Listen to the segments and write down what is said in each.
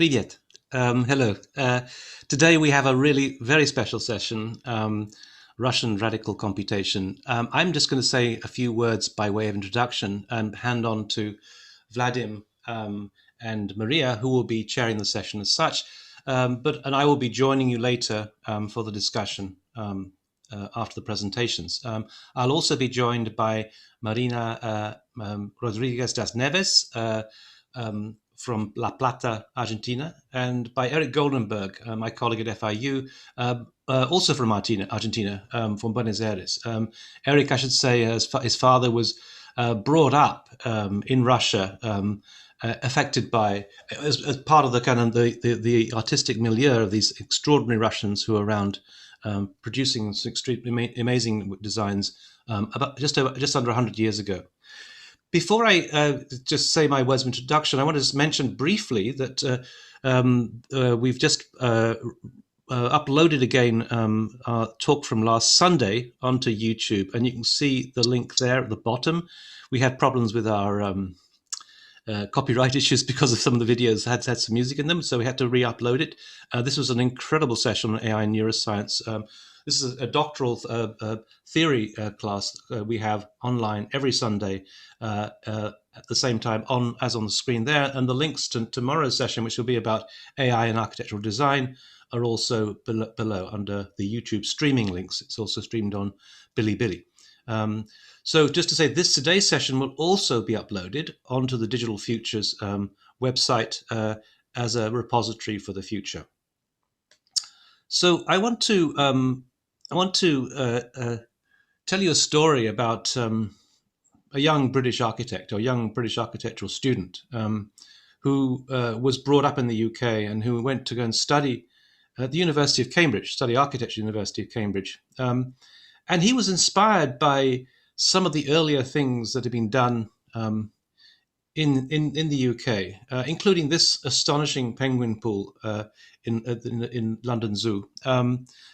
Привет. Hello. Today we have a really very special session, Russian radical computation. I'm just going to say a few words by way of introduction and hand on to Vadim and Maria, who will be chairing the session as such. And I will be joining you later for the discussion after the presentations. I'll also be joined by Marina Rodriguez das Neves, from La Plata, Argentina, and by Eric Goldenberg, my colleague at FIU, also from Argentina, from Buenos Aires. Eric, I should say, his father was brought up in Russia, affected by, as part of the kind of the artistic milieu of these extraordinary Russians who are around producing some extremely amazing designs about just under 100 years ago. Before I just say my words of introduction, I want to just mention briefly that we've just uploaded again our talk from last Sunday onto YouTube, and you can see the link there at the bottom. We had problems with our copyright issues because of some of the videos had some music in them, so we had to re-upload it. This was an incredible session on AI and neuroscience. This is a doctoral theory class we have online every Sunday at the same time as on the screen there. And the links to tomorrow's session, which will be about AI and architectural design, are also below under the YouTube streaming links. It's also streamed on Bilibili. So just to say, today's session will also be uploaded onto the Digital Futures website as a repository for the future. So I want to tell you a story about a young British architect or young British architectural student who was brought up in the UK and who went to go and study at the University of Cambridge, study architecture at the University of Cambridge. And he was inspired by some of the earlier things that had been done in the UK, including this astonishing penguin pool in London Zoo,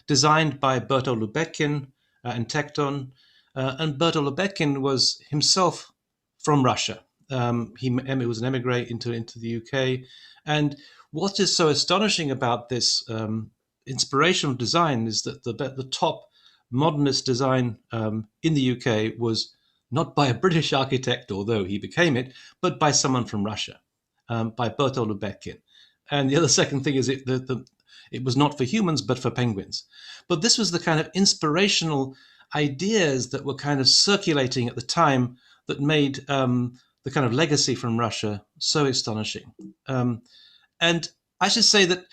designed by Bertolt Lubetkin and Tecton. And Bertolt Lubetkin was himself from Russia. He was an émigré into the UK. And what is so astonishing about this inspirational design is that the top modernist design in the UK was not by a British architect, although he became it, but by someone from Russia, by Bertolt Lubetkin. And the other second thing is it was not for humans, but for penguins. But this was the kind of inspirational ideas that were kind of circulating at the time that made the kind of legacy from Russia so astonishing. And I should say that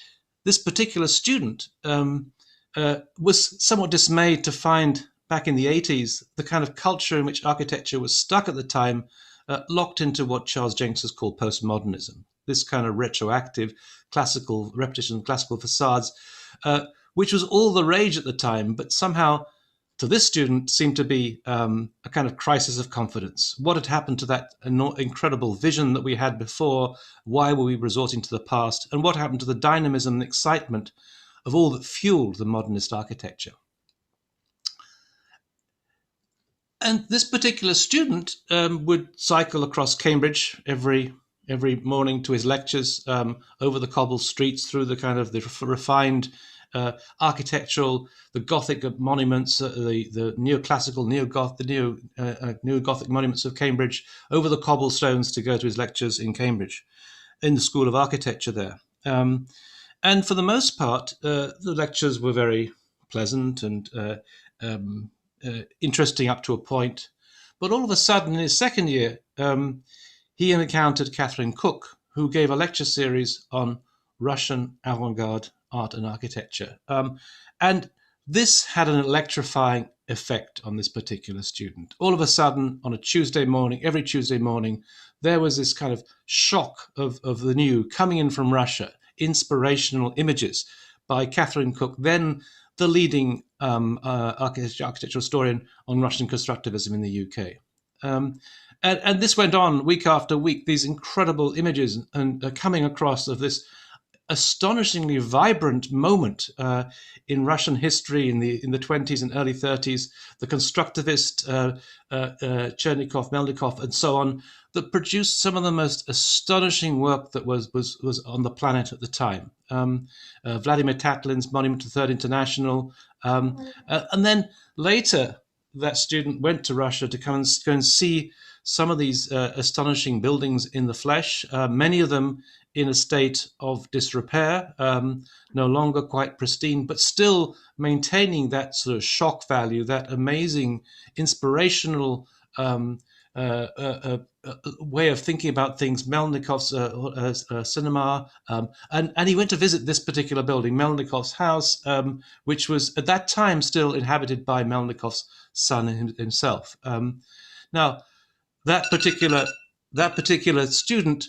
this particular student was somewhat dismayed to find back in the 80s, the kind of culture in which architecture was stuck at the time, locked into what Charles Jencks has called Post-Modernism, this kind of retroactive classical repetition, classical facades, which was all the rage at the time, but somehow to this student seemed to be a kind of crisis of confidence. What had happened to that incredible vision that we had before? Why were we resorting to the past? And what happened to the dynamism and excitement of all that fueled the modernist architecture? And this particular student would cycle across Cambridge every morning to his lectures, over the cobbled streets, through the kind of the refined architectural, the Gothic monuments, the neoclassical, neo-Gothic monuments of Cambridge, over the cobblestones to go to his lectures in Cambridge, in the School of Architecture there. And for the most part, the lectures were very pleasant and interesting up to a point. But all of a sudden, in his second year, he encountered Catherine Cook, who gave a lecture series on Russian avant-garde art and architecture. And this had an electrifying effect on this particular student. All of a sudden, on a Tuesday morning, every Tuesday morning, there was this kind of shock of the new coming in from Russia, inspirational images by Catherine Cook, then the leading architectural historian on Russian constructivism in the UK. And this went on week after week, these incredible images and coming across of this astonishingly vibrant moment in Russian history in the 20s and early 30s, the constructivist Chernikov, Melnikov, and so on, that produced some of the most astonishing work that was on the planet at the time. Vladimir Tatlin's Monument to the Third International, and then later that student went to Russia to go and see some of these astonishing buildings in the flesh, many of them in a state of disrepair, no longer quite pristine, but still maintaining that sort of shock value, that amazing inspirational way of thinking about things, Melnikov's cinema. And he went to visit this particular building, Melnikov's house, which was at that time still inhabited by Melnikov's son himself. Now, that particular student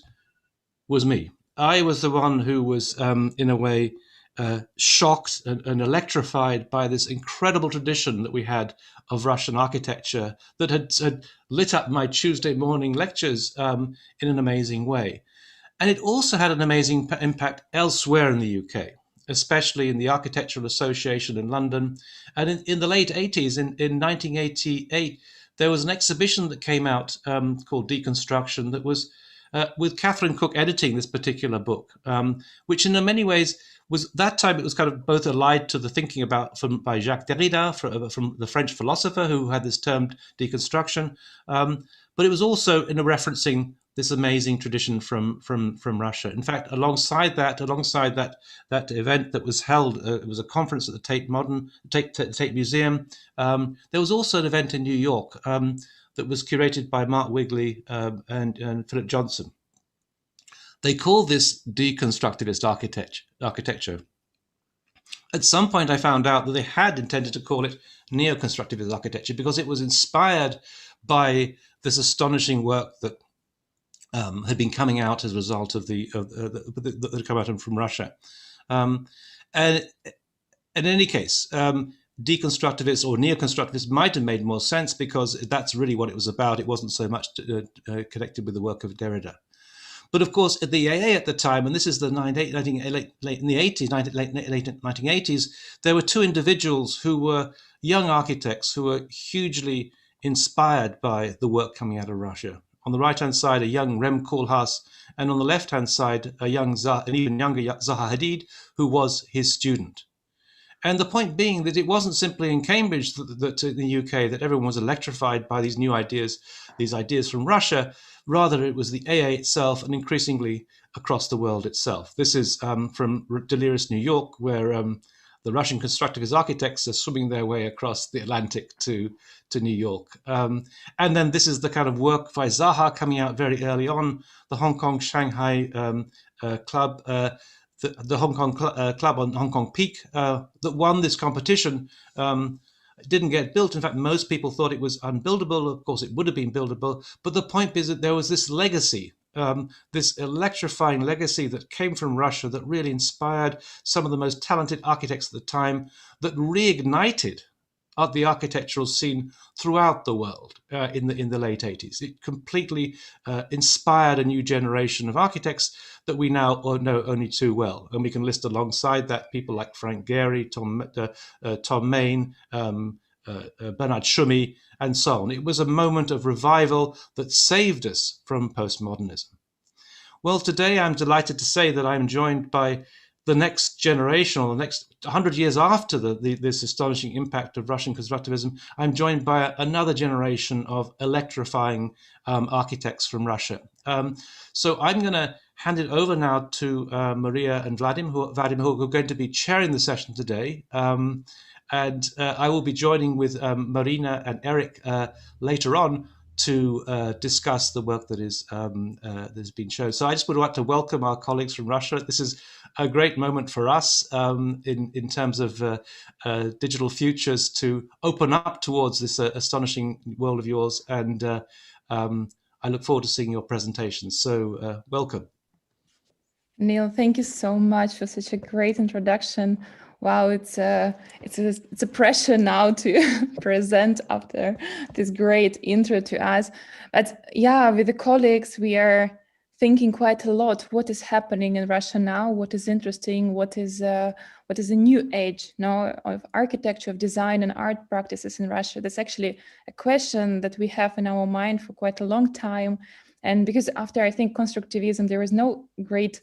was me. I was the one who was, in a way, shocked and electrified by this incredible tradition that we had of Russian architecture that had lit up my Tuesday morning lectures in an amazing way. And it also had an amazing impact elsewhere in the UK, especially in the Architectural Association in London. And in the late 80s, in 1988, there was an exhibition that came out called Deconstruction that was with Catherine Cook editing this particular book, which in many ways was, that time it was kind of both allied to the thinking by Jacques Derrida, from the French philosopher who had this term deconstruction, but it was also in a referencing this amazing tradition from Russia. In fact, alongside that event that was held, it was a conference at the Tate Museum. There was also an event in New York that was curated by Mark Wigley and Philip Johnson. They called this deconstructivist architecture. At some point, I found out that they had intended to call it neoconstructivist architecture because it was inspired by this astonishing work that had been coming out as a result of that had come out from Russia. And in any case, deconstructivist or neoconstructivist might have made more sense because that's really what it was about. It wasn't so much connected with the work of Derrida. But of course, at the AA at the time, and this is the late 1980s, there were two individuals who were young architects who were hugely inspired by the work coming out of Russia. On the right-hand side, a young Rem Koolhaas, and on the left-hand side, an even younger Zaha Hadid, who was his student. And the point being that it wasn't simply in Cambridge that in the UK that everyone was electrified by these new ideas, these ideas from Russia. Rather, it was the AA itself, and increasingly across the world itself. This is from Delirious, New York, where the Russian constructivist architects are swimming their way across the Atlantic to New York. And then this is the kind of work by Zaha coming out very early on, the Hong Kong-Shanghai club, the Hong Kong club on Hong Kong Peak that won this competition. It didn't get built. In fact, most people thought it was unbuildable. Of course, it would have been buildable. But the point is that there was this legacy, this electrifying legacy that came from Russia that really inspired some of the most talented architects at the time, that reignited the architectural scene throughout the world in the late 80s. It completely inspired a new generation of architects that we now know only too well. And we can list alongside that people like Frank Gehry, Tom Malein, Bernard Tschumi, and so on. It was a moment of revival that saved us from postmodernism. Well, today I'm delighted to say that I'm joined by the next generation, or the next 100 years after this astonishing impact of Russian constructivism. I'm joined by another generation of electrifying architects from Russia. So I'm going to hand it over now to Maria and Vadim, who are going to be chairing the session today. And I will be joining with Marina and Eric later on to discuss the work that has been shown. So I just would like to welcome our colleagues from Russia. This is a great moment for us in terms of digital futures to open up towards this astonishing world of yours. And I look forward to seeing your presentations. So welcome. Neil, thank you so much for such a great introduction. Wow, it's a pressure now to present after this great intro to us. But yeah, with the colleagues, we are thinking quite a lot what is happening in Russia now, what is interesting, what is a new age of architecture, of design and art practices in Russia. That's actually a question that we have in our mind for quite a long time. And because after, I think, constructivism, there is no great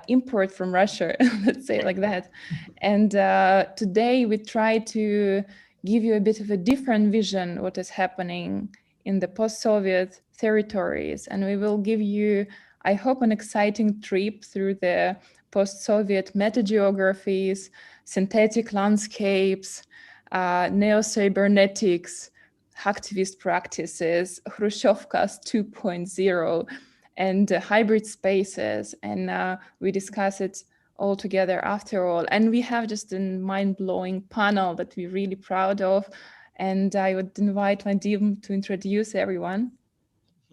import from Russia, let's say like that. And today we try to give you a bit of a different vision what is happening in the post-Soviet territories. And we will give you, I hope, an exciting trip through the post-Soviet metageographies, synthetic landscapes, neo-cybernetics, hacktivist practices, Khrushchevkas 2.0, and hybrid spaces. And we discuss it all together after all. And we have just a mind-blowing panel that we're really proud of. And I would invite Vadim to introduce everyone.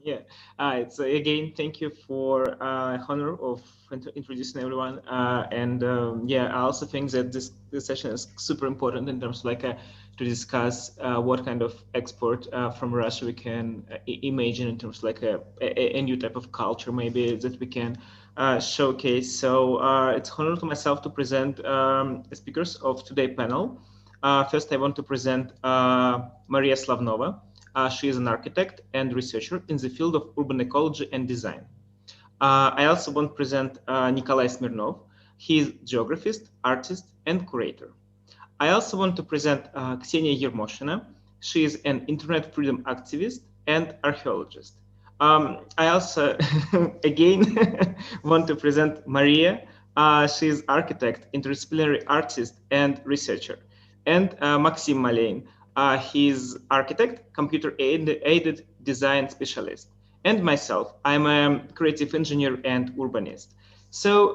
Yeah, it's again, thank you for honor of introducing everyone. Yeah, I also think that this session is super important in terms of to discuss what kind of export from Russia we can imagine in terms of a new type of culture maybe that we can showcase. So it's honor to myself to present the speakers of today's panel. First, I want to present Masha Slavnova. She is an architect and researcher in the field of urban ecology and design. I also want to present Nikolay Smirnov. He is geographist, artist, and curator. I also want to present Ksenia Ermoshina. She is an internet freedom activist and archaeologist. I also, again, want to present Maria. She is architect, interdisciplinary artist, and researcher. And Maxim Malein. He's architect, computer-aided design specialist. And myself, I'm a creative engineer and urbanist. So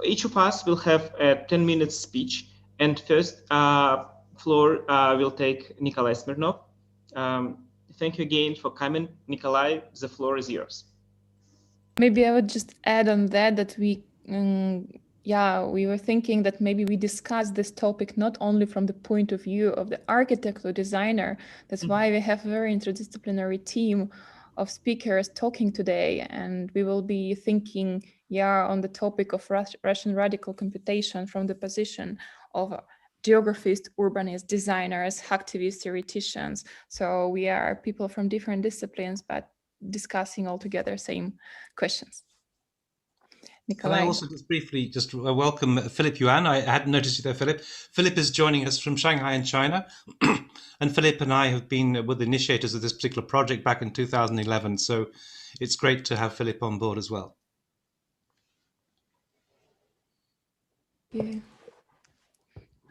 each of us will have a 10-minute speech. And first floor will take Nikolay Smirnov. Thank you again for coming. Nikolay, the floor is yours. Maybe I would just add on that we were thinking that maybe we discuss this topic not only from the point of view of the architect or designer. That's why we have a very interdisciplinary team of speakers talking today, and we will be thinking on the topic of Russian radical computation from the position of geographists, urbanists, designers, hacktivists, theoreticians. So we are people from different disciplines, but discussing all together same questions. Nikolay. Can I also just briefly welcome Philip Yuan? I hadn't noticed you there, Philip. Philip is joining us from Shanghai in China. And Philip and I have been with the initiators of this particular project back in 2011. So it's great to have Philip on board as well. Yeah.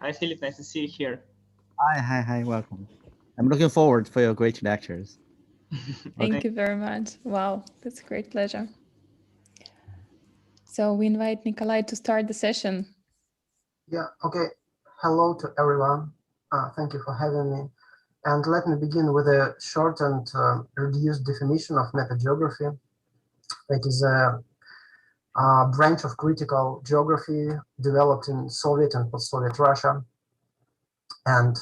Hi, Philip. Nice to see you here. Hi. Welcome. I'm looking forward for your great lectures. Thank you very much. Wow, that's a great pleasure. So we invite Nikolay to start the session. Yeah, okay. Hello to everyone. Thank you for having me. And let me begin with a short and reduced definition of metageography. It is a branch of critical geography developed in Soviet and post-Soviet Russia. And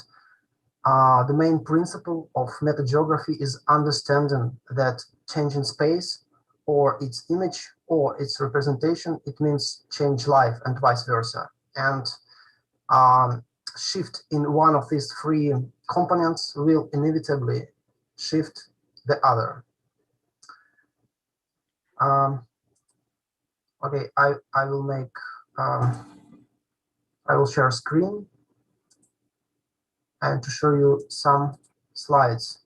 the main principle of metageography is understanding that change in space or its image or its representation, it means change life and vice versa. And shift in one of these three components will inevitably shift the other. Okay, I will make, I will share screen and to show you some slides.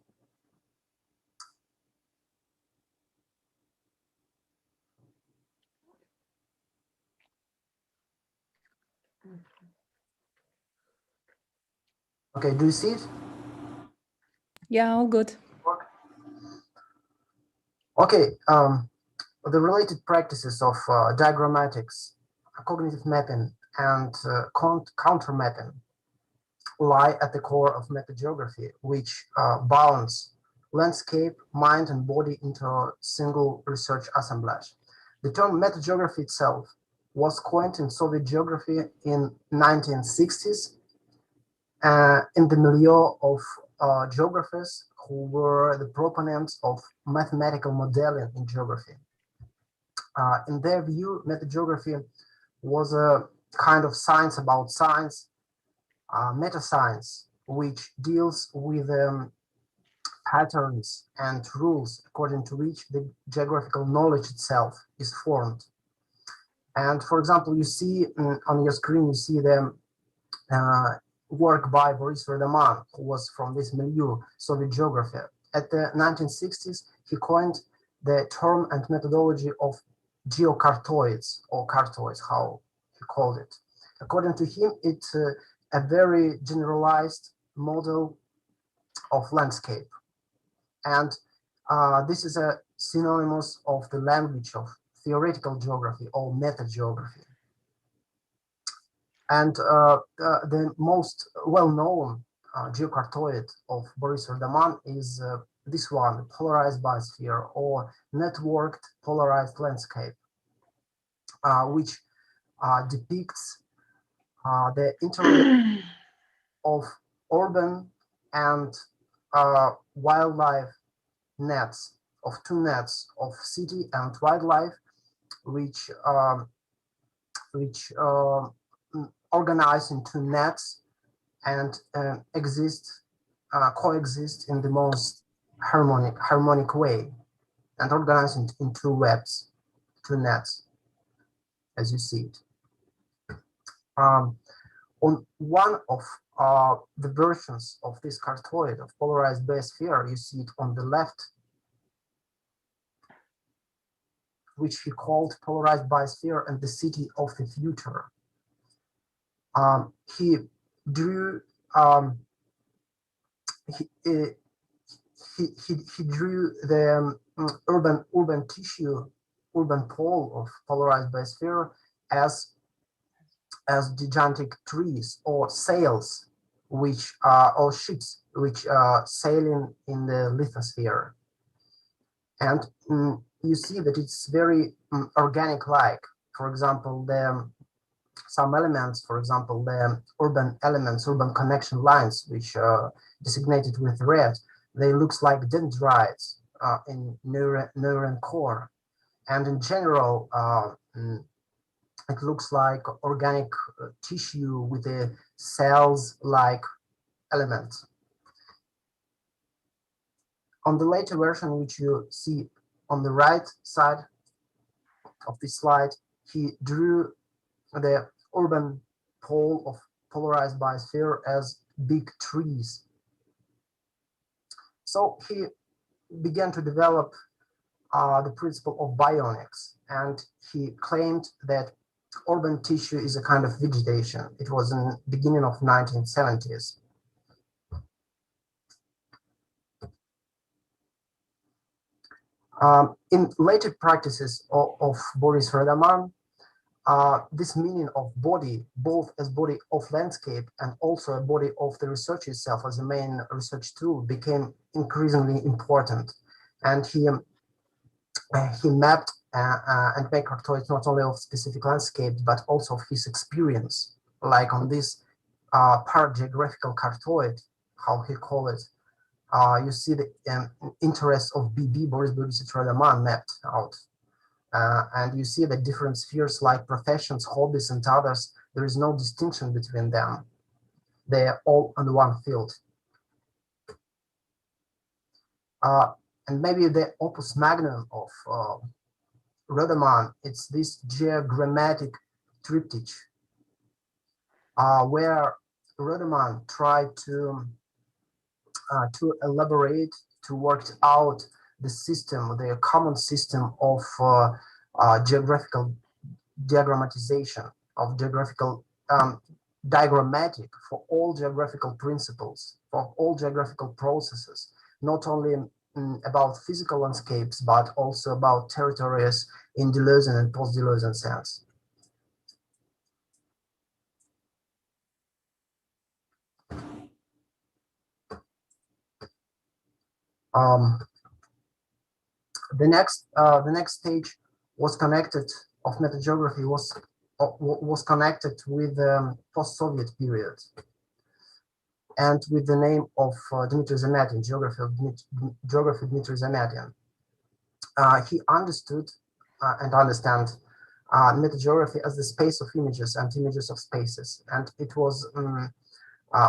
Okay, do you see it? Yeah, all good. Okay, the related practices of diagrammatics, cognitive mapping, and counter mapping lie at the core of metageography, which balance landscape, mind, and body into a single research assemblage. The term metageography itself was coined in Soviet geography in 1960s in the milieu of geographers who were the proponents of mathematical modeling in geography. In their view, metageography was a kind of science about science, meta-science, which deals with patterns and rules according to which the geographical knowledge itself is formed. And for example, you see on your screen, you see the work by Boris Vadim, who was from this milieu, Soviet geography. At the 1960s, he coined the term and methodology of geocartoids, or cartoids, how he called it. According to him, it's a very generalized model of landscape. And this is a synonymous of the language of theoretical geography or metageography. And the most well-known geocartoid of Boris Vadim is this one, Polarized Biosphere, or networked polarized landscape, which depicts the interrelation of urban and wildlife nets, of two nets of city and wildlife, which organize into nets and coexist in the most harmonic way, and organize into webs, two nets, as you see it. On one of the versions of this cartoid of polarized biosphere, you see it on the left, which he called Polarized Biosphere and the City of the Future. He drew he drew the urban tissue, urban pole of polarized biosphere as gigantic trees or sails, which or ships which sailing in the lithosphere. And you see that it's very organic-like. For example, some elements, for example, the urban elements, urban connection lines, which are designated with red, they look like dendrites in neuron core. And in general, it looks like organic tissue with a cells-like elements. On the later version, which you see on the right side of this slide, he drew the urban pole of polarized biosphere as big trees. So he began to develop the principle of bionics, and he claimed that urban tissue is a kind of vegetation. It was in the beginning of 1970s. In later practices of Boris Vadim, this meaning of body, both as body of landscape and also a body of the research itself as a main research tool, became increasingly important. And he mapped and made cartoids not only of specific landscapes, but also of his experience, like on this parageographical cartoid, how he called it. You see the interest of Boris Vadim mapped out. And you see the different spheres like professions, hobbies, and others. There is no distinction between them. They are all on one field. And maybe the opus magnum of Vadim, it's this geogrammatic triptych, where Vadim tried to elaborate, to work out the system, the common system of geographical diagrammatization, of geographical diagrammatic for all geographical principles, for all geographical processes, not only about physical landscapes, but also about territories in Deleuzian and post-Deleuzian sense. The next stage was connected of metageography was connected with the post-Soviet period and with the name of Dmitry Zamyatin, geography Dmitry Zamyatin. He understood and understand metageography as the space of images and images of spaces. And it was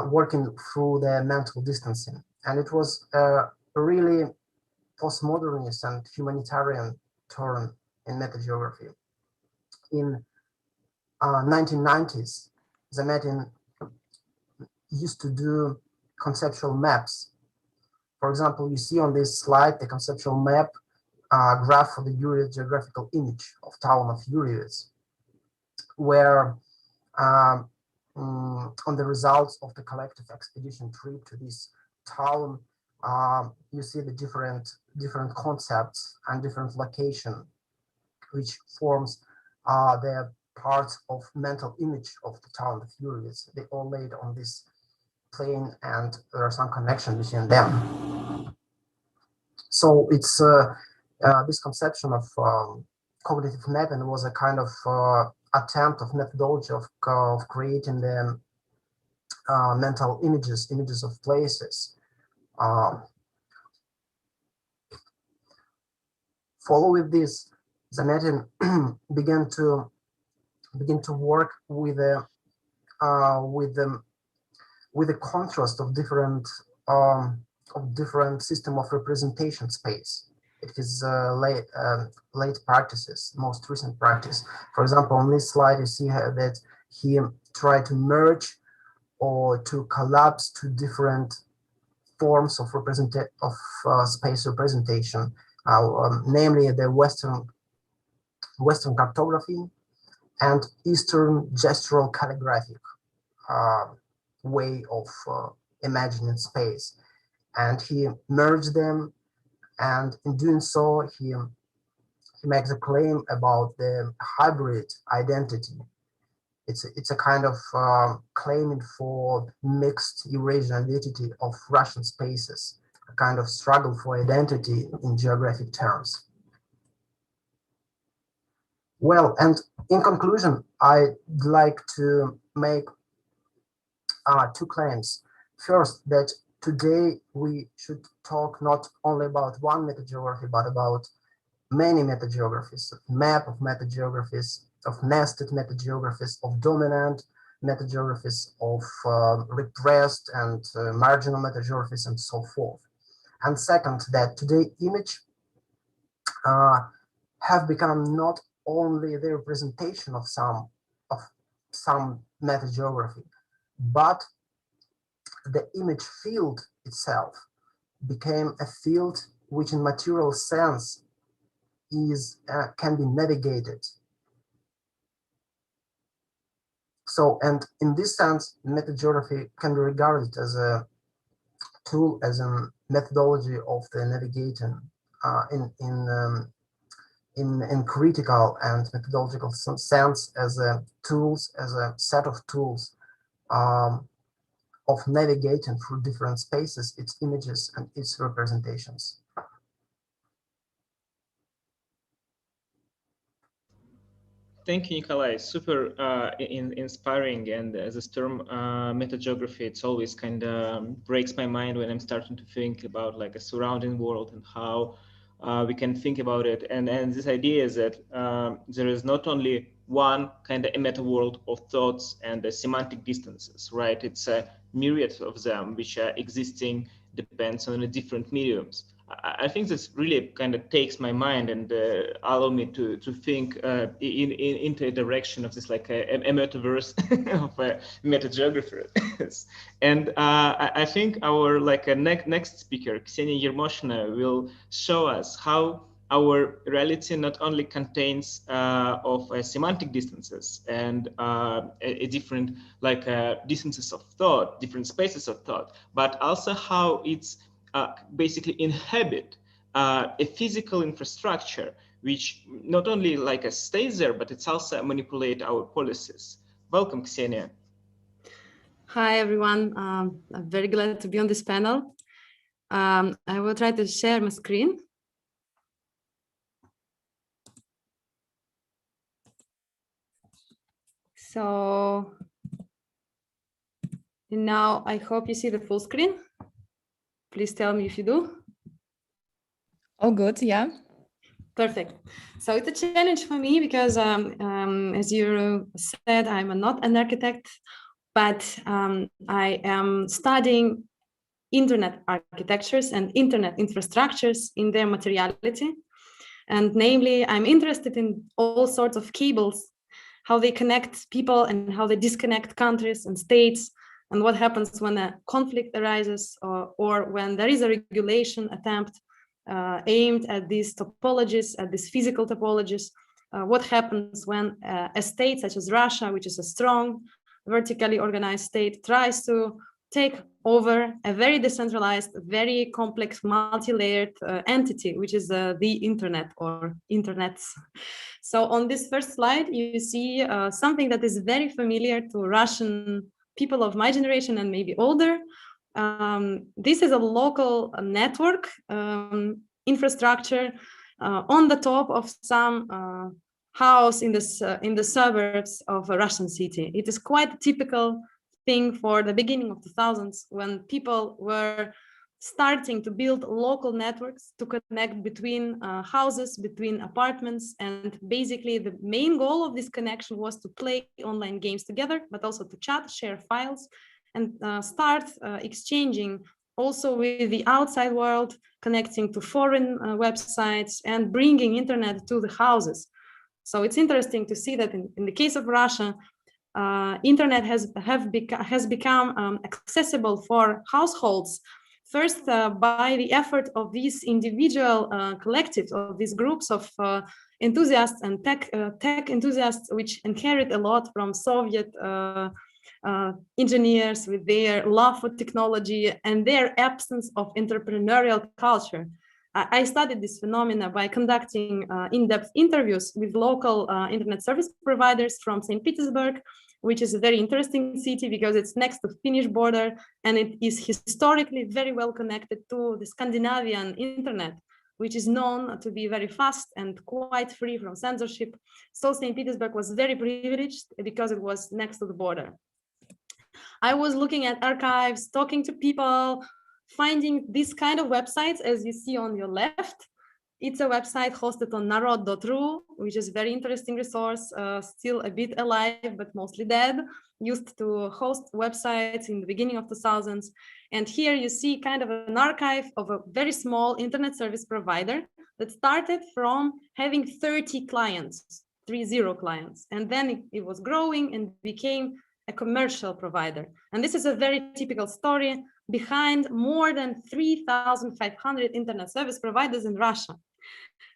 working through the mental distancing. And it was a really postmodernist and humanitarian turn in metageography. In 1990s, Smirnov used to do conceptual maps. For example, you see on this slide the conceptual map graph for the Urievets geographical image of town of Urievets, where on the results of the collective expedition trip to this town, you see the different concepts and different location, which forms the parts of mental image of the town of Urievets. They all laid on this plane, and there are some connection between them. So it's this conception of cognitive mapping was a kind of attempt of methodology of creating the mental images of places. Following this, Smirnov began to work with the contrast of different system of representation space. It is late practices, most recent practice. For example, on this slide, you see that he tried to merge or to collapse two different forms of space representation, namely the Western cartography and Eastern gestural calligraphic way of imagining space. And he merged them, and in doing so, he makes a claim about the hybrid identity. It's a kind of claiming for mixed Eurasian identity of Russian spaces, a kind of struggle for identity in geographic terms. Well, and in conclusion, I'd like to make two claims. First, that today we should talk not only about one metageography, but about many metageographies, map of metageographies, of nested metageographies, of dominant metageographies, of repressed and marginal metageographies, and so forth. And second, that today image have become not only the representation of some metageography, but the image field itself became a field which in material sense can be navigated. So, and in this sense, metageography can be regarded as a tool, as a methodology of the navigating in critical and methodological sense, as a set of tools of navigating through different spaces, its images and its representations. Thank you, Nikolay. Super inspiring. And this term metageography, it's always kind of breaks my mind when I'm starting to think about like a surrounding world and how we can think about it. And this idea is that there is not only one kind of a meta world of thoughts and semantic distances, right? It's a myriad of them which are existing, depends on the different mediums. I think this really kind of takes my mind and allow me to think into a direction of this like a metaverse of metageographers. And I think our like next speaker, Ksenia Ermoshina, will show us how our reality not only contains of semantic distances and a different like distances of thought, different spaces of thought, but also how it's basically inhabit a physical infrastructure which not only like stays there, but it's also manipulate our policies. Welcome, Ksenia. Hi, everyone. I'm very glad to be on this panel. I will try to share my screen. So now I hope you see the full screen. Please tell me if you do. Oh, good. Yeah. Perfect. So it's a challenge for me because, as you said, I'm not an architect, but I am studying internet architectures and internet infrastructures in their materiality. And namely, I'm interested in all sorts of cables, how they connect people and how they disconnect countries and states, and what happens when a conflict arises or when there is a regulation attempt aimed at these topologies, at these physical topologies. What happens when a state such as Russia, which is a strong, vertically organized state, tries to take over a very decentralized, very complex, multi-layered entity, which is the internet or internets. So on this first slide, you see something that is very familiar to Russian people of my generation and maybe older. This is a local network infrastructure on the top of some house in the suburbs of a Russian city. It is quite a typical thing for the beginning of the 2000s when people were starting to build local networks to connect between houses, between apartments, and basically the main goal of this connection was to play online games together, but also to chat, share files, and start exchanging also with the outside world, connecting to foreign websites and bringing internet to the houses. So it's interesting to see that in the case of Russia, internet has become accessible for households, first by the effort of these individual collectives, of these groups of enthusiasts and tech enthusiasts, which inherit a lot from Soviet engineers with their love for technology and their absence of entrepreneurial culture. I studied this phenomena by conducting in-depth interviews with local internet service providers from St. Petersburg, which is a very interesting city because it's next to the Finnish border and it is historically very well connected to the Scandinavian internet, which is known to be very fast and quite free from censorship. So St. Petersburg was very privileged because it was next to the border. I was looking at archives, talking to people, finding this kind of websites as you see on your left. It's a website hosted on narod.ru, which is a very interesting resource, still a bit alive, but mostly dead, used to host websites in the beginning of the 2000s. And here you see kind of an archive of a very small internet service provider that started from having 30 clients, 30 clients. And then it was growing and became a commercial provider. And this is a very typical story behind more than 3,500 internet service providers in Russia.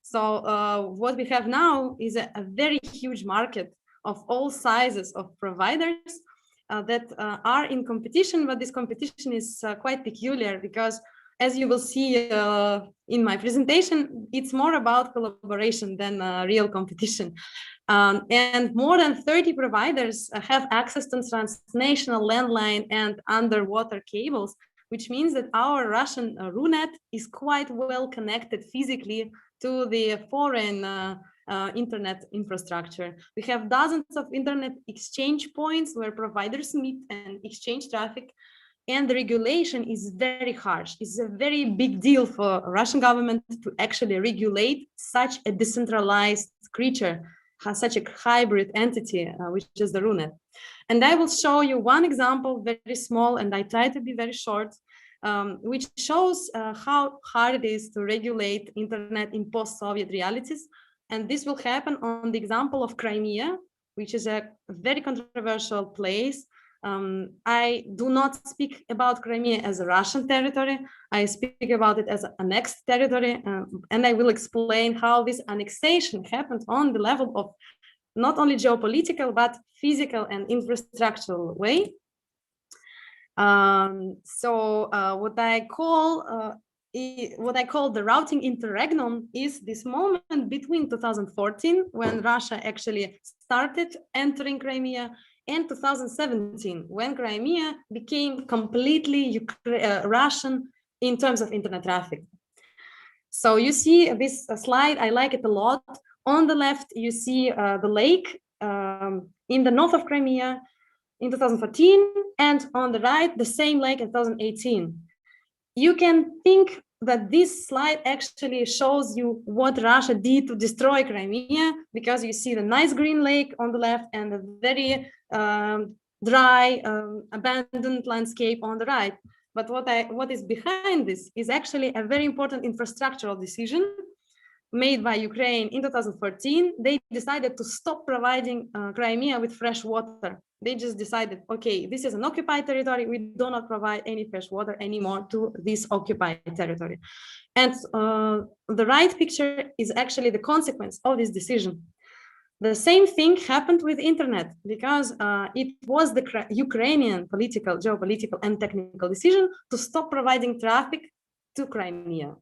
So what we have now is a very huge market of all sizes of providers that are in competition, but this competition is quite peculiar because, as you will see in my presentation, it's more about collaboration than real competition. And more than 30 providers have access to transnational landline and underwater cables, which means that our Russian RUNET is quite well connected physically to the foreign internet infrastructure. We have dozens of internet exchange points where providers meet and exchange traffic, and the regulation is very harsh. It's a very big deal for Russian government to actually regulate such a decentralized creature, such a hybrid entity, which is the RUNET. And I will show you one example, very small, and I try to be very short, which shows how hard it is to regulate internet in post-Soviet realities. And this will happen on the example of Crimea, which is a very controversial place. I do not speak about Crimea as a Russian territory. I speak about it as an annexed territory, and I will explain how this annexation happened on the level of not only geopolitical, but physical and infrastructural way. What I call the routing interregnum is this moment between 2014, when Russia actually started entering Crimea, and 2017, when Crimea became completely Russian in terms of internet traffic. So you see this slide, I like it a lot. On the left, you see the lake in the north of Crimea in 2014, and on the right, the same lake in 2018. You can think that this slide actually shows you what Russia did to destroy Crimea, because you see the nice green lake on the left and the very dry, abandoned landscape on the right. But what is behind this is actually a very important infrastructural decision made by Ukraine in 2014. They decided to stop providing Crimea with fresh water. They just decided, okay, this is an occupied territory. We do not provide any fresh water anymore to this occupied territory. And the right picture is actually the consequence of this decision. The same thing happened with internet, because it was the Ukrainian political, geopolitical, and technical decision to stop providing traffic to Crimea.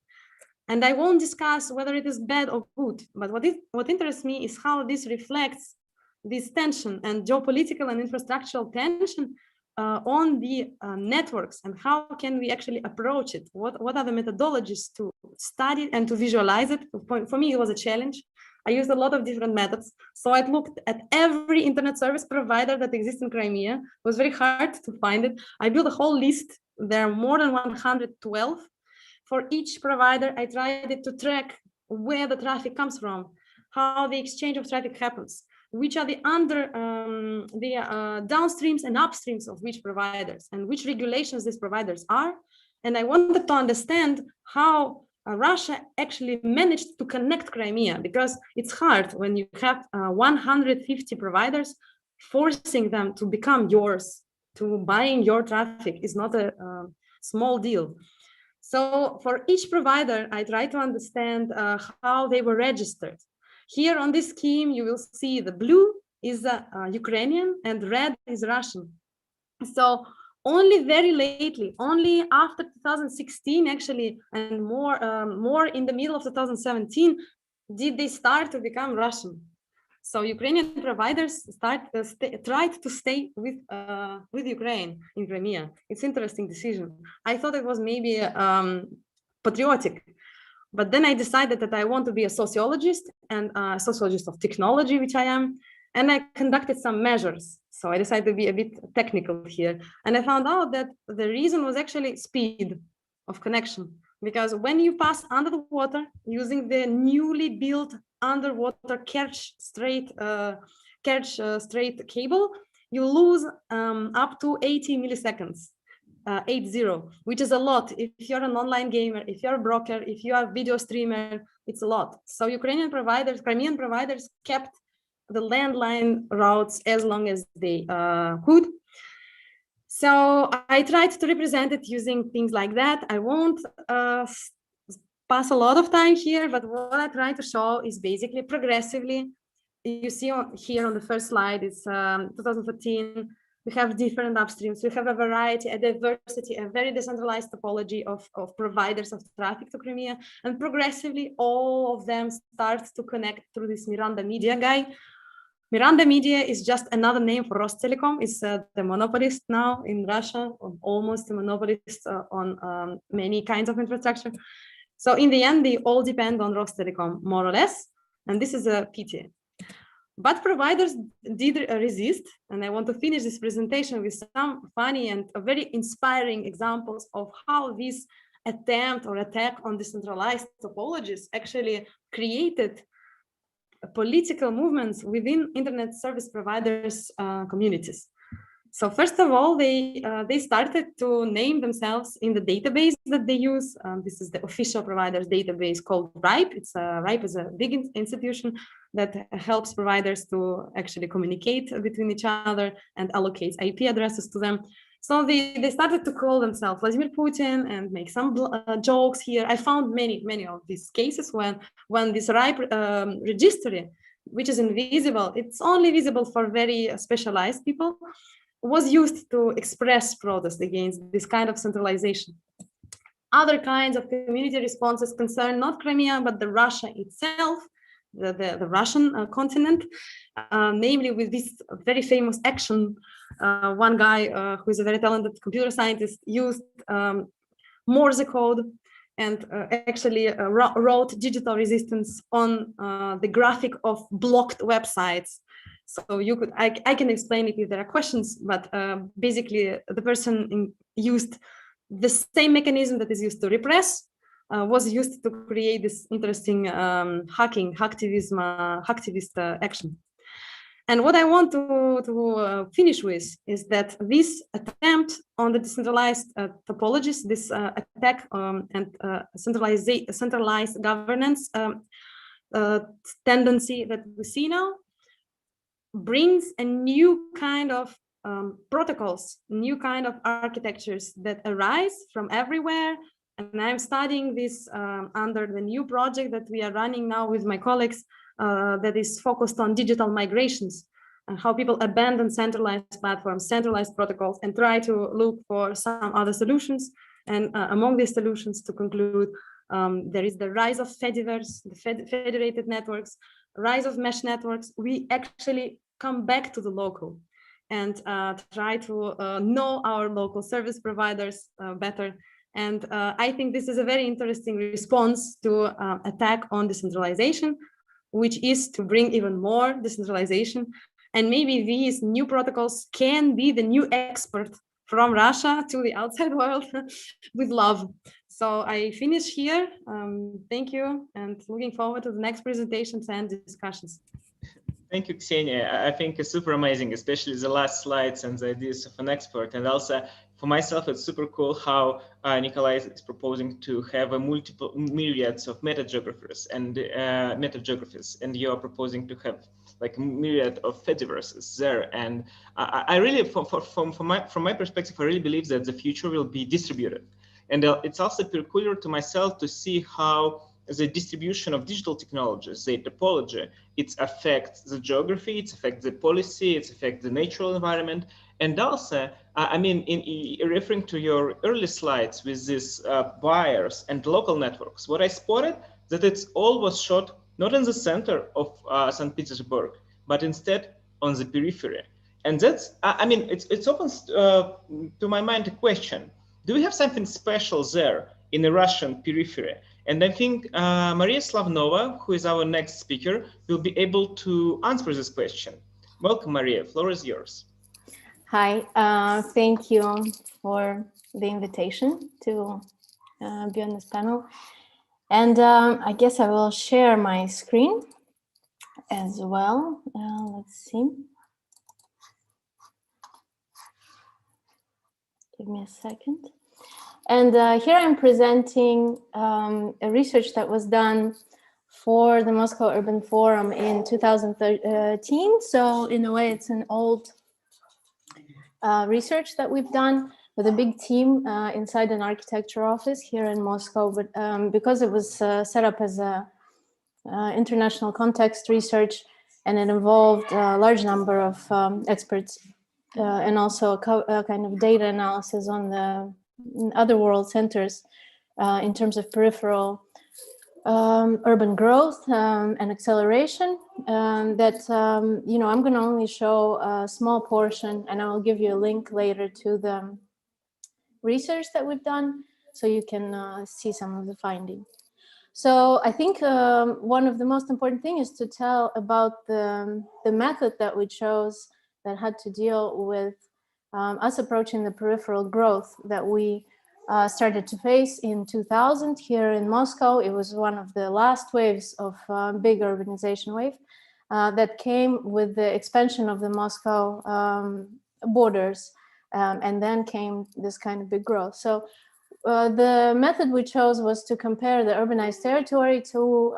And I won't discuss whether it is bad or good, but what interests me is how this reflects this tension and geopolitical and infrastructural tension on the networks, and how can we actually approach it? What are the methodologies to study and to visualize it? For me, it was a challenge. I used a lot of different methods. So I looked at every internet service provider that exists in Crimea. It was very hard to find it. I built a whole list. There are more than 112. For each provider, I tried to track where the traffic comes from, how the exchange of traffic happens, which are the downstreams and upstreams of which providers, and which regulations these providers are. And I wanted to understand how Russia actually managed to connect Crimea, because it's hard when you have 150 providers. Forcing them to become yours, to buying your traffic, is not a small deal. So for each provider, I try to understand how they were registered. Here on this scheme, you will see the blue is Ukrainian and red is Russian. So only very lately, only after 2016 actually, and more in the middle of 2017, did they start to become Russian. So Ukrainian providers tried to stay with Ukraine in Crimea. It's an interesting decision. I thought it was maybe patriotic, but then I decided that I want to be a sociologist, and a sociologist of technology, which I am, and I conducted some measures. So I decided to be a bit technical here, and I found out that the reason was actually speed of connection, because when you pass under the water using the newly built underwater Kerch Strait cable, you lose up to 80 milliseconds, 80, which is a lot. If you're an online gamer, if you're a broker, if you are a video streamer, it's a lot. So Crimean providers kept the landline routes as long as they could. So I tried to represent it using things like that. I won't pass a lot of time here, but what I try to show is basically progressively. You see here on the first slide, it's 2014. We have different upstreams. We have a variety, a diversity, a very decentralized topology of providers of traffic to Crimea. And progressively, all of them start to connect through this Miranda Media guy. Miranda Media is just another name for Rostelecom. It's the monopolist now in Russia, almost a monopolist on many kinds of infrastructure. So in the end, they all depend on Rostelecom, more or less. And this is a pity. But providers did resist. And I want to finish this presentation with some funny and very inspiring examples of how this attempt or attack on decentralized topologies actually created political movements within internet service providers communities. So first of all, they started to name themselves in the database that they use. This is the official providers database called RIPE. RIPE is a big institution that helps providers to actually communicate between each other and allocates IP addresses to them. So they started to call themselves Vladimir Putin and make some jokes here. I found many of these cases when this RIPE registry, which is invisible, it's only visible for very specialized people, was used to express protest against this kind of centralization. Other kinds of community responses concern not Crimea, but the Russia itself, the Russian continent, namely with this very famous action. One guy who is a very talented computer scientist used Morse code and actually wrote digital resistance on the graphic of blocked websites. So you could, I can explain it if there are questions, but basically the person used the same mechanism that is used to repress was used to create this interesting hacktivist action. And what I want to finish with is that this attempt on the decentralized topologies, this attack and centralized governance tendency that we see now, brings a new kind of protocols, new kind of architectures that arise from everywhere. And I'm studying this under the new project that we are running now with my colleagues that is focused on digital migrations and how people abandon centralized platforms, centralized protocols, and try to look for some other solutions. And among these solutions, to conclude, there is the rise of Fediverse, the federated networks, rise of mesh networks. We actually come back to the local and try to know our local service providers better. And I think this is a very interesting response to attack on decentralization, which is to bring even more decentralization. And maybe these new protocols can be the new expert from Russia to the outside world with love. So I finish here. Thank you, and looking forward to the next presentations and discussions. Thank you, Ksenia. I think it's super amazing, especially the last slides and the ideas of an expert. And also for myself, it's super cool how Nikolay is proposing to have a multiple myriads of metageographers and metageographies, and you are proposing to have like a myriad of Fediverses there. And I really, from my perspective, I really believe that the future will be distributed. And it's also peculiar to myself to see how the distribution of digital technologies, the topology, it affects the geography, it affects the policy, it affects the natural environment. And also, I mean, in referring to your early slides with these buyers and local networks, what I spotted that it's all was shot not in the center of St. Petersburg, but instead on the periphery. And that's, I mean, it opens to my mind a question. Do we have something special there in the Russian periphery? And I think Maria Slavnova, who is our next speaker, will be able to answer this question. Welcome, Maria. Floor is yours. Hi, thank you for the invitation to be on this panel. And I guess I will share my screen as well. Let's see. Give me a second. And here I'm presenting a research that was done for the Moscow Urban Forum in 2013. So in a way, it's an old research that we've done with a big team inside an architecture office here in Moscow. But because it was set up as a international context research, and it involved a large number of experts and also a kind of data analysis on the other world centers in terms of peripheral urban growth and acceleration, that you know, I'm going to only show a small portion, and I will give you a link later to the research that we've done so you can see some of the findings. So I think one of the most important things is to tell about the method that we chose that had to deal with us approaching the peripheral growth that we started to face in 2000 here in Moscow. It was one of the last waves of big urbanization wave that came with the expansion of the Moscow borders, and then came this kind of big growth. So the method we chose was to compare the urbanized territory to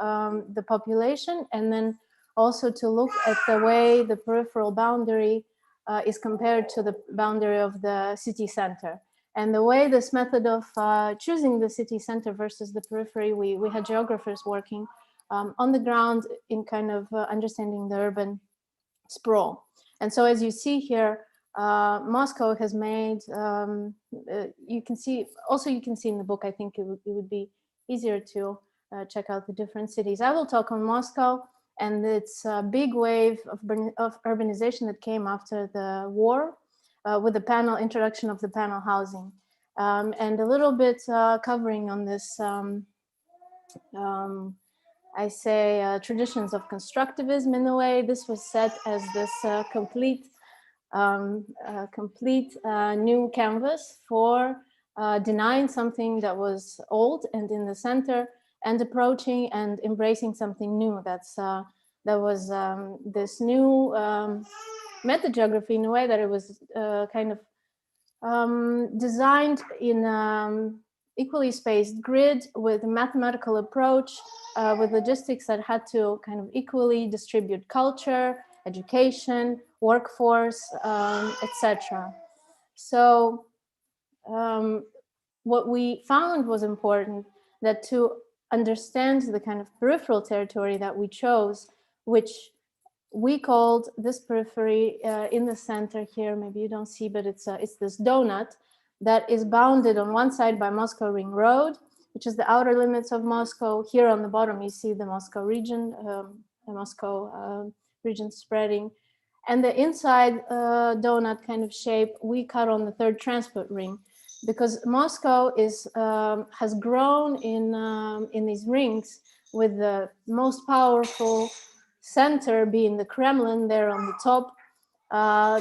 the population, and then also to look at the way the peripheral boundary is compared to the boundary of the city center. And the way this method of choosing the city center versus the periphery, we had geographers working on the ground in kind of understanding the urban sprawl. And so as you see here, Moscow has made, you can see in the book, I think it would be easier to check out the different cities. I will talk on Moscow and its big wave of urbanization that came after the war with the introduction of the panel housing. And a little bit covering on this, I say traditions of constructivism in a way. This was set as this complete new canvas for denying something that was old and in the center, and approaching and embracing something new. That was this new metageography, in a way that it was kind of designed in equally spaced grid with a mathematical approach, with logistics that had to kind of equally distribute culture, education, workforce, etc. So what we found was important, that to understand the kind of peripheral territory that we chose, which we called this periphery in the center here, maybe you don't see, but it's this donut that is bounded on one side by Moscow Ring Road, which is the outer limits of Moscow. Here on the bottom, you see the Moscow region, region spreading. And the inside donut kind of shape, we cut on the third transport ring, because Moscow has grown in these rings, with the most powerful center being the Kremlin there on the top,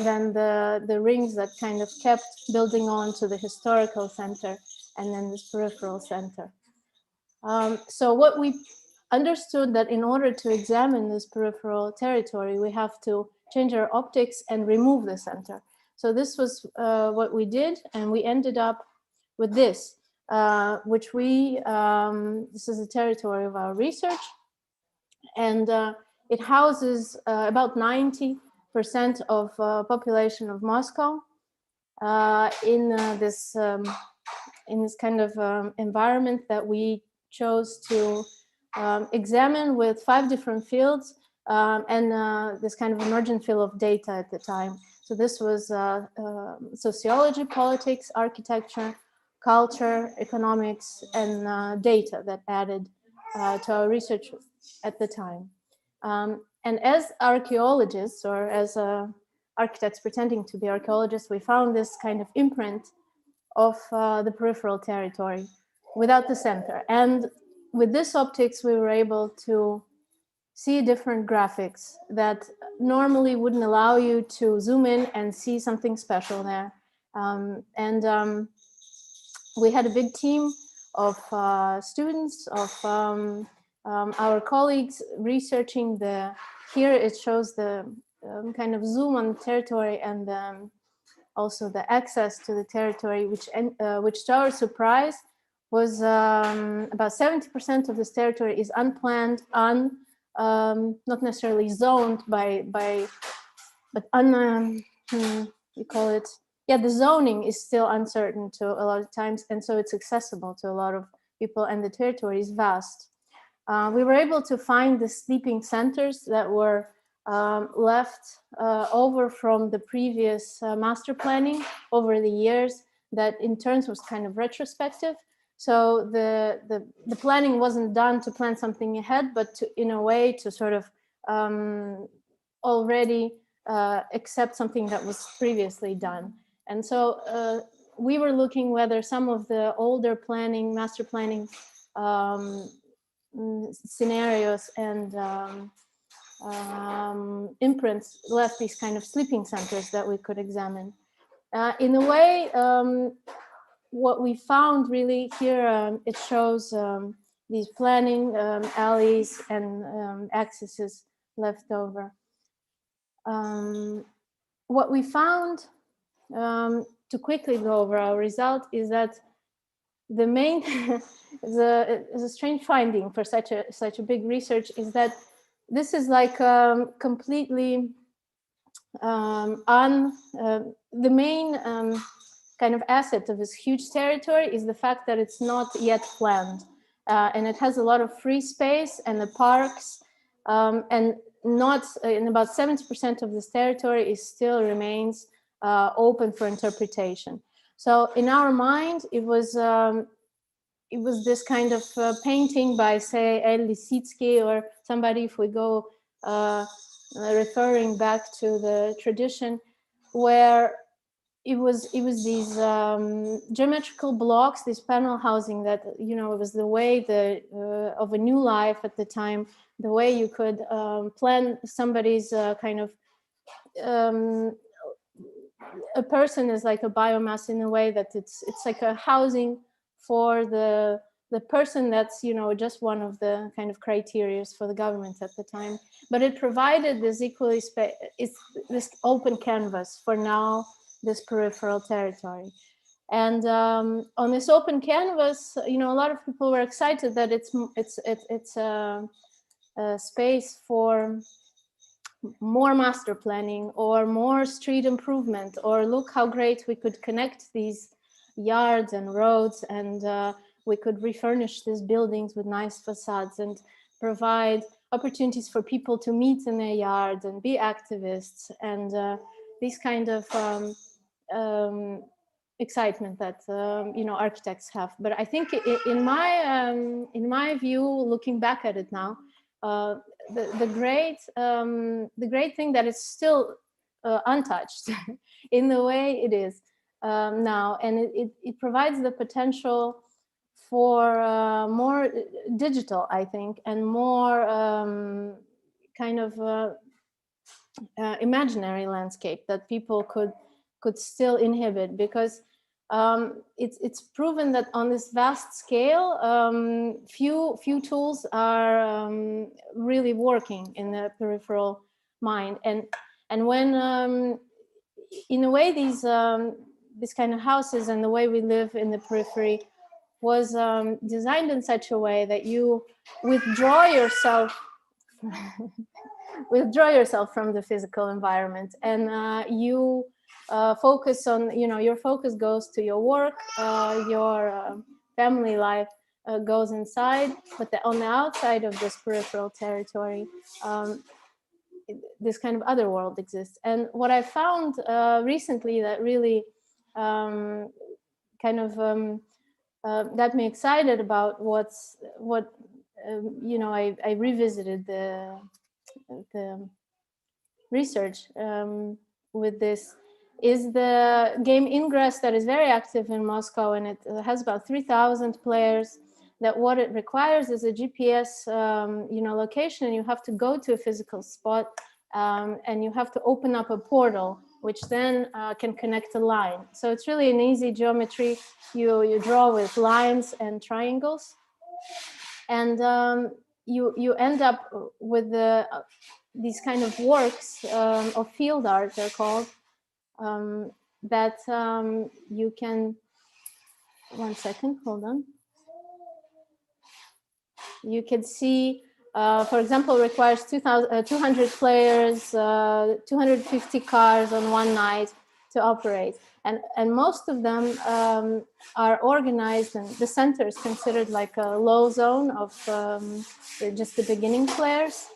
then the rings that kind of kept building on to the historical center, and then this peripheral center. So what we understood, that in order to examine this peripheral territory, we have to change our optics and remove the center. So this was what we did, and we ended up with this, which this is the territory of our research, and it houses about 90% of population of Moscow in this kind of environment that we chose to examine with 5 different fields, and this kind of emergent field of data at the time. So this was sociology, politics, architecture, culture, economics, and data that added to our research at the time. And as archaeologists, or as architects pretending to be archaeologists, we found this kind of imprint of the peripheral territory without the center. And with this optics, we were able to see different graphics that normally wouldn't allow you to zoom in and see something special there. We had a big team of students, of our colleagues researching here it shows the kind of zoom on the territory, and also the access to the territory, which to our surprise was about 70% of this territory is unplanned, not necessarily zoned but you call it, yeah, the zoning is still uncertain to a lot of times, and so it's accessible to a lot of people, and the territory is vast. We were able to find the sleeping centers that were left over from the previous master planning over the years, that in turn was kind of retrospective. So the planning wasn't done to plan something ahead, but in a way to sort of already accept something that was previously done. And so we were looking whether some of the older planning, master planning scenarios and imprints left these kind of sleeping centers that we could examine. In a way, what we found really here, it shows these planning alleys and accesses left over. What we found, to quickly go over our result, is that the main is a strange finding for such a big research, is that this is like completely the main kind of asset of this huge territory is the fact that it's not yet planned, and it has a lot of free space and the parks, and not in about 70% of this territory still remains open for interpretation. So in our mind, it was this kind of painting by, say, El Lisitsky or somebody, if we go referring back to the tradition, where it was these geometrical blocks, this panel housing that, you know, it was the way of a new life at the time, the way you could plan somebody's kind of a person is like a biomass in a way that it's like a housing for the person that's, you know, just one of the kind of criteria for the government at the time. But it provided this equally it's this open canvas for now, this peripheral territory. And on this open canvas, you know, a lot of people were excited that it's a space for more master planning or more street improvement, or look how great we could connect these yards and roads, and we could refurnish these buildings with nice facades and provide opportunities for people to meet in their yards and be activists, and these kind of excitement that you know, architects have. But I think in my view, looking back at it now, the great thing that it's still untouched in the way it is now, and it provides the potential for more digital, I think, and more kind of imaginary landscape that people could still inhabit, because it's proven that on this vast scale, few tools are really working in the peripheral mind, and when in a way these kind of houses and the way we live in the periphery was designed in such a way that you withdraw yourself from the physical environment, and you focus on, you know, your focus goes to your work, your family life goes inside, but on the outside of this peripheral territory, this kind of other world exists. And what I found recently that really kind of got me excited about what you know, I revisited the research with this, is the game Ingress that is very active in Moscow, and it has about 3,000 players. That what it requires is a GPS, you know, location, and you have to go to a physical spot, and you have to open up a portal, which then can connect a line. So it's really an easy geometry. You draw with lines and triangles, and you end up with these kind of works of field art, they're called, that you can, one second, hold on. You can see, for example, requires 200 players, 250 cars on one night to operate. And most of them are organized, and the center is considered like a low zone of just the beginning players.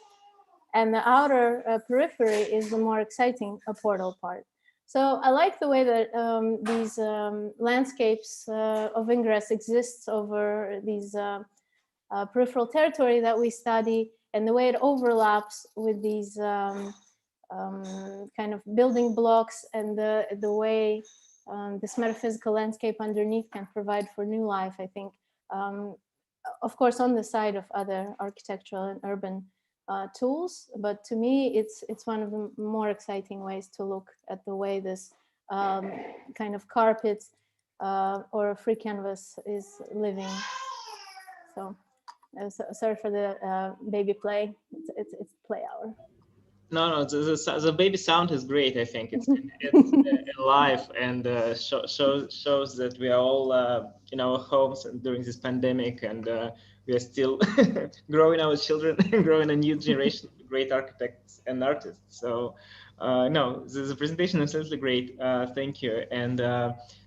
And the outer periphery is the more exciting portal part. So I like the way that these landscapes of ingress exists over these peripheral territory that we study, and the way it overlaps with these kind of building blocks, and the way this metaphysical landscape underneath can provide for new life, I think. Of course, on the side of other architectural and urban tools, but to me, it's one of the more exciting ways to look at the way this kind of carpet or a free canvas is living. So, sorry for the baby play. It's play hour. No, the baby sound is great. I think it's alive, and shows that we are all in our homes and during this pandemic, and we are still growing our children and growing a new generation of great architects and artists. So no, the presentation is absolutely great. Thank you. And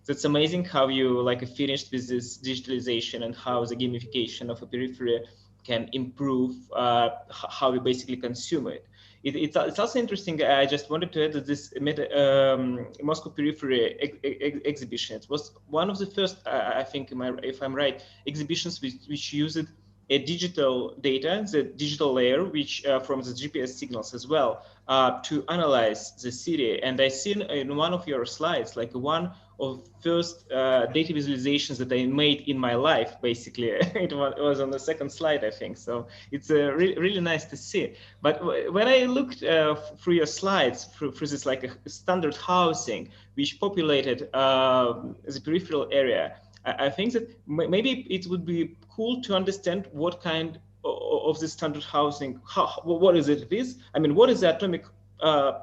that's amazing how you finished with this digitalization and how the gamification of a periphery can improve how we basically consume it. It's also interesting. I just wanted to add that this Moscow Periphery exhibition, it was one of the first, I think, if I'm right, exhibitions which used a digital data, the digital layer, which from the GPS signals as well, to analyze the city. And I seen in one of your slides, like one of first data visualizations that I made in my life, basically. It was on the second slide, I think. So it's really nice to see. But when I looked through your slides, through this like a standard housing, which populated the peripheral area, I think that maybe it would be cool to understand what kind of this standard housing, what is it is? I mean, what is the atomic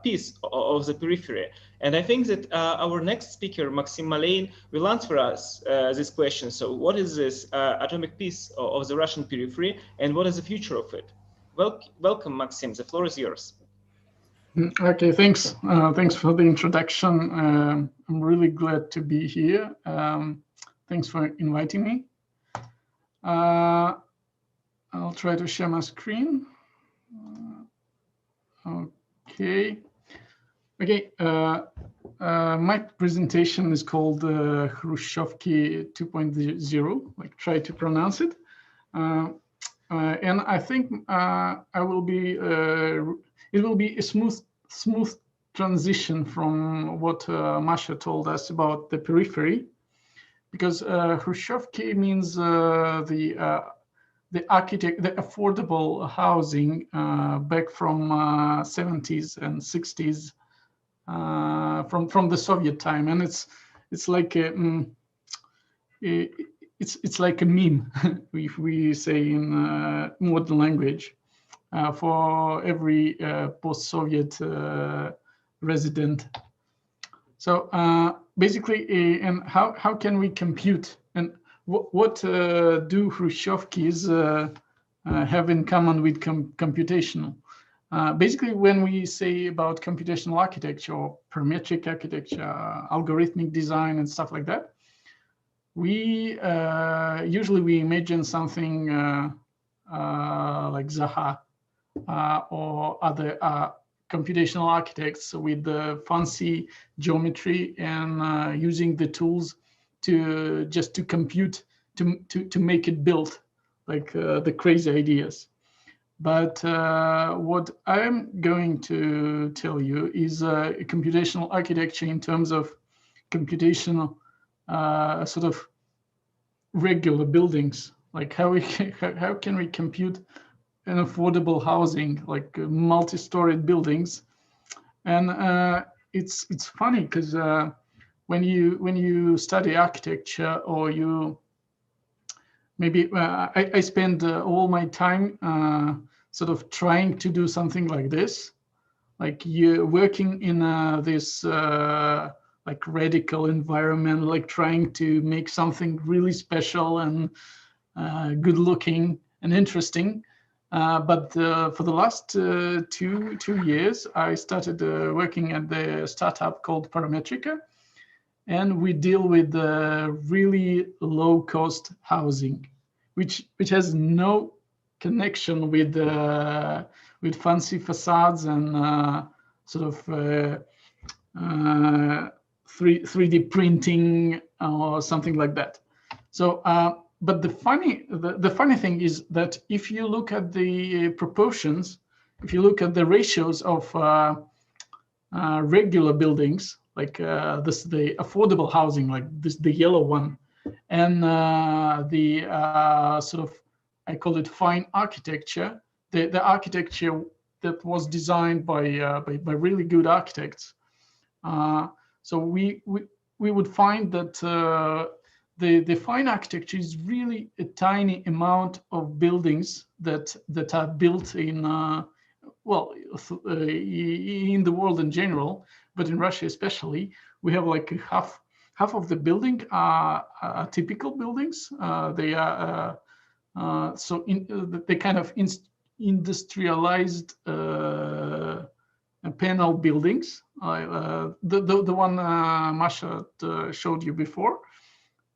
piece of the periphery? And I think that our next speaker, Malein, will answer us this question. So what is this atomic piece of the Russian periphery, and what is the future of it? Welcome, Maxim, the floor is yours. Okay, thanks. Thanks for the introduction. I'm really glad to be here. Thanks for inviting me. I'll try to share my screen. Okay. My presentation is called Khrushchevki 2.0, like try to pronounce it. And I think it will be a smooth transition from what Masha told us about the periphery, because Khrushchevki means the affordable housing back from 70s and 60s, from the Soviet time, and it's like it's like a meme, if we say in modern language, for every post-Soviet resident. So basically, and how can we compute, and what do Khrushchevkis have in common with computational? Basically, when we say about computational architecture, or parametric architecture, algorithmic design, and stuff like that, we usually imagine something like Zaha or other computational architects with the fancy geometry and using the tools to compute, to make it build, like the crazy ideas. But what I'm going to tell you is a computational architecture in terms of computational sort of regular buildings, like how can we compute an affordable housing, like multi-storied buildings. And it's funny because when you study architecture, or you maybe I spend all my time sort of trying to do something like this, like you're working in this like radical environment, like trying to make something really special and good looking and interesting. But for the last two years, I started working at the startup called Parametrica, and we deal with really low-cost housing, which has no connection with fancy facades and sort of 3D printing or something like that. So. But the funny thing is that if you look at the proportions, if you look at the ratios of regular buildings, like the affordable housing, like this, the yellow one, and the sort of, I call it fine architecture, the architecture that was designed by really good architects. So we would find that the fine architecture is really a tiny amount of buildings that are built in in the world in general, but in Russia especially, we have like half of the building are typical buildings. They are they kind of industrialized panel buildings. The one Masha showed you before.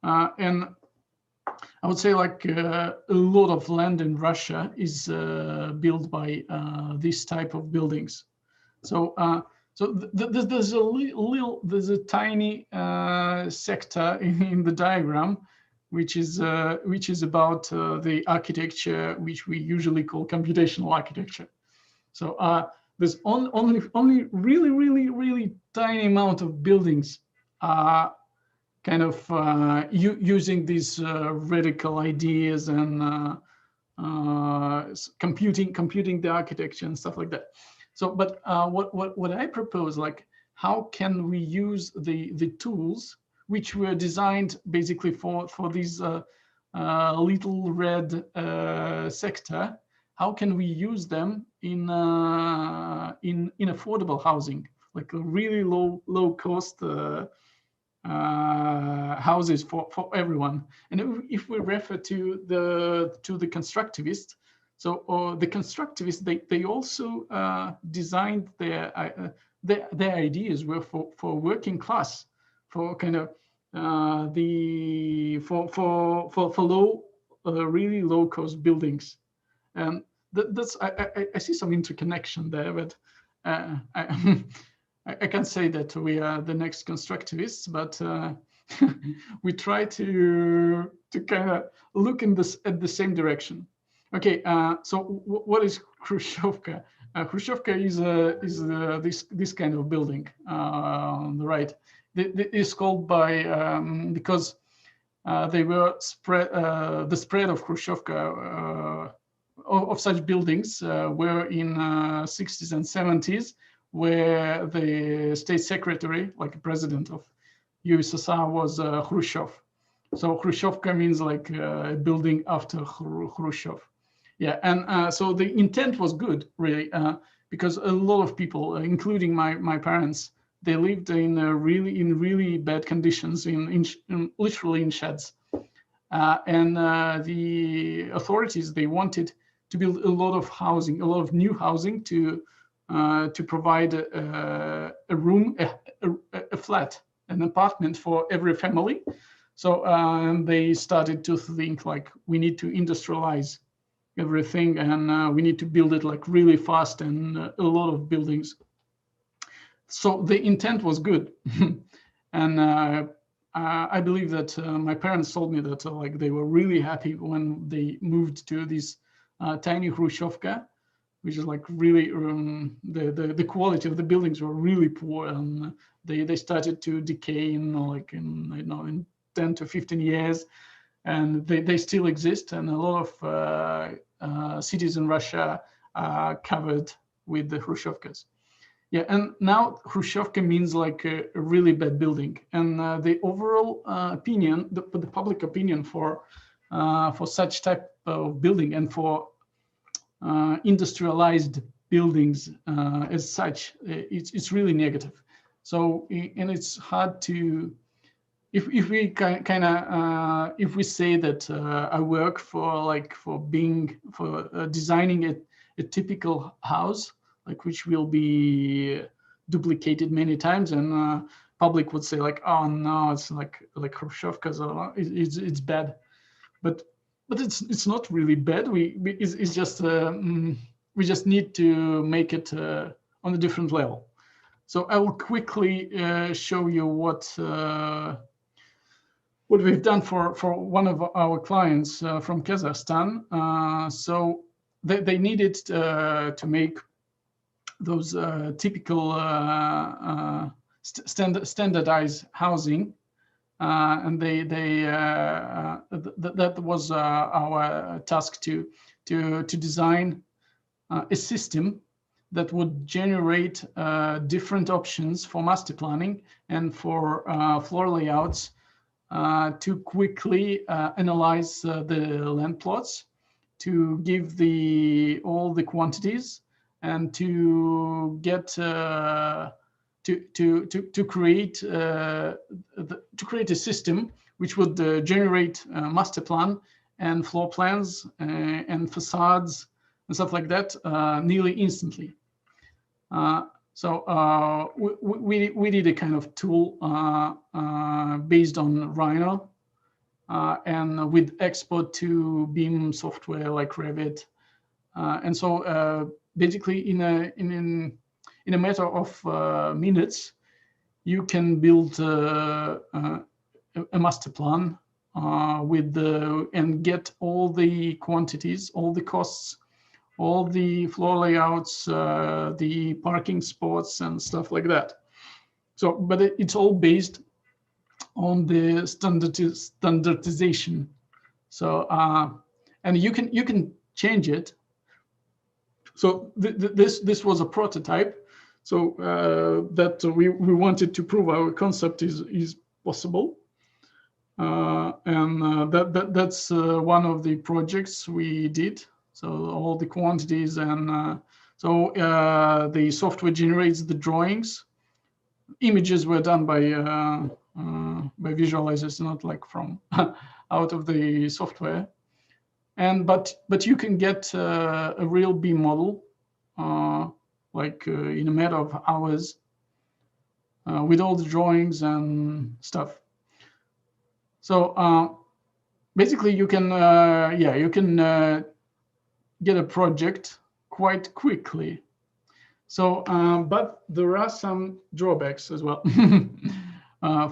And I would say like a lot of land in Russia is built by this type of buildings. So there's a tiny sector in the diagram which is about the architecture, which we usually call computational architecture. So there's only really tiny amount of buildings kind of using these radical ideas and computing the architecture and stuff like that. So, but what I propose, like, how can we use the tools which were designed basically for this little red sector? How can we use them in affordable housing, like a really low cost houses for everyone? And if we refer to the constructivists, so the constructivists, they also designed their ideas were for working class, for kind of for low, really low cost buildings. And that's I see some interconnection there, but I can't say that we are the next constructivists, but we try to kind of look in at the same direction. Okay, so what is Khrushchevka? Khrushchevka is this kind of building on the right. It is called by because they were the spread of Khrushchevka of such buildings were in 60s and 70s, where the state secretary, like president of USSR, was Khrushchev. So Khrushchevka means like a building after Khrushchev. Yeah, and so the intent was good, really, because a lot of people, including my parents, they lived in really bad conditions, literally in sheds. And the authorities, they wanted to build a lot of housing, a lot of new housing to provide a room, a flat, an apartment for every family. So they started to think like, we need to industrialize everything, and we need to build it like really fast, and a lot of buildings. So the intent was good. And I believe that my parents told me that like they were really happy when they moved to this tiny Khrushchevka, which is like really the quality of the buildings were really poor, and they started to decay in like in 10 to 15 years, and they still exist, and a lot of cities in Russia are covered with the Khrushchevkas. Yeah, and now Khrushchevka means like a really bad building, and the overall opinion, the public opinion for such type of building and for industrialized buildings as such, it's really negative. So, and it's hard to, if we kind of if we say that I work for designing a typical house, like which will be duplicated many times, and public would say like, oh no, it's like Khrushchevka's, it's bad, but it's not really bad. It's just we just need to make it on a different level. So I will quickly show you what we've done for one of our clients from Kazakhstan. So they needed to make those typical standardized housing, and that was our task to design a system that would generate different options for master planning and for floor layouts to quickly analyze the land plots, to give all the quantities, and to get to create a system which would generate master plan and floor plans and facades and stuff like that nearly instantly. So we did a kind of tool based on Rhino and with export to BIM software like Revit, and so basically in a matter of minutes, you can build a master plan and get all the quantities, all the costs, all the floor layouts, the parking spots and stuff like that. So, but it's all based on the standardization. So, and you can change it. So this was a prototype. So that we wanted to prove our concept is possible. That's one of the projects we did. So all the quantities and the software generates the drawings. Images were done by visualizers, not like from out of the software. And but you can get a real BIM model in a matter of hours with all the drawings and stuff. So basically, you can get a project quite quickly. So, but there are some drawbacks as well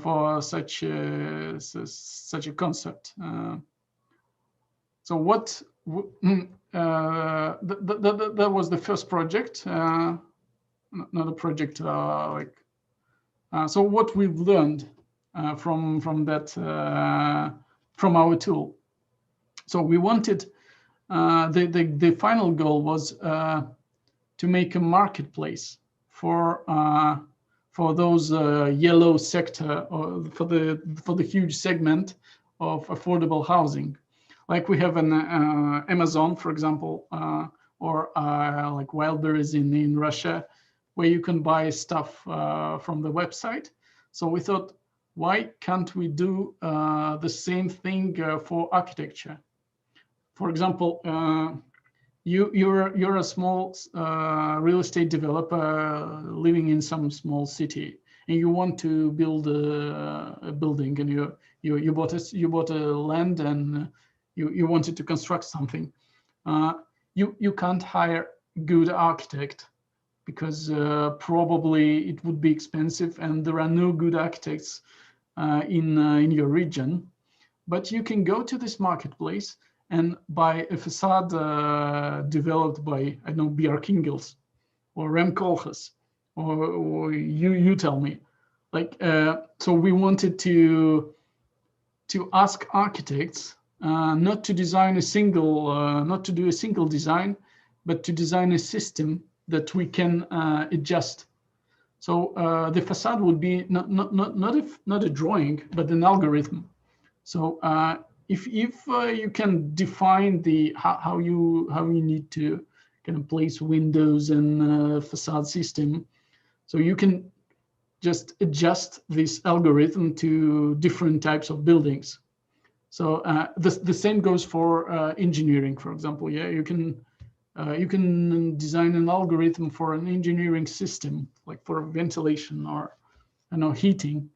for such a concept. So what that was the first project, not a project so what we've learned from that from our tool. So we wanted the final goal was to make a marketplace for those yellow sector, or for the huge segment of affordable housing. Like we have an Amazon, for example, or like Wildberries in Russia, where you can buy stuff from the website. So we thought, why can't we do the same thing for architecture? For example, you're a small real estate developer living in some small city, and you want to build a building, and you bought a land, and you wanted to construct something. You can't hire good architect because probably it would be expensive, and there are no good architects in your region. But you can go to this marketplace and buy a facade developed by, I don't know, B.R. Kingels or Rem Koolhaas, or you tell me. So we wanted to ask architects not to design not to do a single design, but to design a system that we can adjust. So the facade would be not a drawing, but an algorithm. So if you can define how you need to kind of place windows and facade system, so you can just adjust this algorithm to different types of buildings. So the same goes for engineering, for example. Yeah, you can design an algorithm for an engineering system, like for ventilation or heating.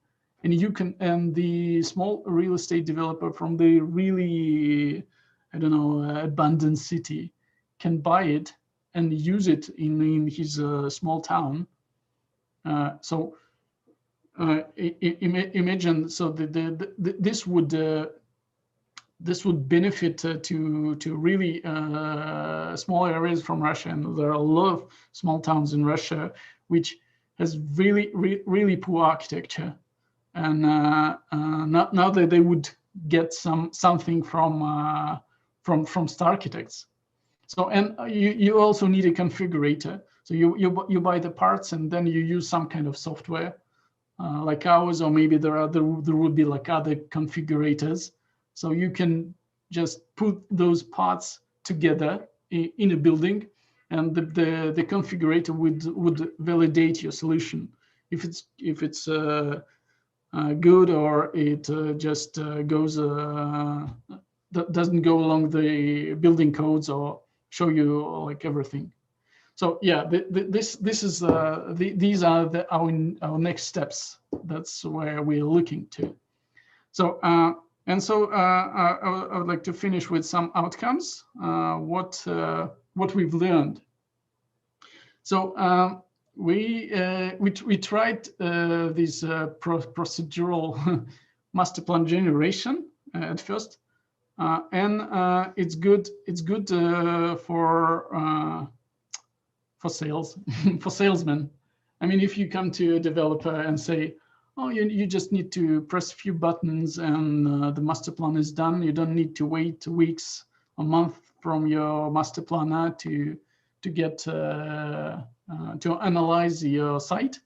And the small real estate developer from the really, abundant city can buy it and use it in his small town. Imagine, so this would benefit to really small areas from Russia, and there are a lot of small towns in Russia which has really poor architecture. And now that they would get something from star architects. So, and you also need a configurator. So you buy the parts, and then you use some kind of software like ours, or maybe there would be like other configurators. So you can just put those parts together in a building, and the configurator would validate your solution if it's good, or it just goes doesn't go along the building codes or show you like everything. So yeah, these are our next steps. That's where we're looking to. So I would like to finish with some outcomes. What we've learned. So we tried this procedural master plan generation at first, and it's good. It's good for sales, for salesmen. I mean, if you come to a developer and say, oh, you just need to press a few buttons and the master plan is done. You don't need to wait weeks, a month from your master planner to get to analyze your site.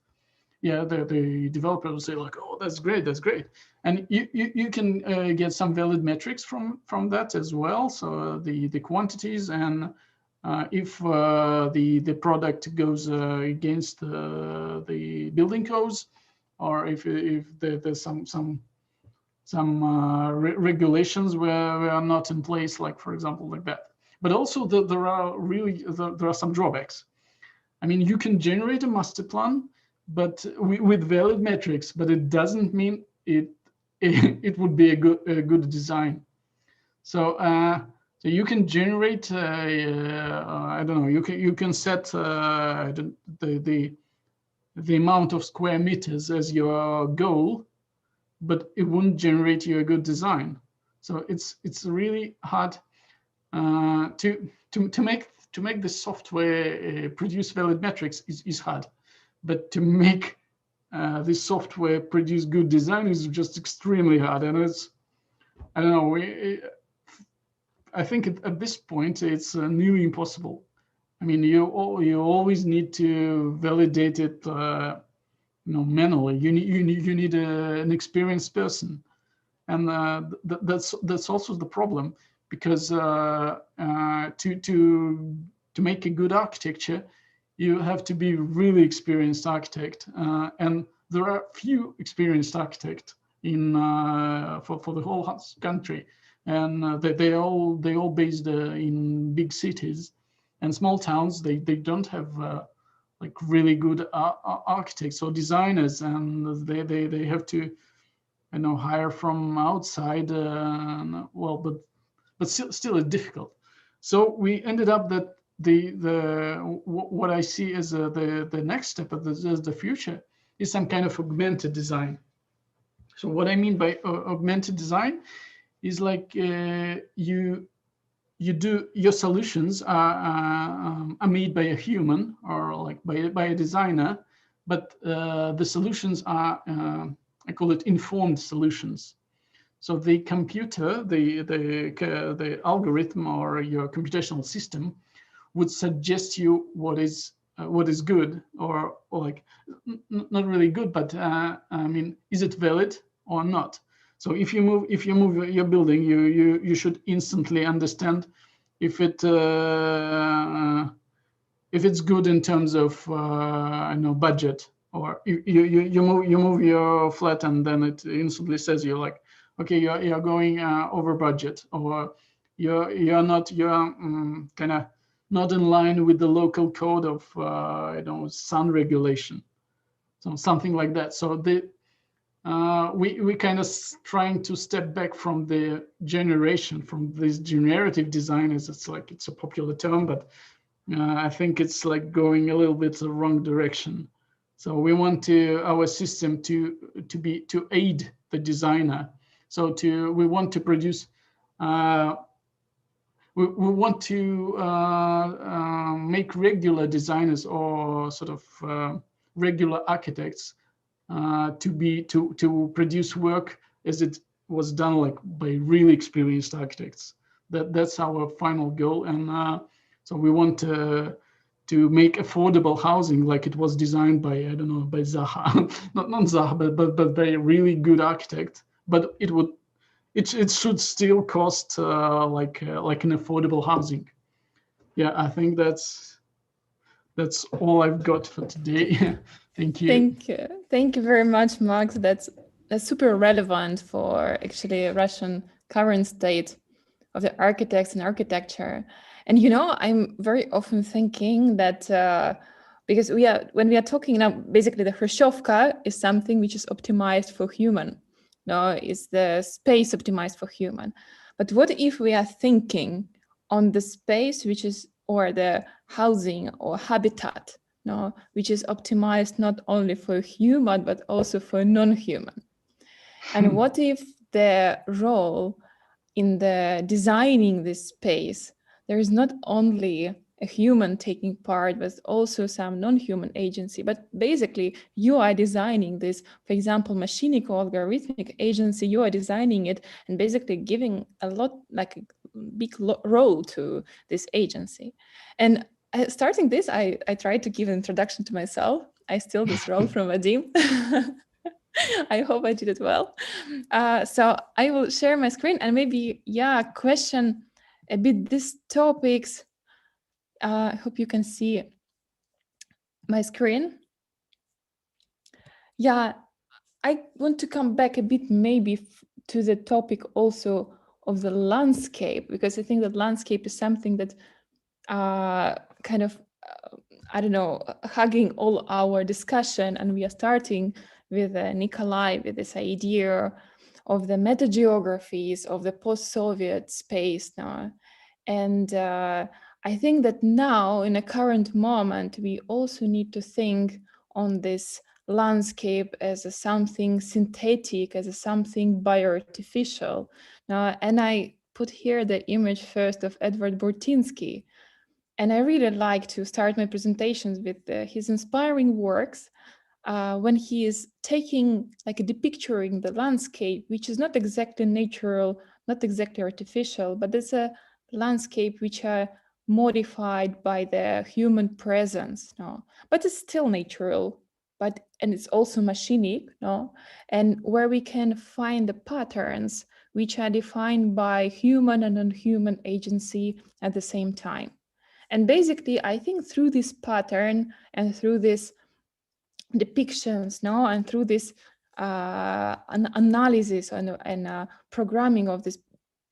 Yeah, the developer will say like, oh, that's great, that's great. And you can get some valid metrics from that as well. So the quantities and if the product goes against the building codes, or if there's some regulations where are not in place, like for example like that. But also there are some drawbacks. I mean, you can generate a master plan, but with valid metrics, but it doesn't mean it would be a good design. So so you can generate I don't know, you can set the amount of square meters as your goal, but it wouldn't generate you a good design. So it's really hard to make the software produce valid metrics is hard, but to make this software produce good design is just extremely hard. And it's, I don't know, I think at this point it's nearly impossible. I mean, you always need to validate it, manually. You need an experienced person, and that's also the problem, because to make a good architecture, you have to be really experienced architect, and there are few experienced architects in for the whole country, and they all based in big cities, and small towns they don't have like really good architects or designers, and they have to hire from outside. Well, but still it's difficult. So we ended up that what I see as the next step of the future is some kind of augmented design. So what I mean by augmented design is like your solutions are made by a human or like by a designer, but the solutions are I call it informed solutions. So the computer, the algorithm or your computational system would suggest you what is good, or like not really good, but I mean, is it valid or not? So if you move your building, you should instantly understand if it's good in terms of budget, or you move your flat and then it instantly says you're like, okay, you're going over budget, or you're kind of not in line with the local code of sound regulation, so something like that. So we kind of trying to step back from the generation, from this generative design, as it's a popular term, but I think it's like going a little bit the wrong direction. So we want our system to aid the designer. So we want to produce, we want to make regular designers or sort of regular architects to produce work as it was done like by really experienced architects. That's our final goal, and so we want to make affordable housing like it was designed by by Zaha, not Zaha, but by a really good architect. But it should still cost like an affordable housing. Yeah, I think that's all I've got for today. Thank you. Thank you very much, Max. That's super relevant for actually Russian current state of the architects and architecture. And I'm very often thinking that because when we are talking now, basically the Hrushevka is something which is optimized for human. Is the space optimized for human? But what if we are thinking on the space which is, or the housing or habitat, which is optimized not only for human but also for non-human? And what if the role in the designing this space, there is not only a human taking part, but also some non-human agency. But basically, you are designing this, for example, machinic or algorithmic agency, you are designing it and basically giving a lot, like a big role to this agency. And starting this, I tried to give an introduction to myself. I steal this role from Vadim. I hope I did it well. So I will share my screen and maybe, question a bit these topics. I hope you can see my screen. Yeah, I want to come back a bit maybe to the topic also of the landscape, because I think that landscape is something that kind of, I don't know, hugging all our discussion. And we are starting with Nikolay, with this idea of the metageographies of the post-Soviet space now. And I think that now, in a current moment, we also need to think on this landscape as a something synthetic, as a something bioartificial. Now, and I put here the image first of Edward Bortinski. And I really like to start my presentations with his inspiring works when he is taking, like, depicturing the landscape, which is not exactly natural, not exactly artificial, but it's a landscape which are modified by the human presence, no? But it's still natural, and it's also machinic, no? And where we can find the patterns which are defined by human and non-human agency at the same time. And basically, I think through this pattern and through this depictions, no, and through this analysis and programming of these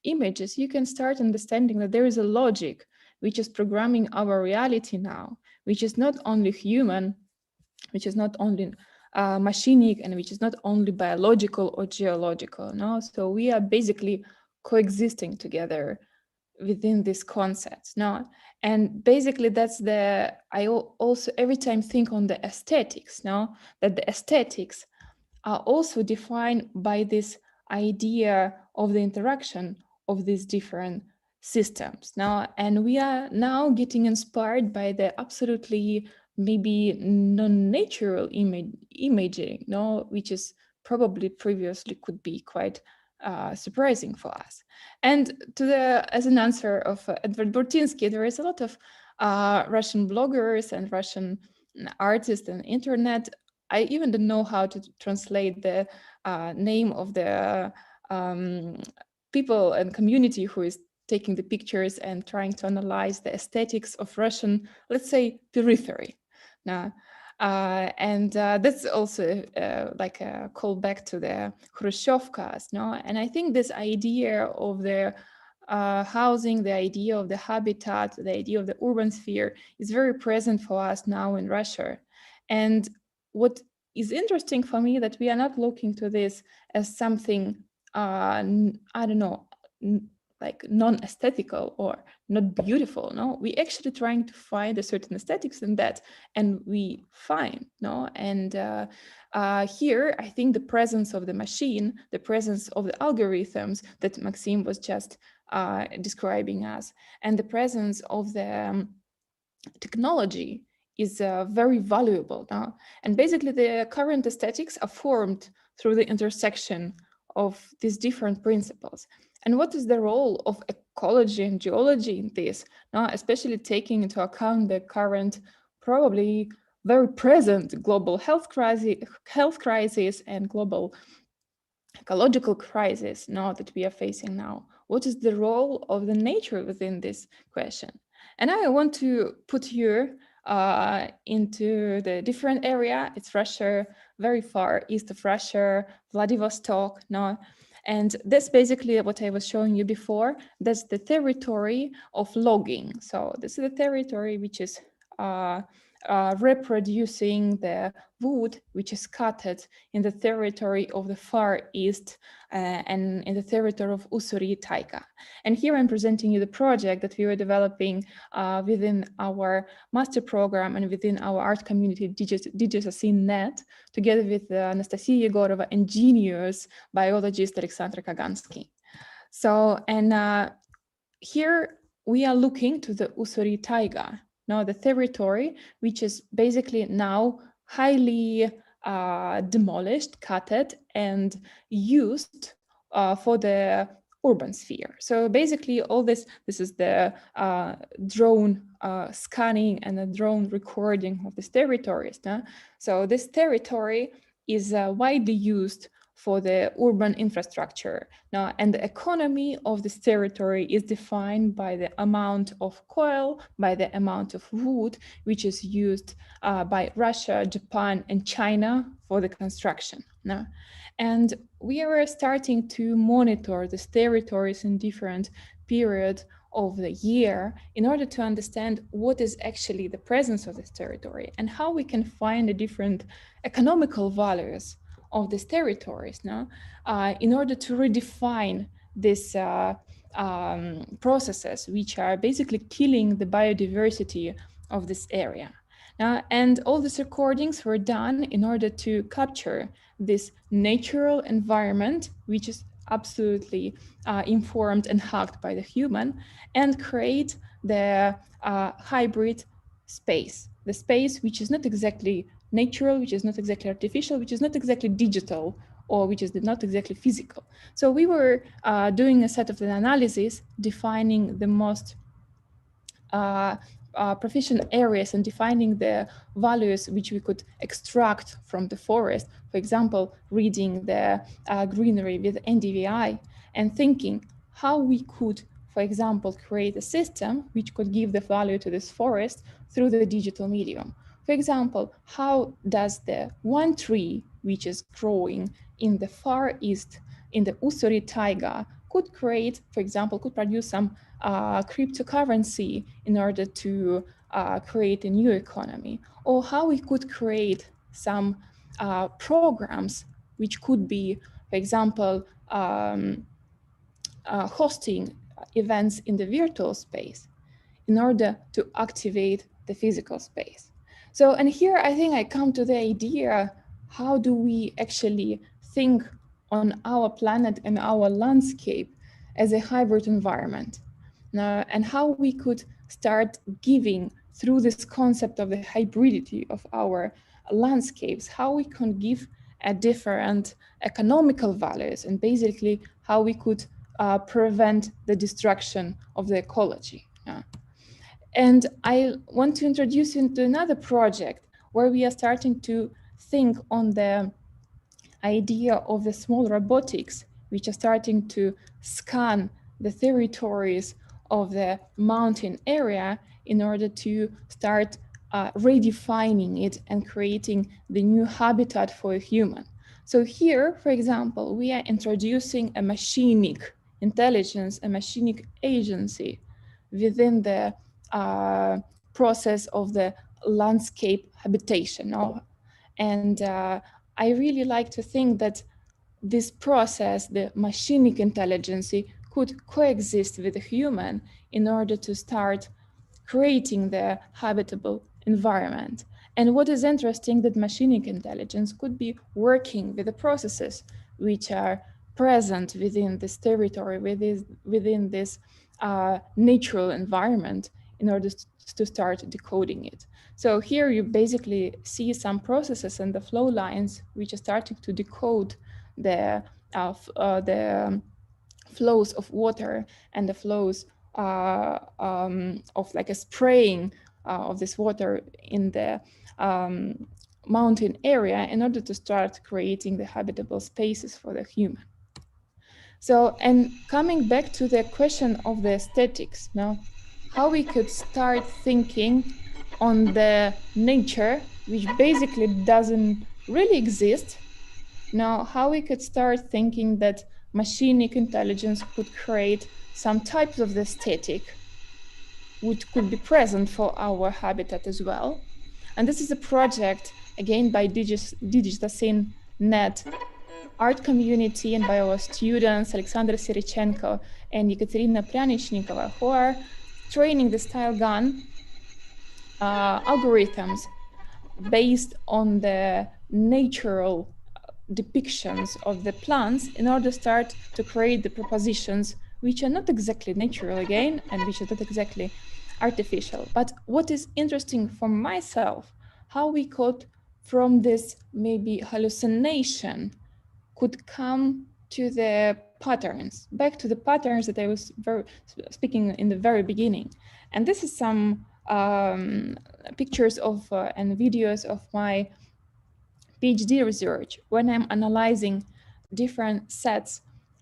images, you can start understanding that there is a logic which is programming our reality now, which is not only human, which is not only machinic, and which is not only biological or geological. No, so we are basically coexisting together within these concepts. No, and basically that's I also every time think on the aesthetics. No, that the aesthetics are also defined by this idea of the interaction of these different systems now, and we are now getting inspired by the absolutely maybe non-natural imaging, no, which is probably previously could be quite surprising for us. And as an answer of Edward Bortinski, there is a lot of Russian bloggers and Russian artists and internet. I even don't know how to translate the name of the people and community who is taking the pictures and trying to analyze the aesthetics of Russian, let's say, periphery. Now, that's also like a callback to the Khrushchevkas, no? And I think this idea of the housing, the idea of the habitat, the idea of the urban sphere is very present for us now in Russia. And what is interesting for me that we are not looking to this as something, I don't know, like non-aesthetical or not beautiful. No, we actually trying to find a certain aesthetics in that, and we find, no. And here, I think the presence of the machine, the presence of the algorithms that Maxim was just describing us, and the presence of the technology is very valuable now. And basically, the current aesthetics are formed through the intersection of these different principles. And what is the role of ecology and geology in this? Now, especially taking into account the current, probably very present global health crisis and global ecological crisis now that we are facing now. What is the role of the nature within this question? And I want to put you into the different area. It's Russia, very far east of Russia, Vladivostok, no? And that's basically what I was showing you before. That's the territory of logging. So this is the territory which is reproducing the wood which is cutted in the territory of the Far East and in the territory of Ussuri Taiga. And here I'm presenting you the project that we were developing within our master program and within our art community, DigitalFUTURES, together with Anastasia Yegorova and genius biologist Alexander Kagansky. So, and here we are looking to the Ussuri taiga, now the territory, which is basically now highly demolished, cutted, and used for the urban sphere. So basically all this is the drone scanning and a drone recording of these territories. So this territory is widely used for the urban infrastructure. Now, and the economy of this territory is defined by the amount of coal, by the amount of wood, which is used by Russia, Japan, and China for the construction. Now, and we were starting to monitor these territories in different periods of the year in order to understand what is actually the presence of this territory and how we can find the different economical values of these territories now, in order to redefine these processes which are basically killing the biodiversity of this area. And all these recordings were done in order to capture this natural environment, which is absolutely informed and hacked by the human, and create the hybrid space, the space which is not exactly natural, which is not exactly artificial, which is not exactly digital, or which is not exactly physical. So we were doing a set of analysis, defining the most proficient areas and defining the values which we could extract from the forest. For example, reading the greenery with NDVI and thinking how we could, for example, create a system which could give the value to this forest through the digital medium. For example, how does the one tree which is growing in the far east, in the Ussuri taiga, could create, for example, could produce some cryptocurrency in order to create a new economy, or how we could create some programs which could be, for example, hosting events in the virtual space in order to activate the physical space. So, and here I think I come to the idea, how do we actually think on our planet and our landscape as a hybrid environment? And how we could start giving through this concept of the hybridity of our landscapes, how we can give a different economical values, and basically how we could prevent the destruction of the ecology. And I want to introduce you to another project where we are starting to think on the idea of the small robotics, which are starting to scan the territories of the mountain area in order to start redefining it and creating the new habitat for a human. So here, for example, we are introducing a machinic intelligence, a machinic agency within the process of the landscape habitation. And I really like to think that this process, the machinic intelligence, could coexist with the human in order to start creating the habitable environment. And what is interesting, that machinic intelligence could be working with the processes which are present within this territory, within this natural environment, in order to start decoding it. So here you basically see some processes and the flow lines which are starting to decode the flows of water and the flows of like a spraying of this water in the mountain area in order to start creating the habitable spaces for the human. So, and coming back to the question of the aesthetics now, how we could start thinking on the nature, which basically doesn't really exist. Now, how we could start thinking that machinic intelligence could create some types of the aesthetic which could be present for our habitat as well. And this is a project, again, by DigitalScene.net art community and by our students, Alexander Sirichenko and Ekaterina Pryanichnikova, who are training the style gun algorithms based on the natural depictions of the plants in order to start to create the propositions which are not exactly natural again, and which are not exactly artificial. But what is interesting for myself, how we could, from this maybe hallucination, could come to the patterns, back to the patterns that I was speaking in the very beginning. And this is some pictures of and videos of my PhD research when I'm analyzing different sets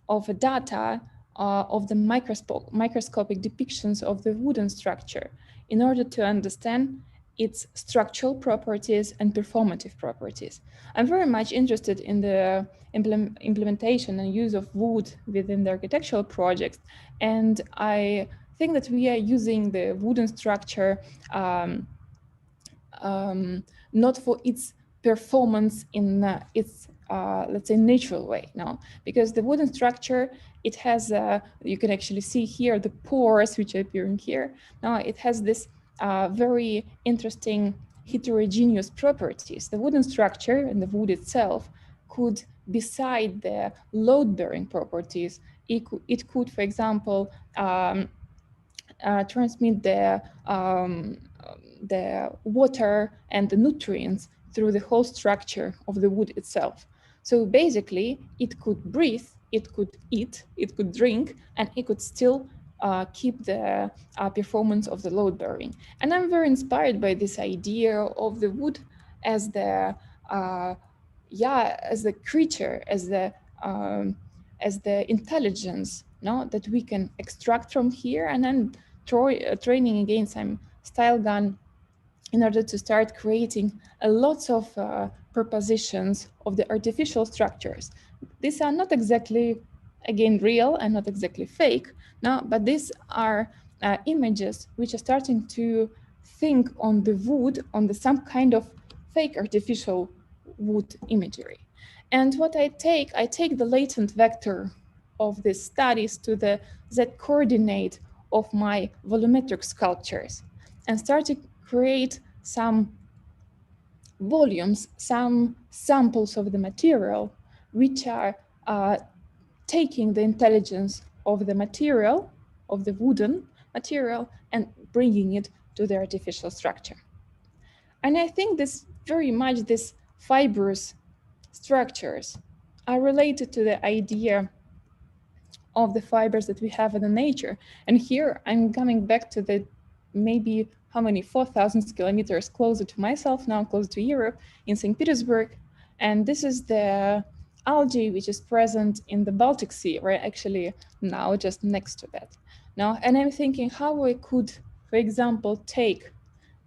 of data of the microscopic depictions of the wooden structure in order to understand its structural properties and performative properties. I'm very much interested in the implementation and use of wood within the architectural projects, and I think that we are using the wooden structure not for its performance in its let's say natural way, no, because the wooden structure, it has you can actually see here the pores which are appearing here. Now it has this very interesting heterogeneous properties. The wooden structure and the wood itself could, beside the load-bearing properties, it could, for example, transmit the water and the nutrients through the whole structure of the wood itself. So basically, it could breathe, it could eat, it could drink, and it could still keep the performance of the load bearing. And I'm very inspired by this idea of the wood as the as the creature, as the intelligence, no, that we can extract from here, and then training again some style gun in order to start creating lots of propositions of the artificial structures. These are not exactly, again, real and not exactly fake, no, but these are images which are starting to think on the wood, on some kind of fake artificial wood imagery. And what I take the latent vector of these studies to the Z coordinate of my volumetric sculptures and start to create some volumes, some samples of the material, which are taking the intelligence of the material, of the wooden material, and bringing it to the artificial structure. And I think this very much, these fibrous structures are related to the idea of the fibers that we have in the nature. And here I'm coming back to the maybe how many 4,000 kilometers closer to myself now, close to Europe, in St. Petersburg. And this is the algae which is present in the Baltic Sea, right? Actually now just next to that. Now, and I'm thinking how I could, for example, take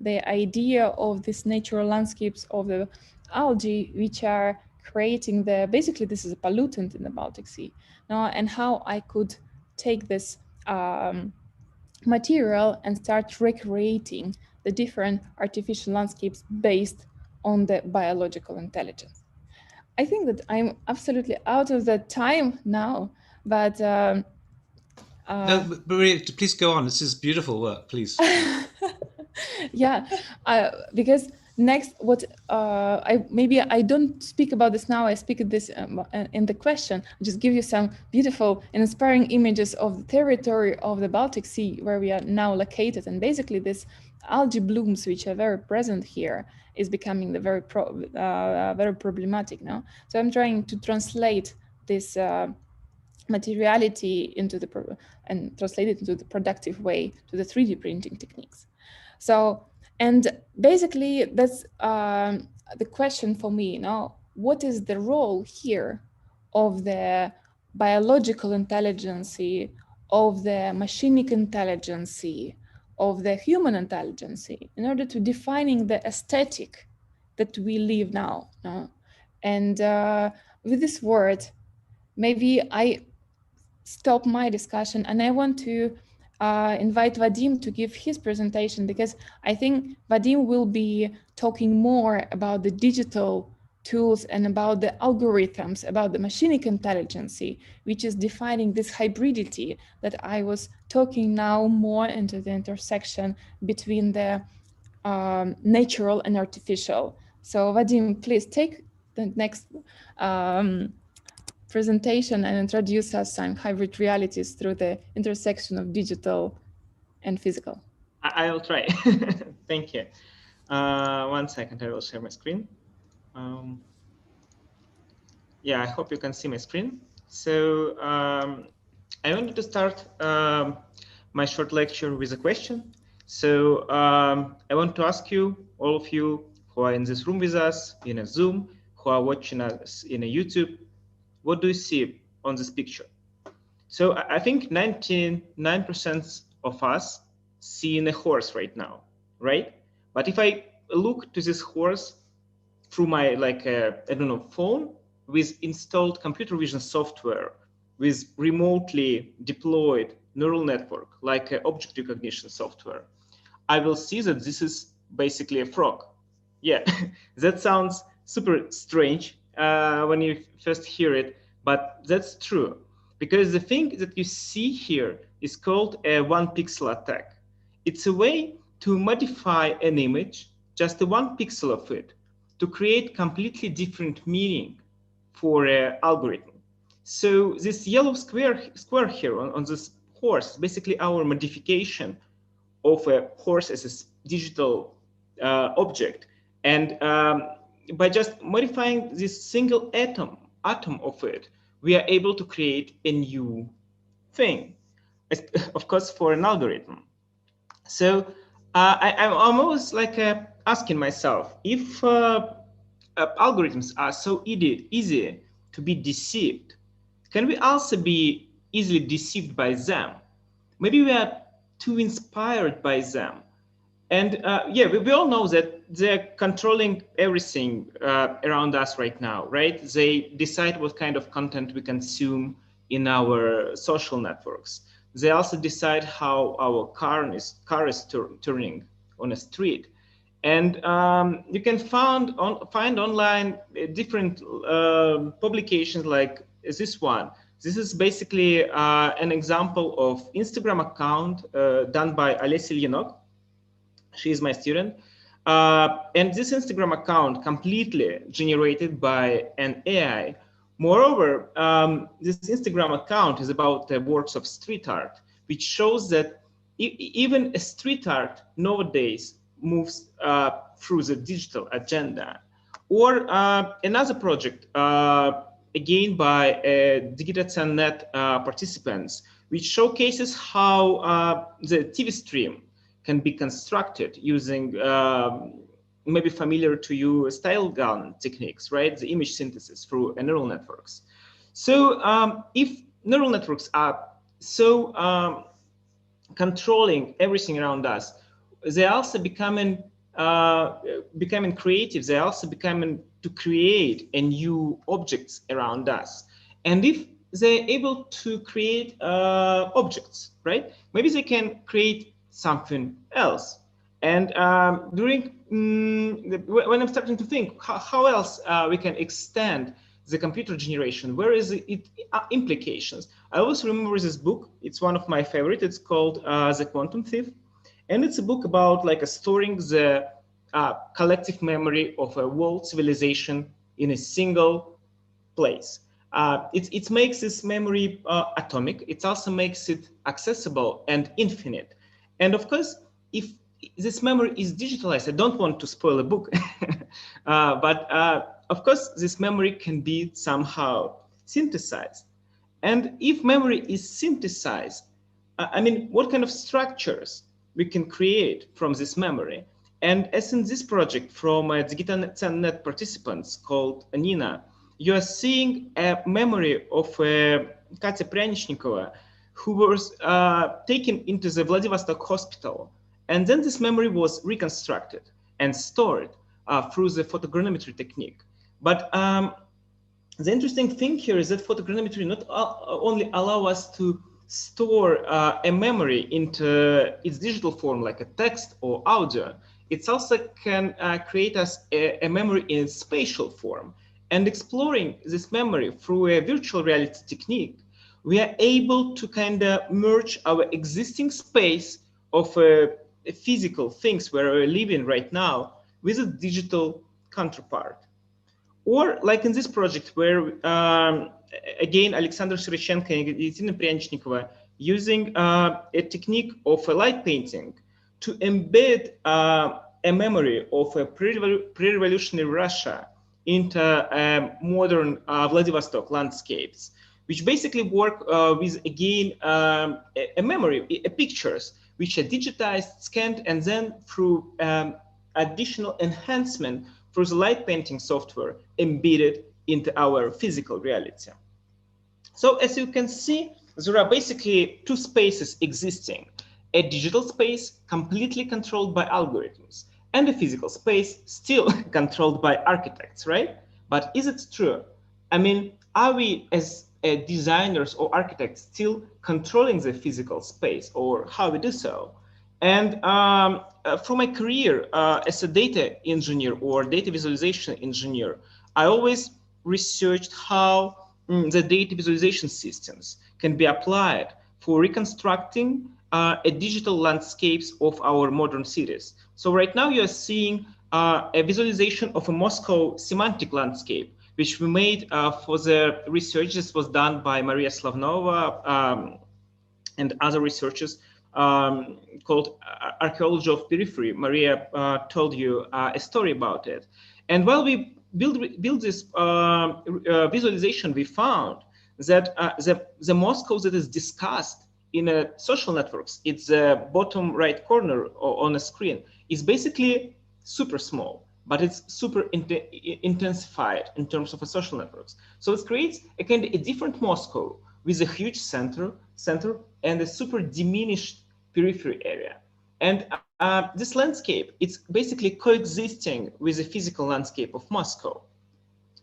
the idea of these natural landscapes of the algae, which are creating basically this is a pollutant in the Baltic Sea, now, and how I could take this material and start recreating the different artificial landscapes based on the biological intelligence. I think that I'm absolutely out of the time now, but no, but Maria, please go on. This is beautiful work, please. Yeah, because next, what maybe I don't speak about this now. I speak this in the question. I'll just give you some beautiful and inspiring images of the territory of the Baltic Sea where we are now located, and basically this algae blooms, which are very present here, is becoming the very problematic now. So I'm trying to translate this materiality into and translate it into the productive way to the 3D printing techniques. So, and basically that's the question for me, what is the role here of the biological intelligence, of the machinic intelligence, of the human intelligence in order to defining the aesthetic that we live now, And with this word, maybe I stop my discussion and I want to invite Vadim to give his presentation, because I think Vadim will be talking more about the digital tools and about the algorithms, about the machinic intelligence, which is defining this hybridity that I was talking now more into the intersection between the natural and artificial. So Vadim, please take the next presentation and introduce us some hybrid realities through the intersection of digital and physical. I'll try. Thank you. 1 second, I will share my screen. Yeah, I hope you can see my screen. So I wanted to start my short lecture with a question. So I want to ask you, all of you who are in this room with us, in a Zoom, who are watching us in a YouTube, what do you see on this picture? So I think 99% of us see a horse right now, right? But if I look to this horse through my I don't know, phone with installed computer vision software, with remotely deployed neural network, like object recognition software, I will see that this is basically a frog. Yeah, that sounds super strange when you first hear it, but that's true. Because the thing that you see here is called a one pixel attack. It's a way to modify an image, just a 1 pixel of it, to create completely different meaning for an algorithm. So this yellow square here on this horse is basically our modification of a horse as a digital object. And by just modifying this single atom of it, we are able to create a new thing, of course, for an algorithm. So I'm almost asking myself, if algorithms are so easy to be deceived, can we also be easily deceived by them? Maybe we are too inspired by them. And yeah, we all know that they're controlling everything around us right now, right? They decide what kind of content we consume in our social networks. They also decide how our car is turning on a street. And you can find online different publications like this one. This is basically an example of Instagram account done by Alessia Lenok. She is my student. And this Instagram account completely generated by an AI. Moreover, this Instagram account is about the works of street art, which shows that even a street art nowadays moves through the digital agenda. Or another project, again by DigitalFUTURES participants, which showcases how the TV stream can be constructed using maybe familiar to you style gun techniques, right? The image synthesis through neural networks. So if neural networks are so controlling everything around us, they're also becoming creative. They're also becoming to create a new objects around us. And if they're able to create objects, right? Maybe they can create something else. And when I'm starting to think how else we can extend the computer generation, where is it implications? I always remember this book. It's one of my favorites. It's called The Quantum Thief. And it's a book about storing the collective memory of a world civilization in a single place. It makes this memory atomic. It also makes it accessible and infinite. And of course, if this memory is digitalized, I don't want to spoil a book, but of course, this memory can be somehow synthesized. And if memory is synthesized, I mean, what kind of structures we can create from this memory? And as in this project from DigitalFUTURES participants called Nina, you are seeing a memory of Katya Pryanichnikova, who was taken into the Vladivostok hospital. And then this memory was reconstructed and stored through the photogrammetry technique. But the interesting thing here is that photogrammetry not only allow us to store a memory into its digital form, like a text or audio, it also can create us a memory in spatial form. And exploring this memory through a virtual reality technique, we are able to kind of merge our existing space of physical things where we're living right now with a digital counterpart. Or like in this project where, again, Alexander Shirichenko and Valentina Pryanchnikova using a technique of a light painting to embed a memory of a pre-revolutionary Russia into modern Vladivostok landscapes, which basically work with, again, a memory, pictures, which are digitized, scanned, and then through additional enhancement through the light painting software embedded into our physical reality. So as you can see, there are basically two spaces existing: a digital space completely controlled by algorithms, and a physical space still controlled by architects, right? But is it true? I mean, are we as designers or architects still controlling the physical space, or how we do so? And for my career as a data engineer or data visualization engineer, I always researched how the data visualization systems can be applied for reconstructing a digital landscapes of our modern cities. So right now you are seeing a visualization of a Moscow semantic landscape, which we made for the research. This was done by Masha Slavnova and other researchers called Archaeology of Periphery. Maria told you a story about it. And while we build this visualization, we found that the Moscow that is discussed in social networks, it's the bottom right corner on a screen, is basically super small, but it's super intensified in terms of social networks. So it creates a kind of a different Moscow with a huge center and a super diminished periphery area. And this landscape, it's basically coexisting with the physical landscape of Moscow.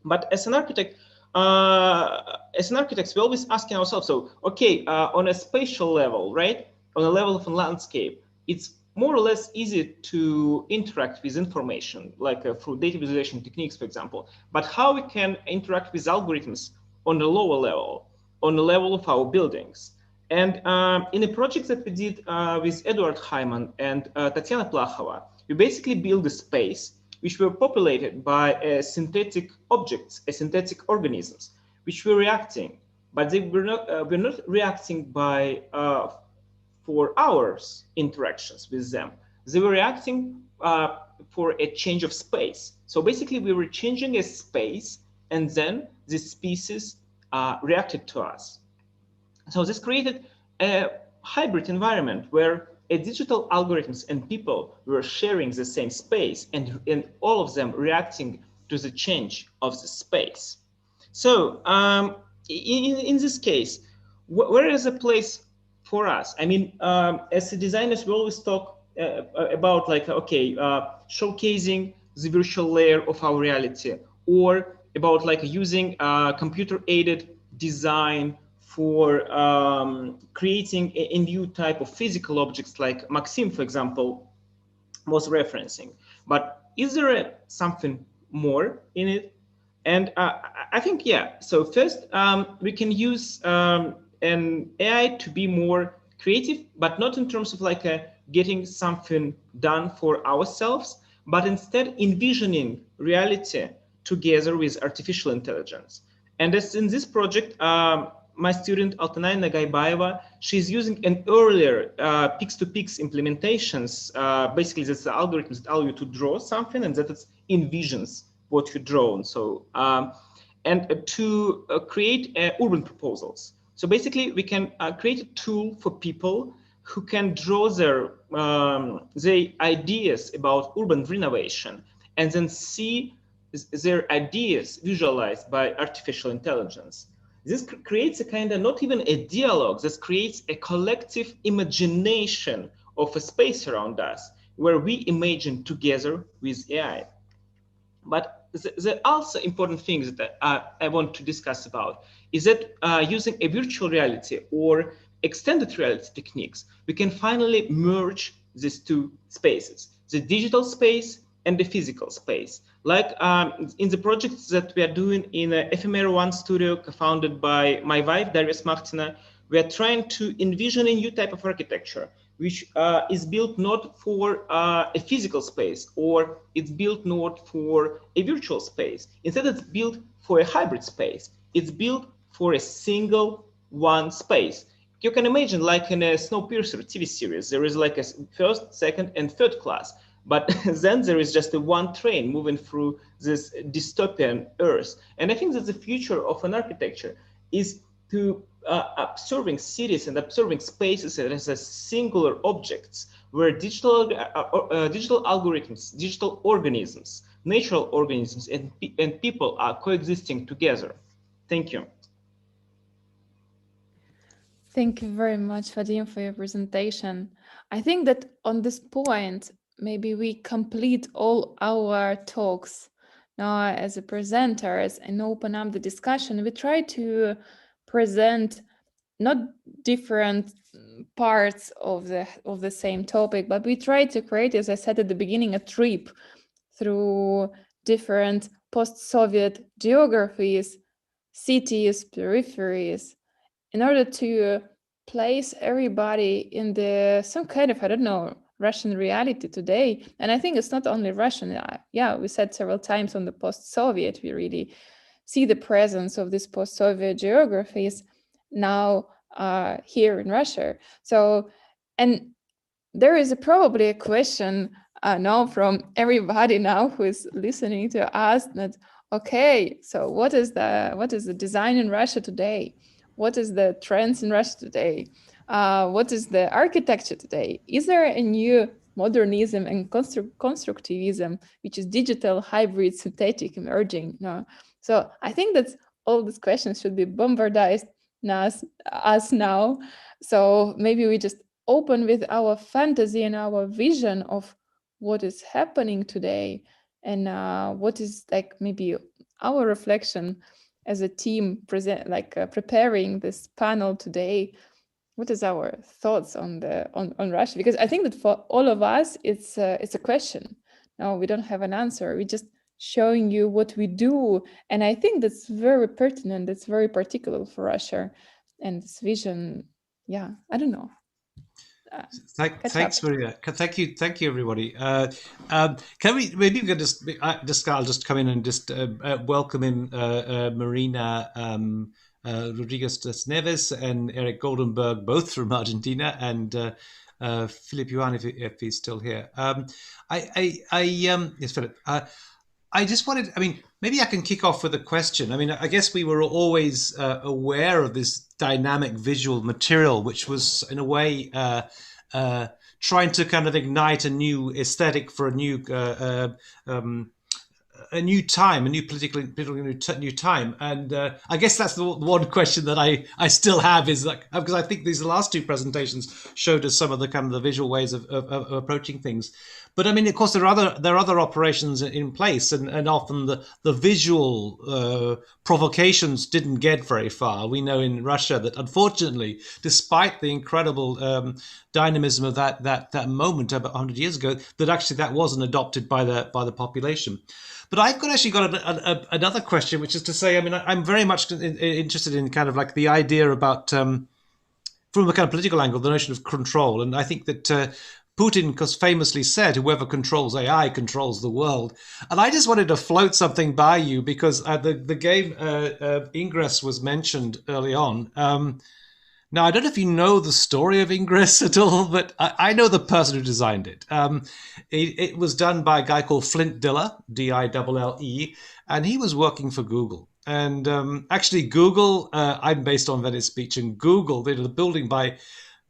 But as an architect, we're always asking ourselves, so, okay, on a spatial level, right? On a level of a landscape, it's more or less easy to interact with information, like through data visualization techniques, for example. But how we can interact with algorithms on the lower level, on the level of our buildings? And in a project that we did with Eduard Hyman and Tatiana Plachova, we basically built a space which were populated by synthetic objects, synthetic organisms, which were reacting, but they were not reacting by for hours interactions with them. They were reacting for a change of space. So basically, we were changing a space, and then the species reacted to us. So this created a hybrid environment where digital algorithms and people were sharing the same space, and all of them reacting to the change of the space. So in this case, where is the place for us? I mean, as designers, we always talk about like, okay, showcasing the virtual layer of our reality, or about like using computer-aided design for creating a new type of physical objects, like Maxim, for example, was referencing. But is there something more in it? And I think, yeah. So first, we can use an AI to be more creative, but not in terms of like getting something done for ourselves, but instead envisioning reality together with artificial intelligence. And as in this project, my student Altanay Nagaybayeva, she's using an earlier Pix-to-Pix implementations. Basically, that's the algorithms that allow you to draw something, and that it envisions what you draw. So, and to create urban proposals. So basically, we can create a tool for people who can draw their ideas about urban renovation, and then see their ideas visualized by artificial intelligence. This creates a kind of not even a dialogue, this creates a collective imagination of a space around us where we imagine together with AI. But the also important things that I want to discuss about is that using a virtual reality or extended reality techniques, we can finally merge these two spaces, the digital space and the physical space. Like in the projects that we are doing in Ephemera One studio, co-founded by my wife, Vadim Smakhtin, we are trying to envision a new type of architecture, which is built not for a physical space, or it's built not for a virtual space. Instead, it's built for a hybrid space. It's built for a single one space. You can imagine, like in a Snowpiercer TV series, there is like a first, second, and third class. But then there is just a one train moving through this dystopian Earth. And I think that the future of an architecture is to observing cities and observing spaces as a singular objects, where digital algorithms, digital organisms, natural organisms, and people are coexisting together. Thank you. Thank you very much, Vadim, for your presentation. I think that on this point, maybe we complete all our talks now as a presenters and open up the discussion. We try to present not different parts of the same topic, but we try to create, as I said at the beginning, a trip through different post-Soviet geographies, cities, peripheries, in order to place everybody in some kind of, I don't know, Russian reality today. And I think it's not only Russian. Yeah, we said several times on the post-Soviet, we really see the presence of these post-Soviet geographies now here in Russia. So, and there is probably a question now from everybody now who is listening to us that, okay, so what is the design in Russia today? What is the trends in Russia today? What is the architecture today? Is there a new modernism and constructivism, which is digital, hybrid, synthetic, emerging? No. So I think that all these questions should be bombarded us now. So maybe we just open with our fantasy and our vision of what is happening today, and what is like maybe our reflection as a team preparing this panel today. What is our thoughts on Russia? Because I think that for all of us, it's a question. No, we don't have an answer. We're just showing you what we do, and I think that's very pertinent. That's very particular for Russia, and this vision. Yeah, I don't know. Thanks very much. Thank you, everybody. Can we I'll just come in and just welcome in Marina Rodriguez Neves and Eric Goldenberg, both from Argentina, and Philip Yuan, if he's still here. Yes, Philip. I just wanted, maybe I can kick off with a question. I guess we were always aware of this dynamic visual material, which was in a way trying to kind of ignite a new aesthetic for a new time, a new political new time. And I guess that's the one question that I still have, is like, because I think these last two presentations showed us some of the kind of the visual ways of approaching things. But of course, there are other operations in place, and often the visual provocations didn't get very far. We know in Russia that, unfortunately, despite the incredible dynamism of that moment about 100 years ago, that actually that wasn't adopted by the population. But I've got another question, which is to say, I'm very much interested in kind of like the idea about, from a kind of political angle, the notion of control. And I think that Putin famously said, whoever controls AI controls the world. And I just wanted to float something by you, because the game Ingress was mentioned early on. Now, I don't know if you know the story of Ingress at all, but I know the person who designed it. It was done by a guy called Flint Diller, D-I-L-L-E, and he was working for Google. And actually, Google, I'm based on Venice Beach, and Google, the building by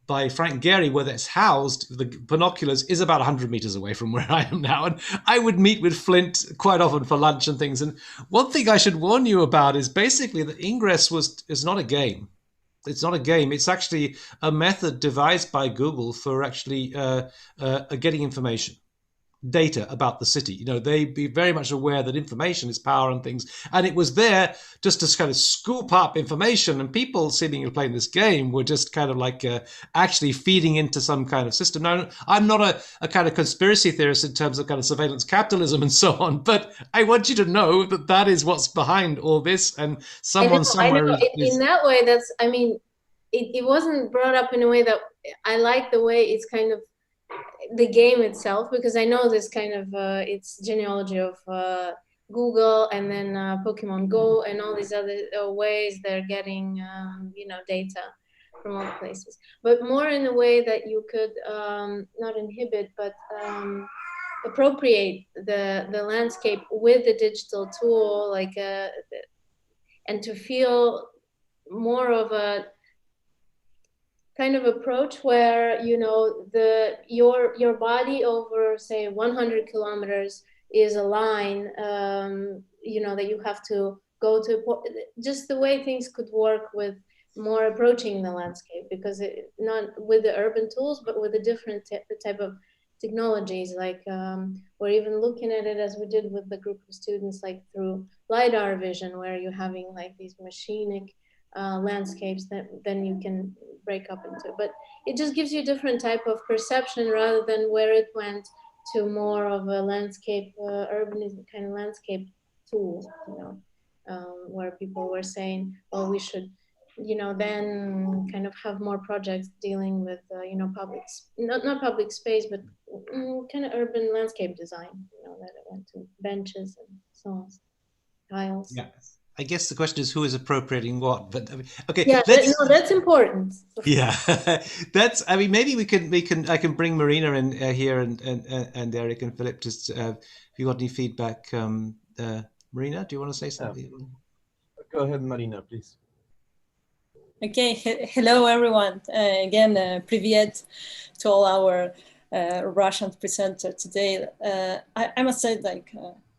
Frank Gehry, where it's housed, the binoculars, is about 100 meters away from where I am now. And I would meet with Flint quite often for lunch and things. And one thing I should warn you about is basically that Ingress is not a game. It's not a game. It's actually a method devised by Google for actually getting information, data about the city. They'd be very much aware that information is power and things. And it was there just to kind of scoop up information. And people seemingly playing this game were just kind of like actually feeding into some kind of system. Now, I'm not a kind of conspiracy theorist in terms of kind of surveillance capitalism and so on, but I want you to know that that is what's behind all this. And someone somewhere in that way, it wasn't brought up in a way that I like the way it's kind of the game itself, because I know this kind of it's genealogy of Google and then Pokemon Go and all these other ways they're getting data from all places, but more in a way that you could not inhibit but appropriate the landscape with the digital tool, like and to feel more of a kind of approach where your body over say 100 kilometers is a line that you have to go to, just the way things could work with more approaching the landscape, because not with the urban tools but with a different type of technologies, like we're even looking at it as we did with the group of students, like through LiDAR vision, where you're having like these machinic landscapes that then you can break up into, but it just gives you a different type of perception rather than where it went to more of a landscape, urbanism kind of landscape tool, where people were saying, well, we should, then kind of have more projects dealing with, public, not public space, but kind of urban landscape design, that it went to benches and so on, tiles. Yeah. I guess the question is who is appropriating what, but I mean, okay. Yeah, that's important. Yeah, that's. I mean, maybe I can bring Marina in here and Eric and Philip. Just if you got any feedback, Marina, do you want to say something? Go ahead, Marina, please. Okay, hello everyone. Again, привет to all our Russian presenters today. I must say,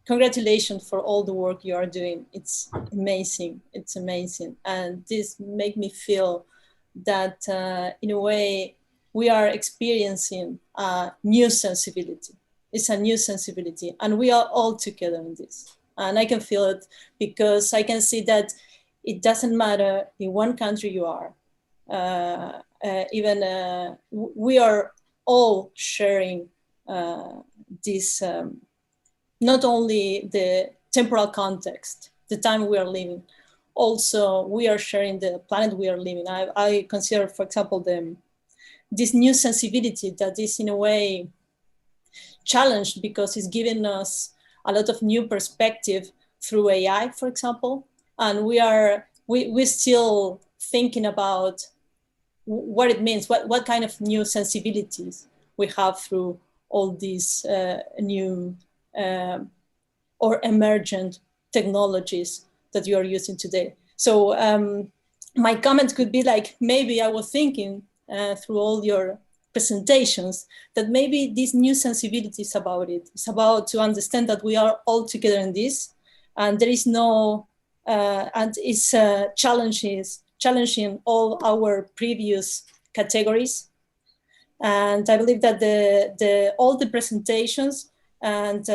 congratulations for all the work you are doing. It's amazing. It's amazing. And this makes me feel that in a way we are experiencing a new sensibility. It's a new sensibility, and we are all together in this. And I can feel it because I can see that it doesn't matter in one country you are. We are all sharing this. Not only the temporal context, the time we are living, also we are sharing the planet we are living. I consider, for example, this new sensibility that is in a way challenged because it's giving us a lot of new perspective through AI, for example, and we're still thinking about what it means, what kind of new sensibilities we have through all these new or emergent technologies that you are using today. So my comment could be like, maybe I was thinking through all your presentations that maybe this new sensibility is about it. It's about to understand that we are all together in this, and there is no, and it's challenging all our previous categories. And I believe that all the presentations, and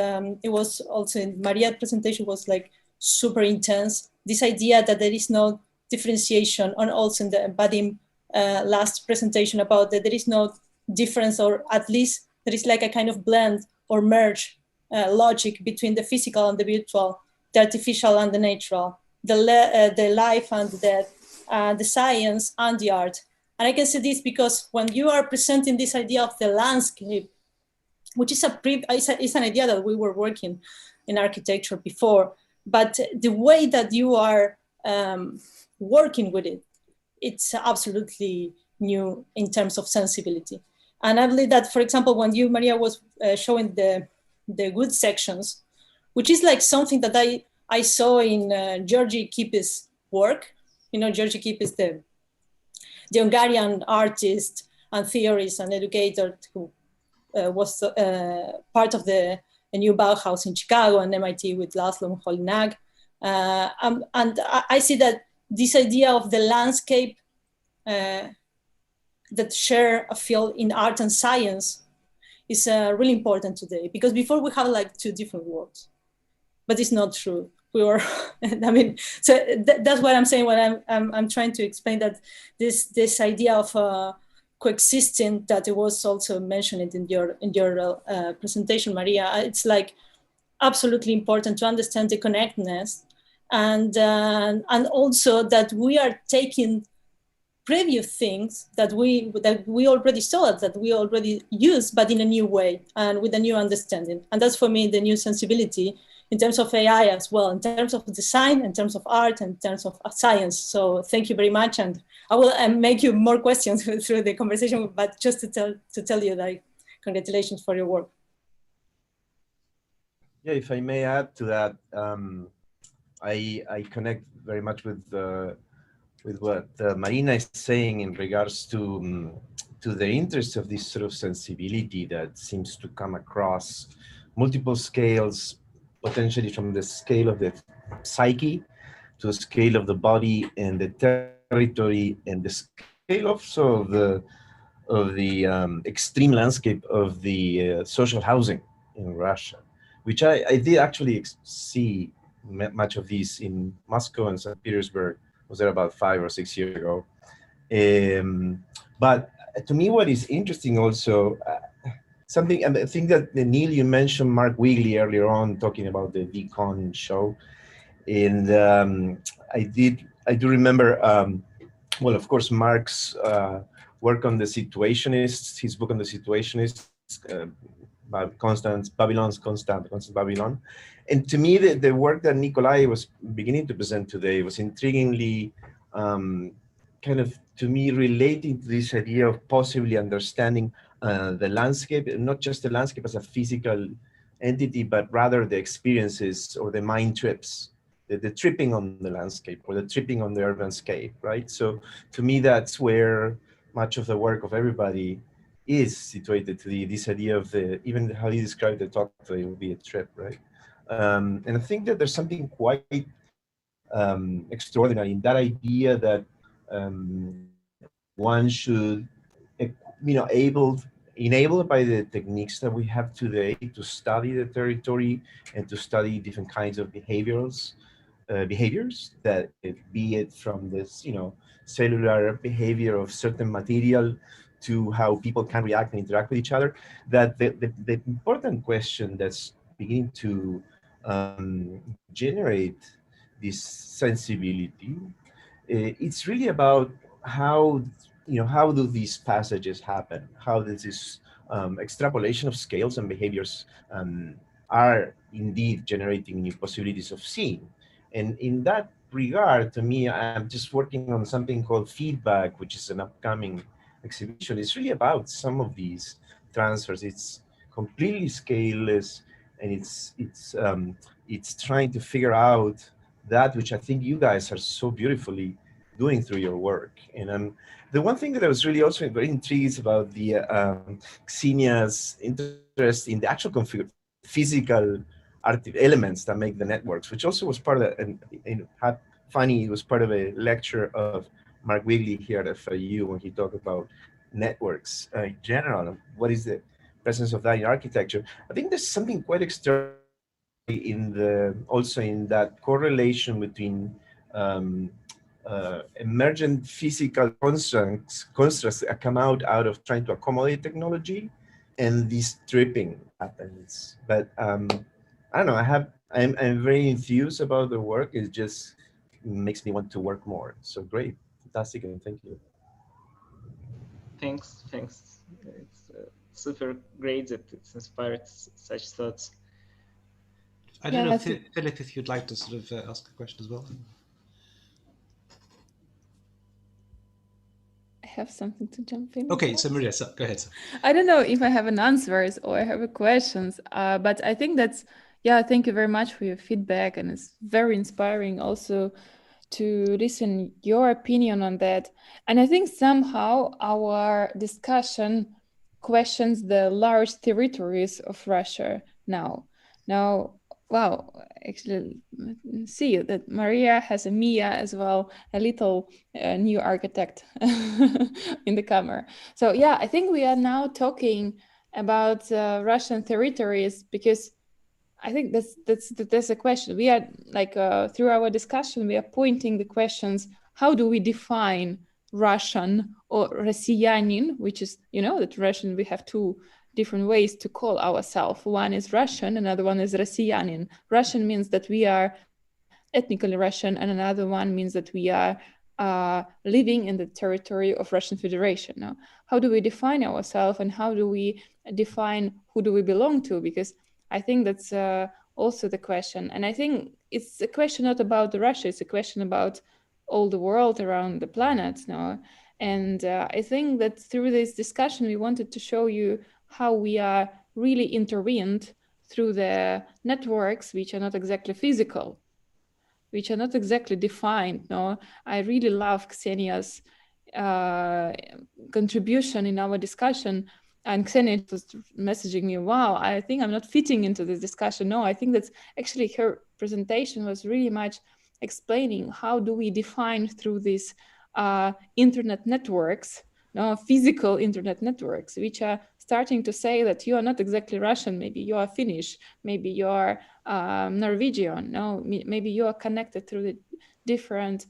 it was also in Maria's presentation was like super intense. This idea that there is no differentiation, and also in the Vadim last presentation about that there is no difference, or at least there is like a kind of blend or merge logic between the physical and the virtual, the artificial and the natural, the life and the death, the science and the art. And I can say this because when you are presenting this idea of the landscape, which is it's an idea that we were working in architecture before, but the way that you are working with it, it's absolutely new in terms of sensibility. And I believe that, for example, when you, Maria, was showing the good sections, which is like something that I saw in Georgi Kipis' work. You know, Georgi Kipis, the Hungarian artist and theorist and educator who was part of the new Bauhaus in Chicago and MIT with Laszlo Moholy-Nagy. And I see that this idea of the landscape that share a field in art and science is really important today, because before we have like two different worlds, but it's not true. We were, I mean, so that's what I'm saying when I'm trying to explain that this idea of coexisting that it was also mentioned in your presentation, Maria. It's like absolutely important to understand the connectedness, and also that we are taking previous things that we already saw, that we already use, but in a new way and with a new understanding. And that's for me the new sensibility in terms of AI as well, in terms of design, in terms of art, and in terms of science. So thank you very much, and I will make you more questions through the conversation, but just to tell you, like, congratulations for your work. Yeah, if I may add to that, I connect very much with what Marina is saying in regards to the interest of this sort of sensibility that seems to come across multiple scales, potentially from the scale of the psyche to the scale of the body and the territory and the scale also of the extreme landscape of the social housing in Russia, which I did actually see much of these in Moscow and St. Petersburg. Was there about 5 or 6 years ago. But to me, what is interesting also, something, and I think that Neil, you mentioned Mark Wigley earlier on, talking about the VCon show. And I do remember, well, of course, Mark's work on the Situationists, his book on the Situationists, Constant Babylon. And to me, the work that Nikolay was beginning to present today was intriguingly kind of, to me, relating to this idea of possibly understanding the landscape, not just the landscape as a physical entity, but rather the experiences or the mind trips, the tripping on the landscape or the tripping on the urbanscape, right? So to me, that's where much of the work of everybody is situated, to this idea of even how you describe the talk today will be a trip, right? And I think that there's something quite extraordinary in that idea that one should, enabled by the techniques that we have today to study the territory and to study different kinds of behaviors that, be it from this, cellular behavior of certain material to how people can react and interact with each other, that the important question that's beginning to generate this sensibility, it's really about how do these passages happen? How does this extrapolation of scales and behaviors are indeed generating new possibilities of seeing? And in that regard, to me, I'm just working on something called Feedback, which is an upcoming exhibition. It's really about some of these transfers. It's completely scaleless, and it's trying to figure out that which I think you guys are so beautifully doing through your work. And the one thing that I was really also very intrigued about the Ksenia's interest in the actual physical elements that make the networks, which also was part of it was part of a lecture of Mark Wigley here at FIU when he talked about networks in general. What is the presence of that in architecture? I think there's something quite extraordinary also in that correlation between emergent physical constructs that come out of trying to accommodate technology, and this tripping happens. But I don't know, I'm very enthused about the work. It just makes me want to work more. So great, fantastic, and thank you. Thanks. It's super great that it's inspired such thoughts. I don't know, Philip, if you'd like to sort of ask a question as well. I have something to jump in. Okay, so Maria, go ahead. I don't know if I have an answers or I have a questions, but I think that's, thank you very much for your feedback, and it's very inspiring also to listen your opinion on that. And I think somehow our discussion questions the large territories of Russia now. Wow, actually, see that Maria has a Mia as well, a little new architect in the camera. So I think we are now talking about Russian territories, because I think that's a question. We are like through our discussion, we are pointing the questions: how do we define Russian or Россияnin, which is, that Russian, we have two different ways to call ourselves. One is Russian, another one is Россияnin. Russian means that we are ethnically Russian, and another one means that we are living in the territory of Russian Federation. Now, how do we define ourselves, and how do we define who do we belong to? Because I think that's also the question. And I think it's a question not about Russia, it's a question about all the world around the planet now. And I think that through this discussion, we wanted to show you how we are really intervened through the networks, which are not exactly physical, which are not exactly defined. No, I really love Ksenia's contribution in our discussion. And Ksenia was messaging me, wow, I think I'm not fitting into this discussion. No, I think that's actually her presentation was really much explaining how do we define through these internet networks, no, physical internet networks, which are starting to say that you are not exactly Russian, maybe you are Finnish, maybe you are Norwegian, no, maybe you are connected through the different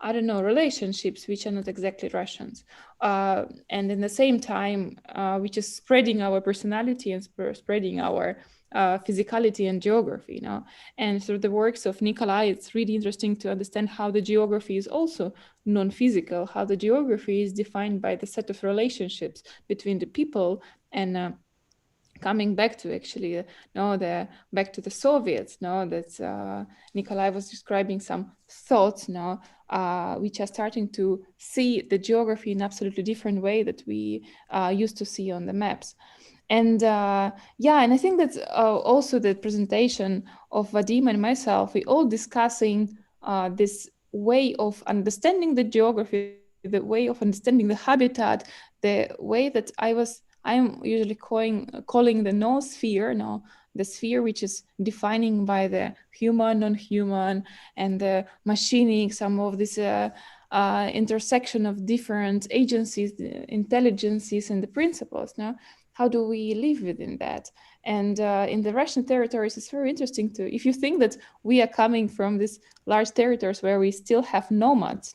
I don't know, relationships which are not exactly Russians. And in the same time, which is spreading our personality and spreading our physicality and geography. You know? And through the works of Nikolay, it's really interesting to understand how the geography is also non-physical, how the geography is defined by the set of relationships between the people. And coming back to actually, back to the Soviets, that Nikolay was describing some thoughts, which are starting to see the geography in absolutely different way that we used to see on the maps. And and I think that's also the presentation of Vadim and myself, we all discussing this way of understanding the geography, the way of understanding the habitat, the way that I'm usually calling the noosphere, the sphere which is defining by the human, non-human, and the machining, some of this intersection of different agencies, the intelligences, and the principles. Now, how do we live within that? And in the Russian territories, it's very interesting to, if you think that we are coming from these large territories where we still have nomads,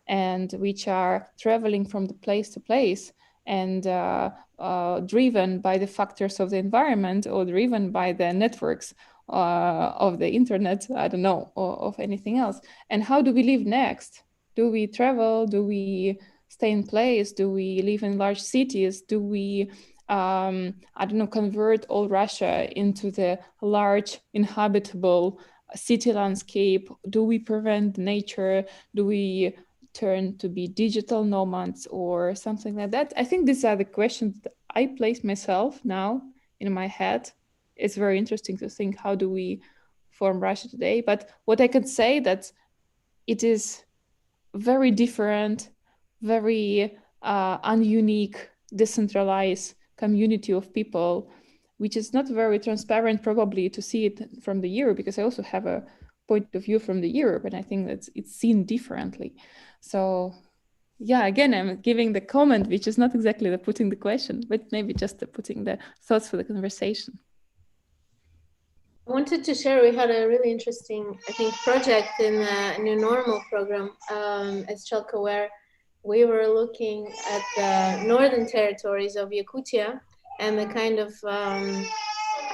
and which are traveling from the place to place, and driven by the factors of the environment or driven by the networks of the internet, I don't know, or of anything else. And how do we live next? Do we travel? Do we stay in place? Do we live in large cities? Do we, I don't know, convert all Russia into the large inhabitable city landscape? Do we prevent nature? Do we turn to be digital nomads or something like that? I think these are the questions that I place myself now in my head. It's very interesting to think, how do we form Russia today? But what I can say that it is very different, very ununique, decentralized community of people, which is not very transparent probably to see it from the Europe, because I also have a point of view from the Europe, and I think that it's seen differently. So yeah, again, I'm giving the comment, which is not exactly the putting the question, but maybe just the putting the thoughts for the conversation. I wanted to share, we had a really interesting, I think, project in the New Normal program at Shelka, where we were looking at the northern territories of Yakutia and the kind of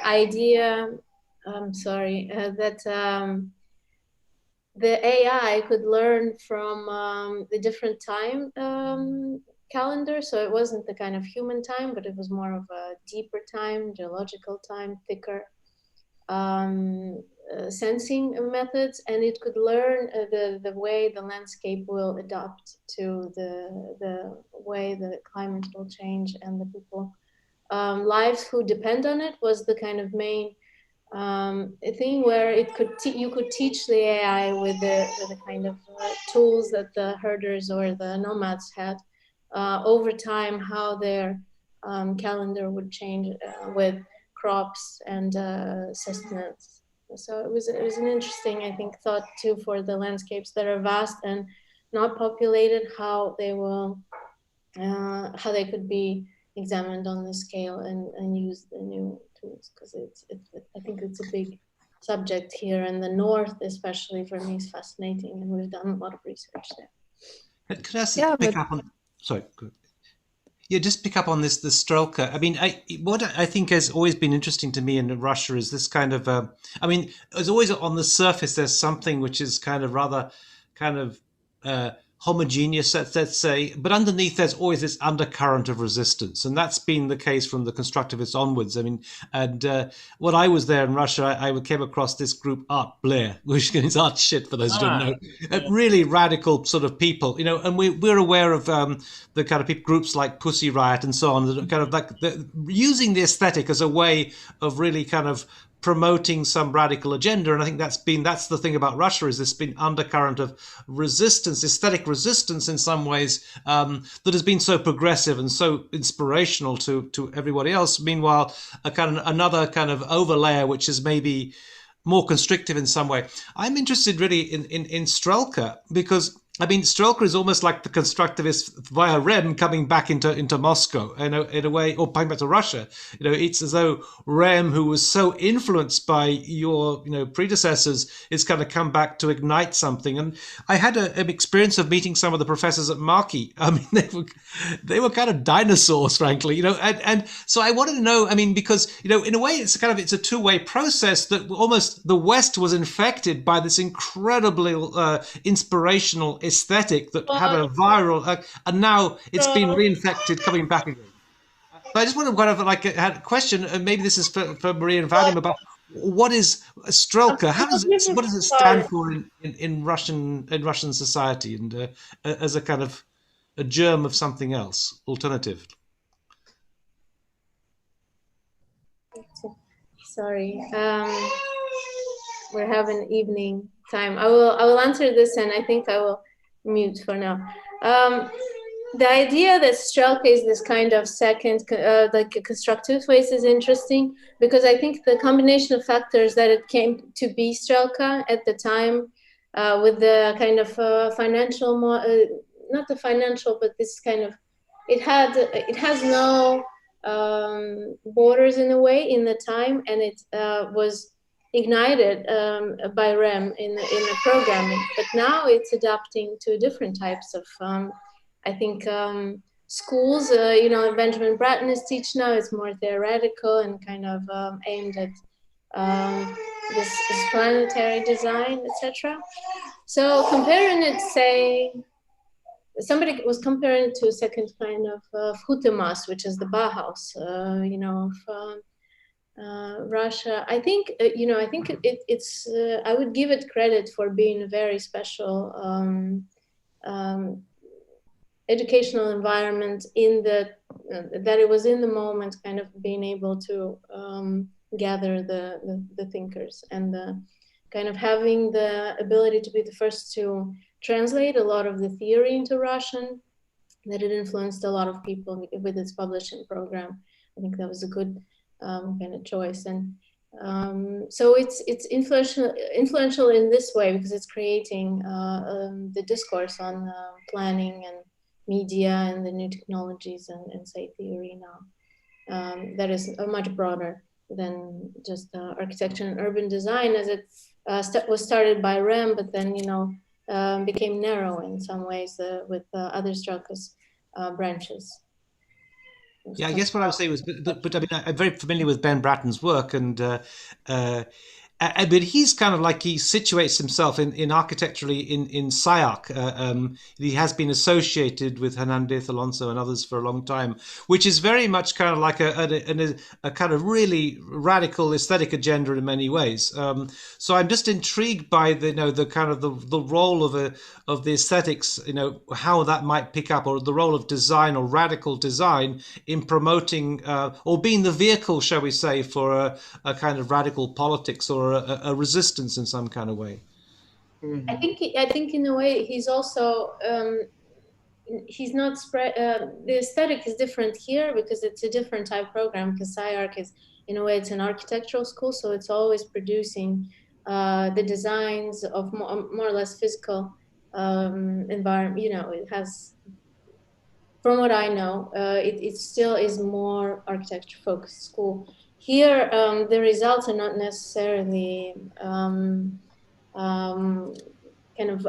idea, that the AI could learn from the different time calendar. So it wasn't the kind of human time, but it was more of a deeper time, geological time, thicker sensing methods, and it could learn the way the landscape will adapt to the way the climate will change, and the people lives who depend on it was the kind of main thing where it could you could teach the AI with the kind of tools that the herders or the nomads had over time, how their calendar would change with crops and sustenance. So it was an interesting, I think, thought too for the landscapes that are vast and not populated, how they will how they could be examined on the scale and use the new tools, because I think it's a big subject here in the north, especially for me, is fascinating, and we've done a lot of research there. Could I pick up on? Sorry. Yeah, just pick up on this Strelka. I mean, what I think has always been interesting to me in Russia is this kind of. I mean, there's always on the surface there's something which is kind of rather, kind of homogeneous, let's say, but underneath there's always this undercurrent of resistance, and that's been the case from the constructivists onwards. I mean, and when I was there in Russia, I came across this group Art Blair, which is art shit for those who don't know. Really radical sort of people, you know, and we're aware of the kind of groups like Pussy Riot and so on that are kind of like using the aesthetic as a way of really kind of promoting some radical agenda. And I think that's the thing about Russia, is this been undercurrent of resistance, aesthetic resistance in some ways, that has been so progressive and so inspirational to everybody else. Meanwhile, another kind of overlayer which is maybe more constrictive in some way. I'm interested really in Strelka, because I mean, Strelka is almost like the constructivist via Rem coming back into Moscow, in a way, or coming back to Russia. You know, it's as though Rem, who was so influenced by your predecessors, is kind of come back to ignite something. And I had an experience of meeting some of the professors at Markey. I mean, they were kind of dinosaurs, frankly. You know, and so I wanted to know. I mean, because in a way, it's a two-way process, that almost the West was infected by this incredibly inspirational aesthetic that had a viral, and now it's been reinfected, coming back again. But I just want to kind of had a question, and maybe this is for Maria and Vadim, about what is Strelka? What does it stand for in Russian society, and as a kind of a germ of something else, alternative? Sorry, we're having evening time. I will answer this, and I think I will mute for now. The idea that Strelka is this kind of second, like a constructive waste, is interesting, because I think the combination of factors that it came to be Strelka at the time, with the kind of financial, not the financial, but this kind of, it has no borders in a way in the time, and it was ignited by REM in the programming, but now it's adapting to different types of, I think, schools. Benjamin Bratton is teaching now. It's more theoretical and kind of aimed at this planetary design, etc. So comparing it, say, somebody was comparing it to a second kind of Hutemas, which is the Bauhaus, of Russia. I think, it's. I would give it credit for being a very special educational environment, in that it was in the moment, kind of being able to gather the thinkers, and kind of having the ability to be the first to translate a lot of the theory into Russian, that it influenced a lot of people with its publishing program. I think that was a good kind of choice. And so it's influential in this way, because it's creating the discourse on planning and media and the new technologies and say theory now. That is much broader than just architecture and urban design, as it was started by REM, but then became narrow in some ways with other Strelka's branches. Yeah, I guess what I would say was, but I mean, I'm very familiar with Ben Bratton's work, and but he's kind of like, he situates himself in architecturally in SciArc. He has been associated with Hernandez Alonso and others for a long time, which is very much kind of like a kind of really radical aesthetic agenda in many ways. So I'm just intrigued by the kind of the role of the aesthetics, how that might pick up, or the role of design or radical design in promoting or being the vehicle, shall we say, for a kind of radical politics or a resistance in some kind of way. I think in a way he's also he's not spread. The aesthetic is different here because it's a different type program. Because SciArc is, in a way, it's an architectural school, so it's always producing the designs of more or less physical environment. It has, from what I know, it still is more architecture focused school. Here, the results are not necessarily kind of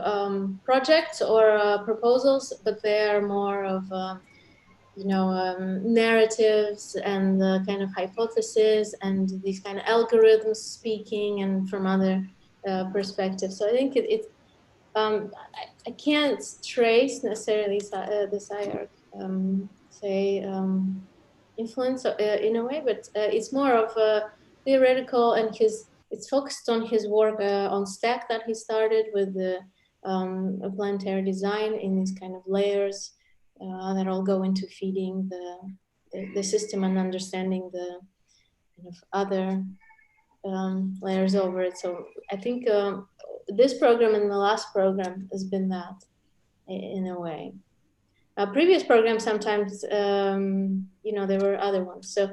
projects or proposals, but they are more of narratives and kind of hypotheses and these kind of algorithms speaking and from other perspectives. So I think I can't trace necessarily the Sayar influence in a way, but it's more of a theoretical, and it's focused on his work on stack that he started with the planetary design in these kind of layers that all go into feeding the system and understanding the kind of other layers over it. So I think this program and the last program has been that in a way. Previous programs sometimes, there were other ones. So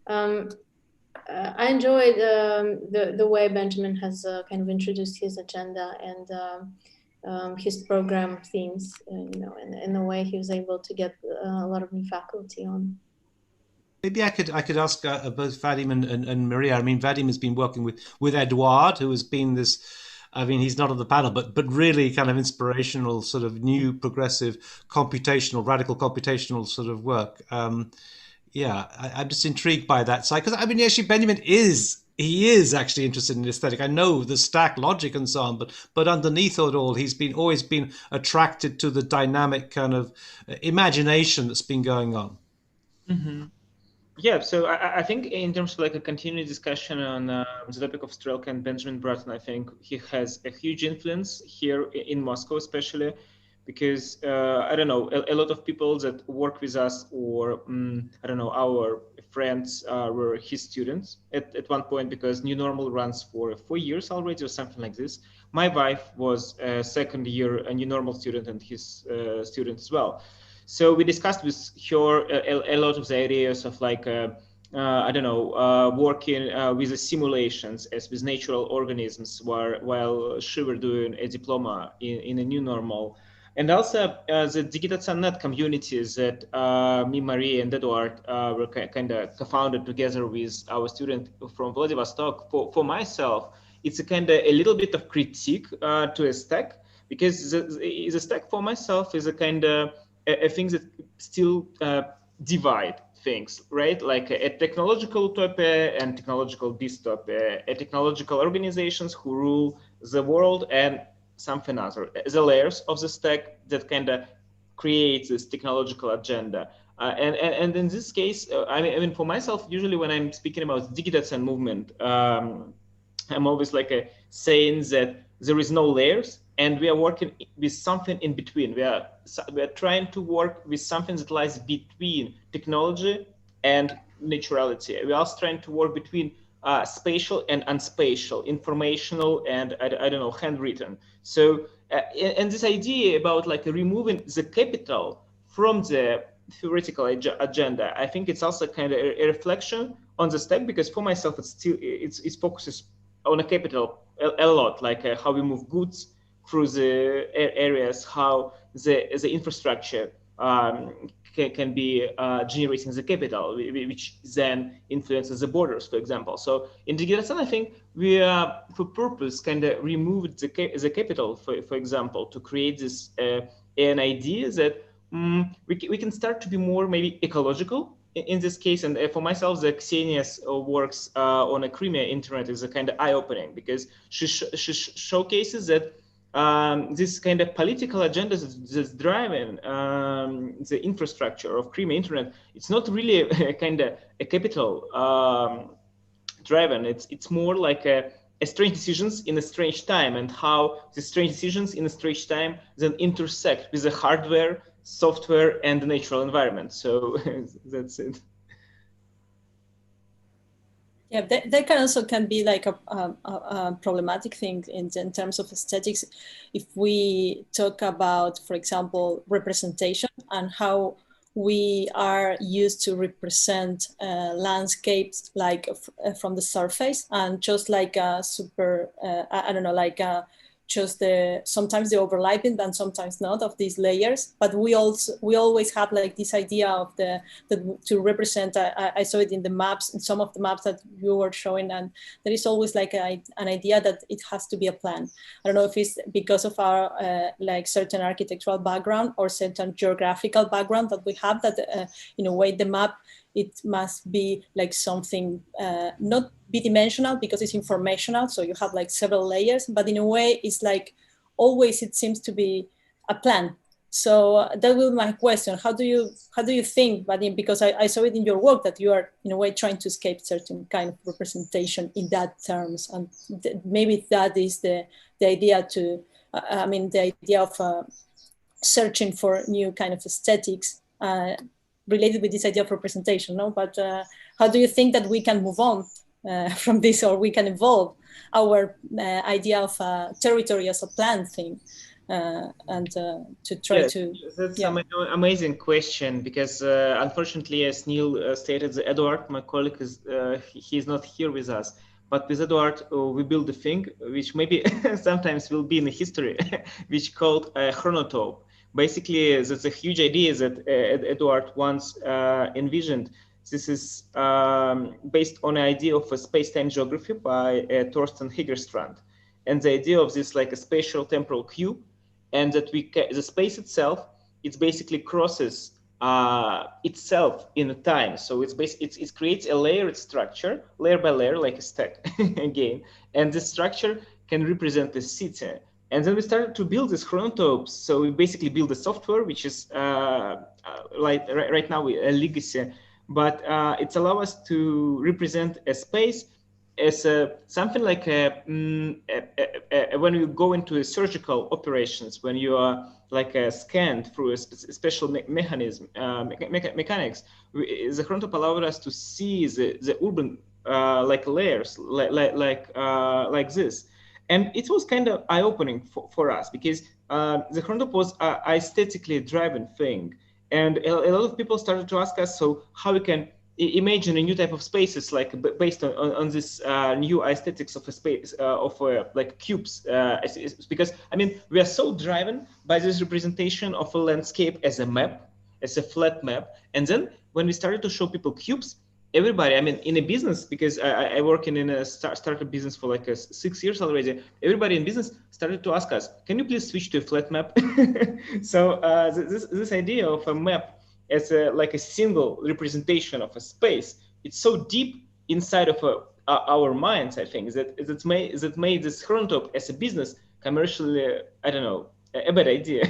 I enjoyed the way Benjamin has kind of introduced his agenda and his program themes, and the way he was able to get a lot of new faculty on. Maybe I could ask both Vadim and Maria. I mean, Vadim has been working with Eduard, who has been this. I mean, he's not on the panel, but really kind of inspirational, sort of new, progressive, radical computational sort of work. I'm just intrigued by that side, because I mean, actually, Benjamin is actually interested in aesthetic. I know the stack logic and so on, but underneath it all, he's always been attracted to the dynamic kind of imagination that's been going on. Mm-hmm. Yeah, so I think in terms of like a continued discussion on the topic of Strelka and Benjamin Britten, I think he has a huge influence here in Moscow, especially because, I don't know, a lot of people that work with us or, I don't know, our friends were his students at one point, because New Normal runs for 4 years already or something like this. My wife was a second year a New Normal student and his student as well. So we discussed with her a lot of the areas of like, working with the simulations as with natural organisms while she were doing a diploma in a New Normal. And also the DigitalFUTURES communities that me, Maria, and Eduard were kind of co-founded together with our student from Vladivostok. For myself, it's a little bit of critique to a stack, because the stack for myself is a kind of a thing that still divide things, right? Like a technological utopia and technological dystopia, a technological organizations who rule the world, and something other, the layers of the stack that kind of creates this technological agenda. And in this case, I mean, for myself, usually when I'm speaking about DigitalFUTURES movement, I'm always like saying that there is no layers, and we are working with something in between. We are trying to work with something that lies between technology and naturality. We are also trying to work between spatial and unspatial, informational and I don't know, handwritten. So and this idea about like removing the capital from the theoretical agenda, I think it's also kind of a reflection on the stack, because for myself it focuses on a capital a lot, like how we move goods through the areas, how the infrastructure can be generating the capital, which then influences the borders, for example. So in DigitalFUTURES, I think we for purpose kind of removed the capital, for example, to create this an idea that we can start to be more maybe ecological in this case. And for myself, the Ksenia's works on a Crimea internet is a kind of eye-opening, because she showcases that this kind of political agenda that's driving the infrastructure of Crimea internet, it's not really a kind of a capital driven. It's more like a strange decisions in a strange time, and how the strange decisions in a strange time then intersect with the hardware, software, and the natural environment. So that's it. Yeah, that can also be like a problematic thing in terms of aesthetics. If we talk about, for example, representation and how we are used to represent landscapes like from the surface, and just like a super, I don't know, like just sometimes the overlapping and sometimes not of these layers. But we always have like this idea of to represent. I saw it in the maps, in some of the maps that you were showing, and there is always like an idea that it has to be a plan. I don't know if it's because of our like certain architectural background or certain geographical background that we have, that in a way the map, it must be like something not bidimensional because it's informational, so you have like several layers, but in a way it's like always it seems to be a plan. So that will be my question. How do you think, Vadim, because I saw it in your work that you are in a way trying to escape certain kind of representation in that terms, and maybe that is the idea to, the idea of searching for new kind of aesthetics related with this idea of representation, no? But how do you think that we can move on from this, or we can evolve our idea of territory as a plan thing? And to try to... That's an amazing question, because unfortunately, as Neil stated, Edward, my colleague, he's not here with us. But with Edward, we build a thing which maybe sometimes will be in the history, which called a chronotope. Basically, that's a huge idea that Edward once envisioned. This is based on an idea of a space-time geography by Thorsten Hegerstrand. And the idea of this like a spatial temporal cube, and that the space itself, it basically crosses itself in time. So it creates a layered structure, layer by layer, like a stack again. And this structure can represent the city. And then we started to build these chronotopes. So we basically build a software, which is like right now a legacy, but it allows us to represent a space as something like when you go into surgical operations, when you are like scanned through a special mechanics, the chronotope allowed us to see the urban like layers like this. And it was kind of eye-opening for us, because the chronotope was an aesthetically driven thing. And a lot of people started to ask us, so how we can imagine a new type of spaces, like based on this new aesthetics of a space like cubes, because I mean we are so driven by this representation of a landscape as a map, as a flat map. And then when we started to show people cubes, everybody, I mean, in a business, because I work in a startup business for like 6 years already, everybody in business started to ask us, can you please switch to a flat map? So this idea of a map as like a single representation of a space, it's so deep inside of our minds, I think, that made this chronotope as a business commercially, I don't know, a bad idea.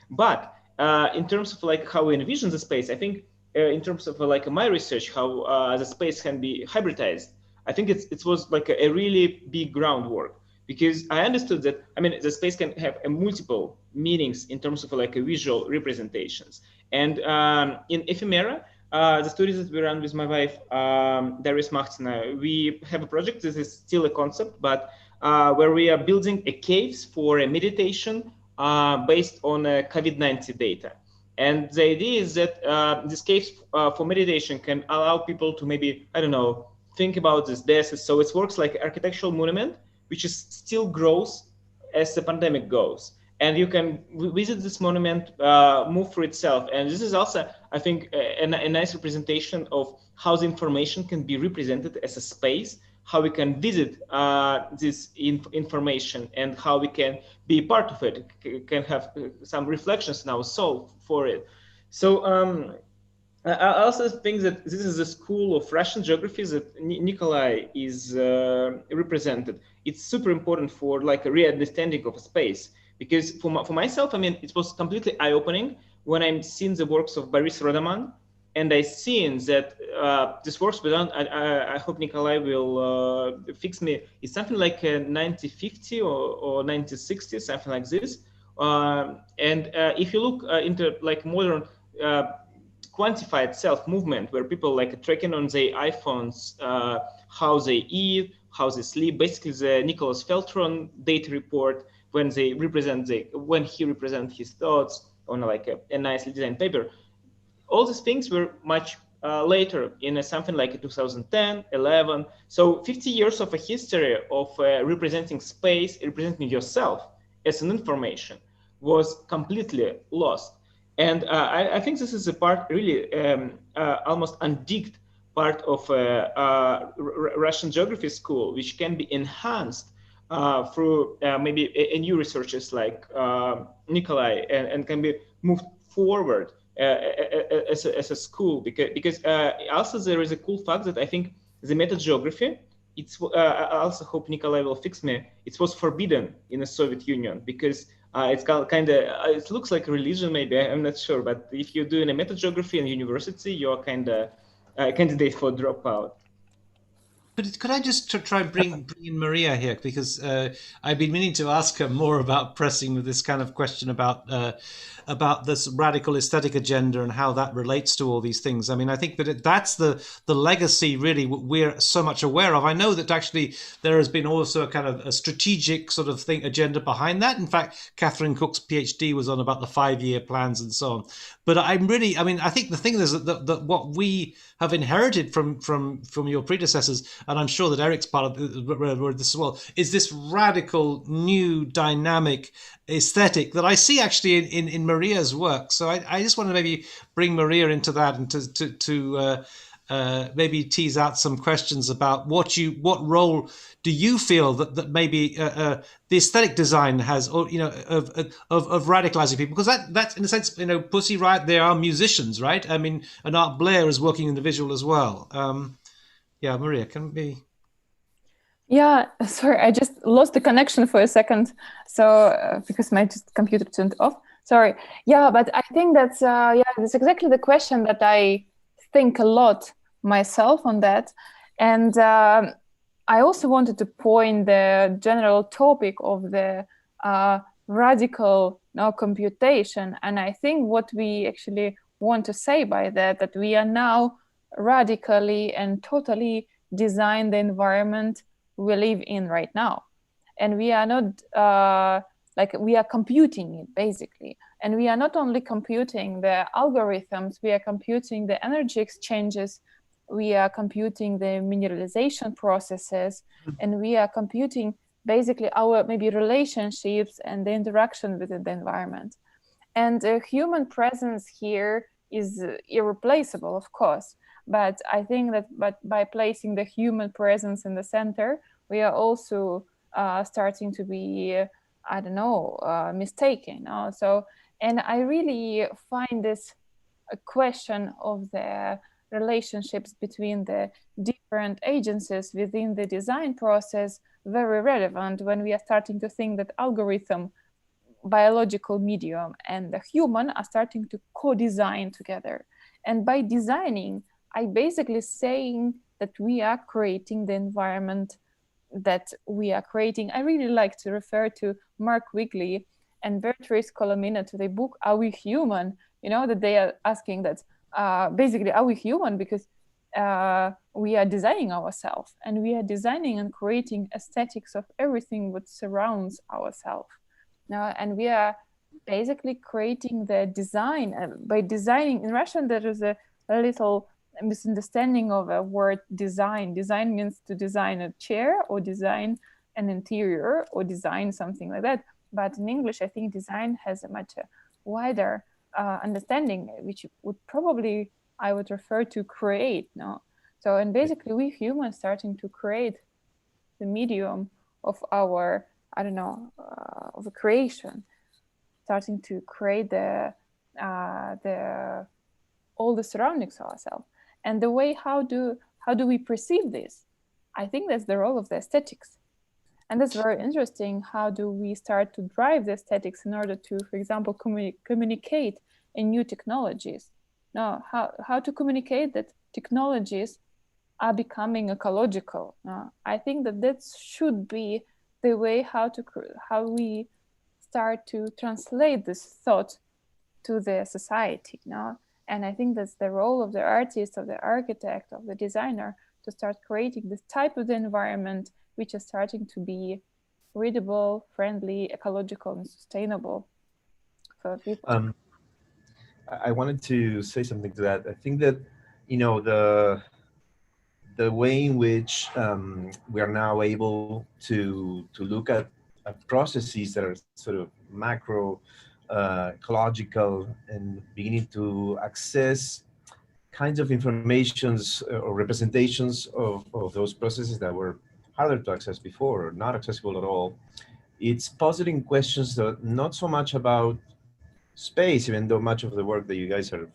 But in terms of like how we envision the space, I think in terms of like my research, how the space can be hybridized, I think it was like a really big groundwork, because I understood that, I mean, the space can have multiple meanings in terms of like a visual representations. And in Ephemera, the studies that we run with my wife, Vadim Smakhtin, we have a project. This is still a concept, but where we are building a caves for a meditation based on COVID-19 data. And the idea is that this caves for meditation can allow people to maybe, I don't know, think about this death. So it works like an architectural monument, which is still grows as the pandemic goes. And you can visit this monument, move through itself. And this is also, I think, a nice representation of how the information can be represented as a space, how we can visit this information, and how we can be part of it, can have some reflections in our soul for it. So I also think that this is the school of Russian geography that Nikolay is represented. It's super important for like a re-understanding of a space. Because for myself, I mean, it was completely eye-opening when I'm seeing the works of Boris Rodaman, and I seen that this works were done. I hope Nikolay will fix me. It's something like 1950 or 1960, something like this. And if you look into like modern quantified self-movement, where people like tracking on their iPhones how they eat, how they sleep, basically the Nicholas Feltron data report, when he represents his thoughts on like a nicely designed paper. All these things were much later, in something like 2010, 11. So 50 years of a history of representing space, representing yourself as an information was completely lost. And I think this is a part really almost undigged part of Russian geography school, which can be enhanced through maybe a new researchers like Nikolay, and can be moved forward as a school, because also there is a cool fact that I think the metageography, it's I also hope Nikolay will fix me, it was forbidden in the Soviet Union, because It's kind of, it looks like a religion, maybe, I'm not sure, but if you're doing a metageography in university, you're kind of a candidate for dropout. Could I just try and bring in Maria here, because I've been meaning to ask her more about pressing with this kind of question about this radical aesthetic agenda and how that relates to all these things. I mean, I think that that's the legacy really we're so much aware of. I know that actually there has been also a kind of a strategic sort of agenda behind that. In fact, Catherine Cook's PhD was on about the 5-year plans and so on. But I mean, I think the thing is that what we have inherited from your predecessors, and I'm sure that Eric's part of this as well, is this radical new dynamic aesthetic that I see actually in Maria's work. So I just want to maybe bring Maria into that and to maybe tease out some questions about what role do you feel that maybe the aesthetic design has, or of radicalizing people, because that's in a sense, Pussy Riot, they are musicians, right? I mean, and Art Blair is working in the visual as well. Yeah, Maria, can we? Yeah, sorry, I just lost the connection for a second, so because my computer turned off. Sorry. Yeah, but I think that's that's exactly the question that I think a lot myself on that, and I also wanted to point the general topic of the radical computation, and I think what we actually want to say by that we are now radically and totally design the environment we live in right now, and we are not we are computing it basically, and we are not only computing the algorithms, we are computing the energy exchanges, we are computing the mineralization processes, and we are computing basically our maybe relationships and the interaction with the environment. And human presence here is irreplaceable, of course. But I think that by placing the human presence in the center, we are also starting to be, mistaken. So, and I really find this a question of the relationships between the different agencies within the design process very relevant when we are starting to think that algorithm, biological medium, and the human are starting to co-design together. And by designing, I basically saying that we are creating the environment that we are creating. I really like to refer to Mark Wigley and Beatrice Colomina to the book Are We Human? That they are asking that basically, are we human? Because we are designing ourselves, and we are designing and creating aesthetics of everything that surrounds ourselves. And we are basically creating the design. By designing, in Russian, there is a little misunderstanding of a word design. Design means to design a chair or design an interior or design something like that. But in English, I think design has a much wider understanding, which would probably I would refer to create. So, and basically we humans starting to create the medium of our, of a creation, starting to create all the surroundings of ourselves. And the way how do we perceive this? I think that's the role of the aesthetics. And that's very interesting. How do we start to drive the aesthetics in order to, for example, communicate in new technologies? Now, how to communicate that technologies are becoming ecological? I think that should be the way how we start to translate this thought to the society. And I think that's the role of the artist, of the architect, of the designer, to start creating this type of the environment which is starting to be readable, friendly, ecological, and sustainable for people. I wanted to say something to that. I think that, the way in which we are now able to look at processes that are sort of macro, ecological, and beginning to access kinds of informations or representations of those processes that were harder to access before or not accessible at all. It's positing questions that not so much about space, even though much of the work that you guys are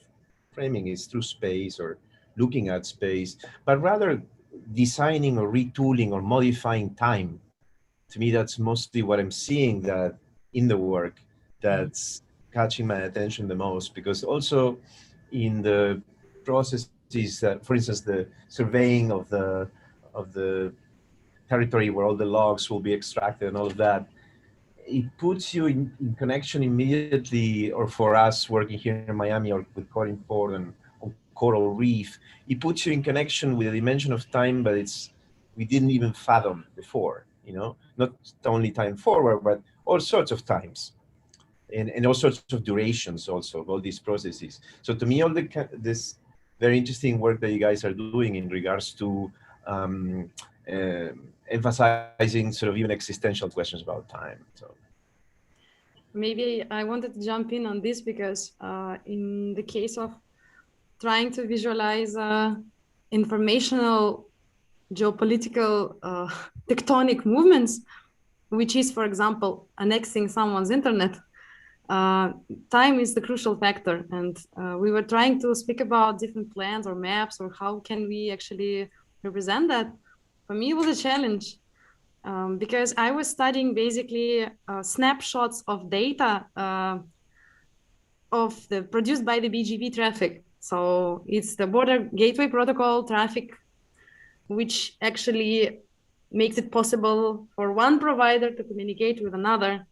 framing is through space or looking at space, but rather designing or retooling or modifying time. To me, that's mostly what I'm seeing, that in the work that's catching my attention the most, because also in the processes that, for instance, the surveying of the territory where all the logs will be extracted and all of that, it puts you in connection immediately, or for us working here in Miami or with Corin Ford and on Coral Reef, it puts you in connection with a dimension of time that we didn't even fathom before, you know, not only time forward, but all sorts of times. And all sorts of durations also of all these processes. So to me, all this very interesting work that you guys are doing in regards to emphasizing sort of even existential questions about time. So maybe I wanted to jump in on this because in the case of trying to visualize informational geopolitical tectonic movements, which is, for example, annexing someone's internet, time is the crucial factor. And we were trying to speak about different plans or maps, or how can we actually represent that. For me, it was a challenge because I was studying basically snapshots of data produced by the BGP traffic. So it's the border gateway protocol traffic, which actually makes it possible for one provider to communicate with another.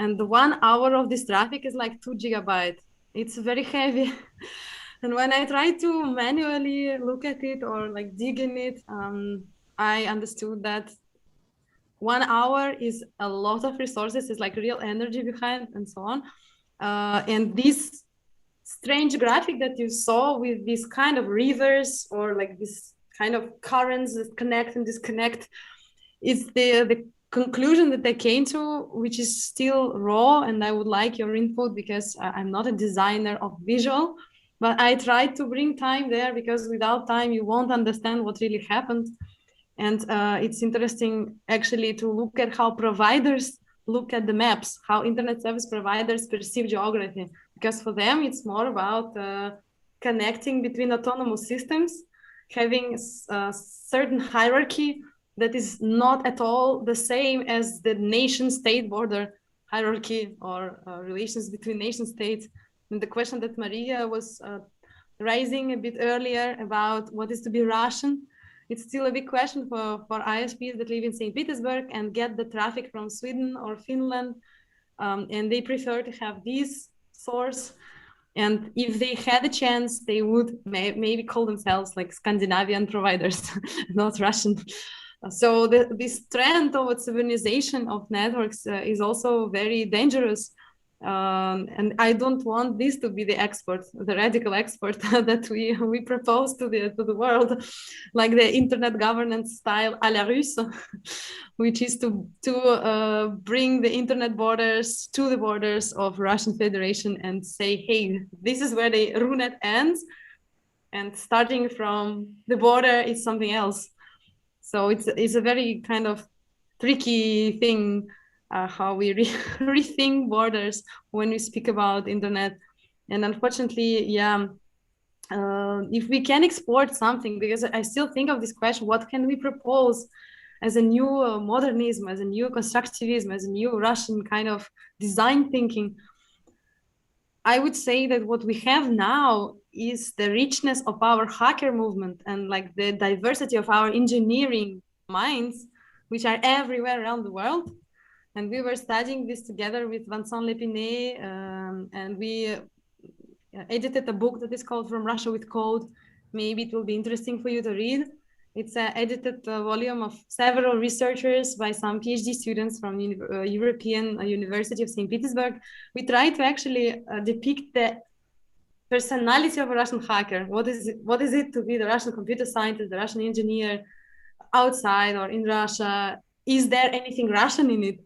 And the 1 hour of this traffic is like 2 gigabytes. It's very heavy. And when I try to manually look at it or like dig in it, I understood that 1 hour is a lot of resources, it's like real energy behind and so on. And this strange graphic that you saw with these kind of rivers or like this kind of currents that connect and disconnect is the conclusion that I came to, which is still raw, and I would like your input because I'm not a designer of visual, but I tried to bring time there because without time you won't understand what really happened. And it's interesting actually to look at how providers look at the maps, how internet service providers perceive geography, because for them it's more about connecting between autonomous systems, having a certain hierarchy that is not at all the same as the nation-state border hierarchy or relations between nation-states. And the question that Maria was raising a bit earlier about what is to be Russian, it's still a big question for ISPs that live in St. Petersburg and get the traffic from Sweden or Finland. And they prefer to have this source. And if they had a chance, they would maybe call themselves like Scandinavian providers, not Russian. So this trend towards urbanization of networks is also very dangerous. And I don't want this to be the export, the radical export that we propose to the world, like the internet governance style à la Russe, which is to bring the internet borders to the borders of Russian Federation and say, hey, this is where the RUNET ends, and starting from the border is something else. So it's a very kind of tricky thing, how we rethink borders when we speak about internet. And unfortunately, yeah, if we can export something, because I still think of this question, what can we propose as a new modernism, as a new constructivism, as a new Russian kind of design thinking? I would say that what we have now is the richness of our hacker movement and like the diversity of our engineering minds, which are everywhere around the world. And we were studying this together with Vincent Lepiné, and we edited a book that is called From Russia with Code. Maybe it will be interesting for you to read. It's an edited volume of several researchers by some PhD students from European University of St. Petersburg. We try to actually depict the personality of a Russian hacker. What is it to be the Russian computer scientist, the Russian engineer outside or in Russia? Is there anything Russian in it?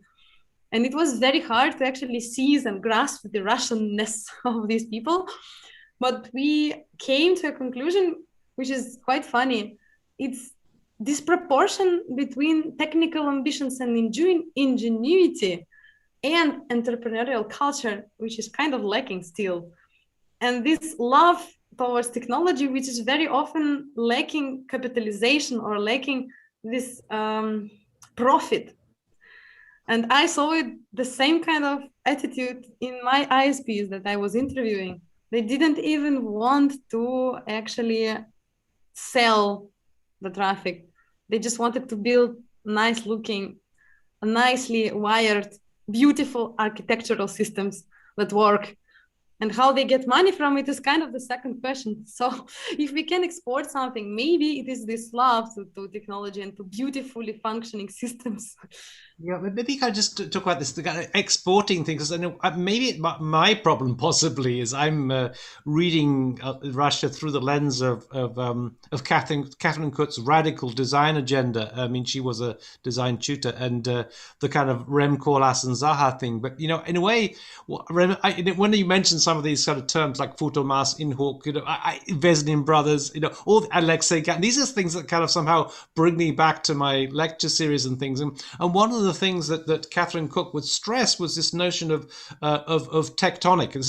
And it was very hard to actually seize and grasp the Russianness of these people. But we came to a conclusion, which is quite funny. It's this proportion between technical ambitions and ingenuity and entrepreneurial culture, which is kind of lacking still. And this love towards technology, which is very often lacking capitalization or lacking this profit. And I saw it the same kind of attitude in my ISPs that I was interviewing. They didn't even want to actually sell the traffic. They just wanted to build nice looking, nicely wired, beautiful architectural systems that work. And how they get money from it is kind of the second question. So if we can export something, maybe it is this love to technology and to beautifully functioning systems. Yeah, but maybe you can just talk about this, the kind of exporting things. I know maybe my problem possibly is I'm reading Russia through the lens of Catherine Cook's radical design agenda. I mean, she was a design tutor, and the kind of Rem Koolhaas and Zaha thing. But you know, in a way, when you mention some of these sort of terms like Photomass, Inhook, you know, Vesnin brothers, you know, all Alexei, these are things that kind of somehow bring me back to my lecture series and things. And one of the things that Catherine Cook would stress was this notion of tectonic. And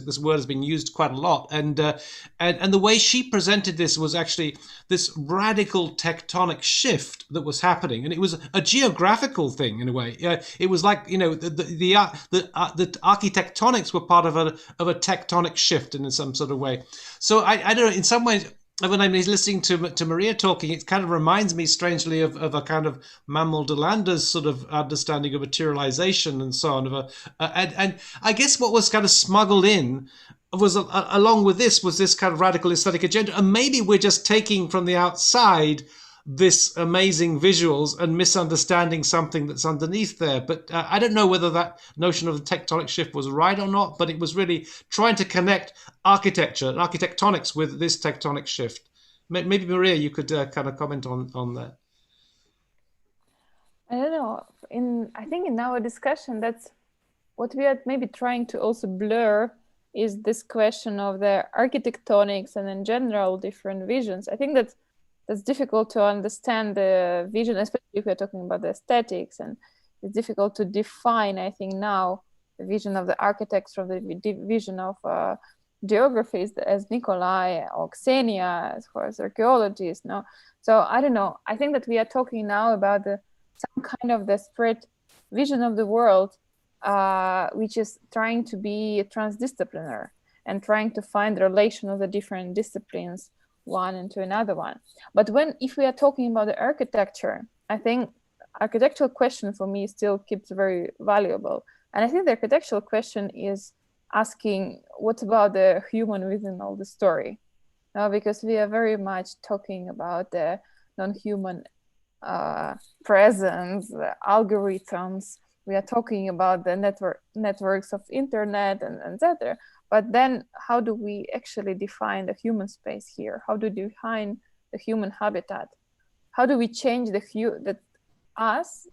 this word has been used quite a lot. And the way she presented this was actually this radical tectonic shift that was happening, and it was a geographical thing in a way. It was like, you know, the architectonics were part of a tectonic shift in some sort of way. So I don't know, in some ways, when I'm listening to Maria talking, it kind of reminds me strangely of a kind of Manuel de Landa's sort of understanding of materialization and so on. And I guess what was kind of smuggled in was along with this was this kind of radical aesthetic agenda. And maybe we're just taking from the outside this amazing visuals and misunderstanding something that's underneath there. But I don't know whether that notion of the tectonic shift was right or not, but it was really trying to connect architecture and architectonics with this tectonic shift. Maybe Maria, you could kind of comment on that. I don't know. I think in our discussion, that's what we are maybe trying to also blur is this question of the architectonics and in general different visions. I think that's difficult to understand the vision, especially if we're talking about the aesthetics, and it's difficult to define, I think now, the vision of the architects from the vision of geographies as Nikolay or Ksenia as far as archaeologists. No? So I don't know. I think that we are talking now about some kind of the spread vision of the world, which is trying to be transdisciplinary and trying to find the relation of the different disciplines one into another one. But if we are talking about the architecture, I think architectural question for me still keeps very valuable. And I think the architectural question is asking, what about the human within all the story? Because we are very much talking about the non-human presence, the algorithms. We are talking about the networks of internet and etc. But then how do we actually define the human space here? How do we define the human habitat? How do we change us?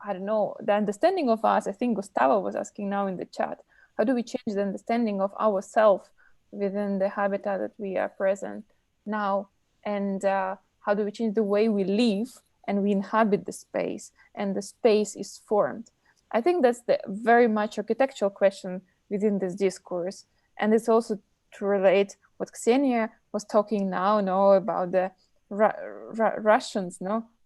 I don't know, the understanding of us. I think Gustavo was asking now in the chat. How do we change the understanding of ourselves within the habitat that we are present now? And how do we change the way we live and we inhabit the space and the space is formed? I think that's the very much architectural question within this discourse. And it's also to relate what Ksenia was talking now, about the Russians,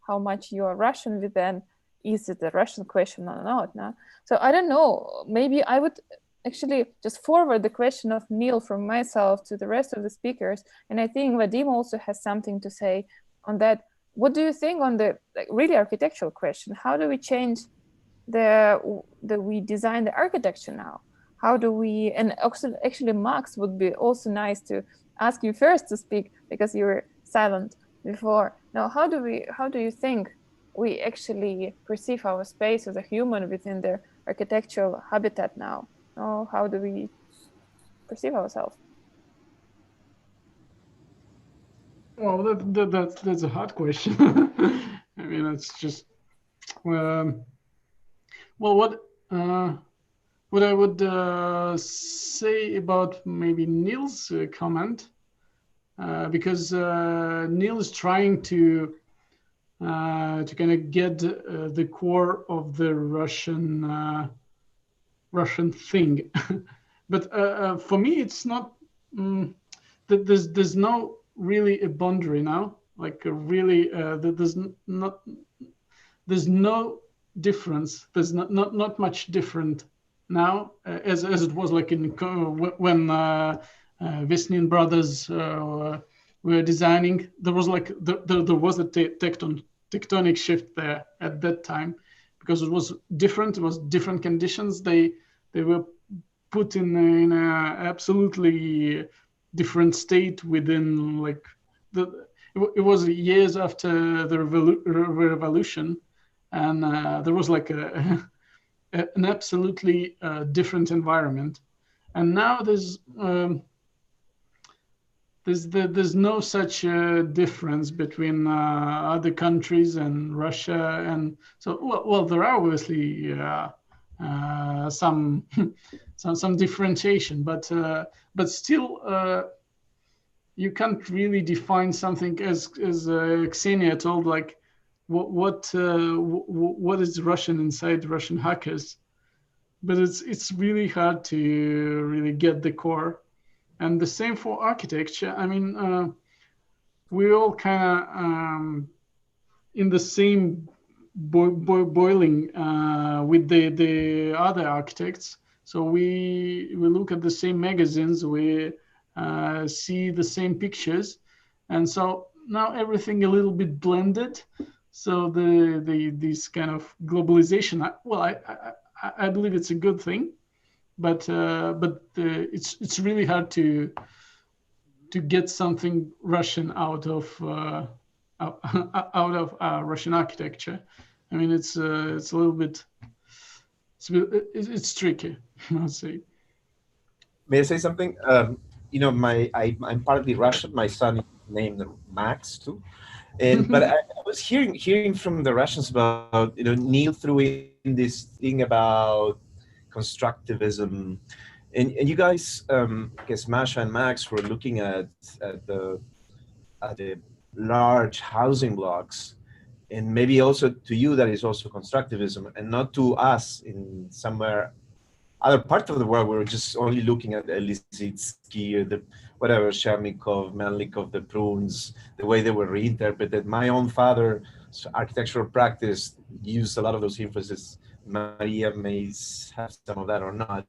how much you are Russian with them. Is it a Russian question or not? No? So I don't know, maybe I would actually just forward the question of Neil from myself to the rest of the speakers. And I think Vadim also has something to say on that. What do you think on the really architectural question? How do we change we design the architecture now? How do we, and actually Max would be also nice to ask you first to speak because you were silent before. Now, how do you think we actually perceive our space as a human within the architectural habitat now? How do we perceive ourselves? Well, that's a hard question. I mean, it's just well, what I would say about maybe Neil's comment, because Neil is trying to kind of get the core of the Russian thing, but for me, it's not. There's no really a boundary now. Like really, there's no difference. There's not much different now as it was like in when Vesnin brothers were designing. There was like there was a tectonic shift there at that time, because it was different. It was different conditions. They were put in a absolutely different state within like it was years after the revolution, and there was like an absolutely different environment. And now there's no such difference between other countries and Russia, and so well there are obviously some differentiation, but still you can't really define something as Ksenia told, like what is Russian inside Russian hackers, but it's really hard to really get the core. And the same for architecture. I mean, we're all kind of in the same boiling with the other architects. So we look at the same magazines, we see the same pictures, and so now everything a little bit blended. So this kind of globalization, well, I believe it's a good thing, but it's really hard to get something Russian out of Russian architecture. I mean, it's a little bit, it's tricky, I'll say. May I say something? You know, I'm partly Russian. My son is named Max too, and but I was hearing from the Russians about, you know, Neil threw in this thing about constructivism, and you guys, I guess Masha and Max were looking at the large housing blocks, and maybe also to you that is also constructivism, and not to us in somewhere other part of the world. We're just only looking at Lisitsky or the whatever, Chernikov, Melnikov, the prunes, the way they were reinterpreted. My own father's architectural practice used a lot of those influences. Maria may have some of that or not,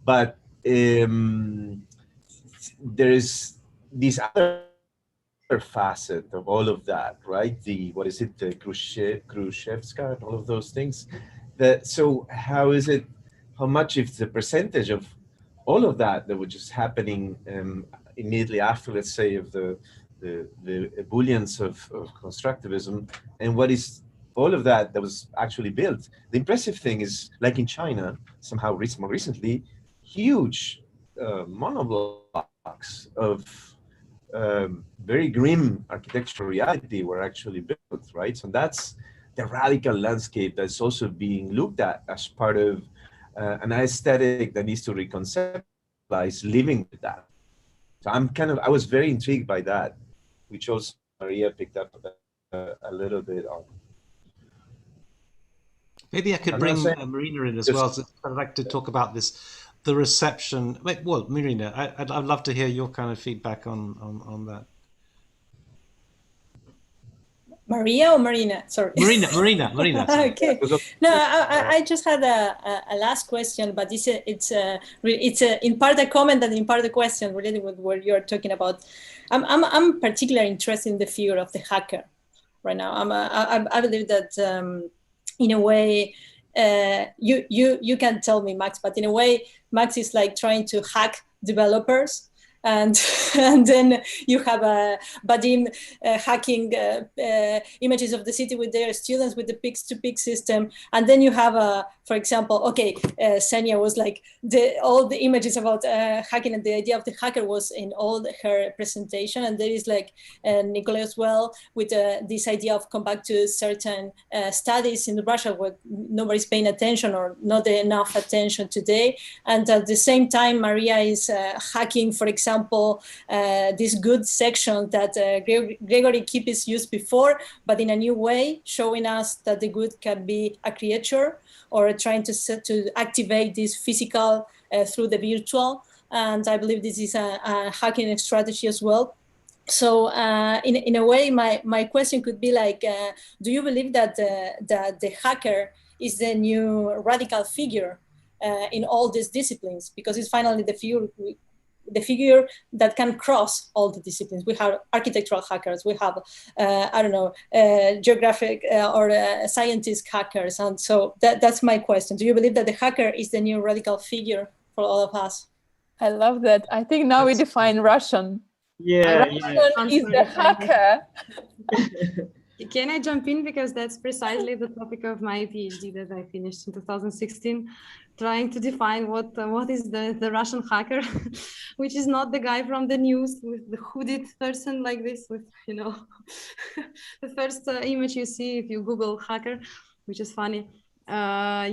but there is this other facet of all of that, right? The what is it, the Khrushchevska and all of those things. So how is it? How much is the percentage of all of that was just happening immediately after, let's say, of the ebullience of constructivism, and what is all of that was actually built? The impressive thing is, like in China, somehow more recently, huge monoblocks of very grim architectural reality were actually built, right? So that's the radical landscape that's also being looked at as part of an aesthetic that needs to reconceptualize living with that. So I was very intrigued by that, which also Maria picked up a little bit on. Maybe I could bring Marina in as well. So I'd like to talk about the reception. Well, Marina, I'd love to hear your kind of feedback on that. Maria or Marina? Sorry. Marina. Okay. No, I just had a last question, but it's in part a comment and in part a question related with what you're talking about. I'm particularly interested in the figure of the hacker right now. I believe that in a way, you can tell me, Max, but in a way, Max is like trying to hack developers. And then you have Vadim hacking images of the city with their students with the pix-to-pix system. And then you have, for example, okay, Ksenia was like, all the images about hacking, and the idea of the hacker was in all her presentation. And there is like Nikolay as well with this idea of come back to certain studies in Russia where nobody's paying attention or not enough attention today. And at the same time, Maria is hacking, for example, this good section that Gregory Kippis used before, but in a new way, showing us that the good can be a creature, or trying to activate this physical through the virtual. And I believe this is a hacking strategy as well. So in a way, my question could be like, do you believe that the hacker is the new radical figure in all these disciplines? Because it's finally the figure that can cross all the disciplines. We have architectural hackers, we have, I don't know, geographic or scientist hackers. And so that's my question. Do you believe that the hacker is the new radical figure for all of us? I love that. I think now we define Russian. Yeah, Russian is the hacker. Can I jump in? Because that's precisely the topic of my PhD that I finished in 2016, trying to define what is the Russian hacker, which is not the guy from the news with the hooded person like this, with, you know, the first image you see if you Google hacker, which is funny. I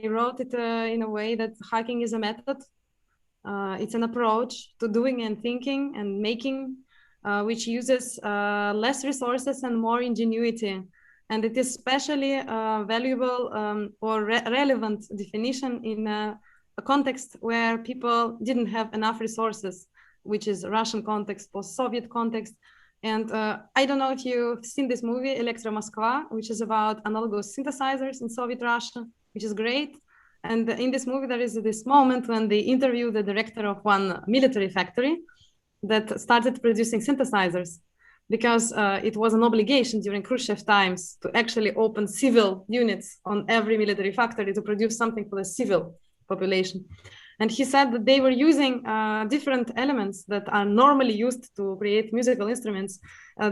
wrote it in a way that hacking is a method. It's an approach to doing and thinking and making, which uses less resources and more ingenuity. And it is especially valuable or relevant definition in a context where people didn't have enough resources, which is Russian context, post-Soviet context. And I don't know if you've seen this movie, Electra Moskva, which is about analogous synthesizers in Soviet Russia, which is great. And in this movie, there is this moment when they interview the director of one military factory that started producing synthesizers, because it was an obligation during Khrushchev times to actually open civil units on every military factory to produce something for the civil population. And he said that they were using different elements that are normally used to create musical instruments.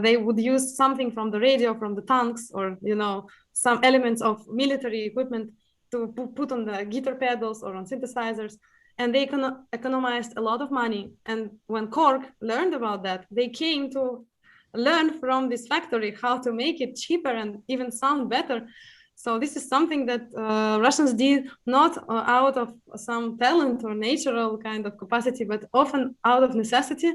They would use something from the radio, from the tanks, or, you know, some elements of military equipment to put on the guitar pedals or on synthesizers, and they economized a lot of money. And when Korg learned about that, they came to learn from this factory how to make it cheaper and even sound better. So this is something that Russians did not out of some talent or natural kind of capacity, but often out of necessity.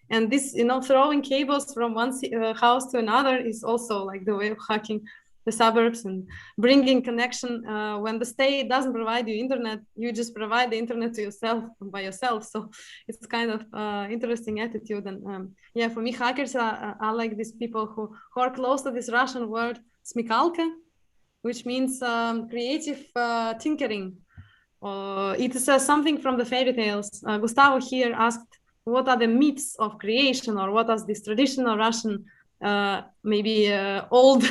And this, you know, throwing cables from one house to another is also like the way of hacking the suburbs and bringing connection. When the state doesn't provide you internet, you just provide the internet to yourself by yourself. So it's kind of interesting attitude. And yeah, for me, hackers are like these people who are close to this Russian word smikalka, which means creative tinkering. It is something from the fairy tales. Gustavo here asked, what are the myths of creation, or what are these traditional Russian maybe old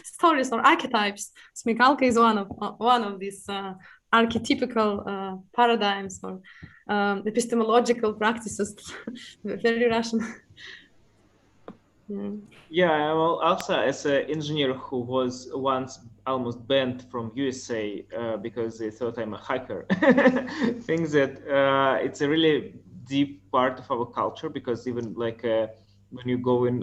stories or archetypes? Smikalka is one of these archetypical paradigms or epistemological practices. Very Russian. Yeah, well, also as an engineer who was once almost banned from USA because they thought I'm a hacker, think that it's a really deep part of our culture, because even like when you go in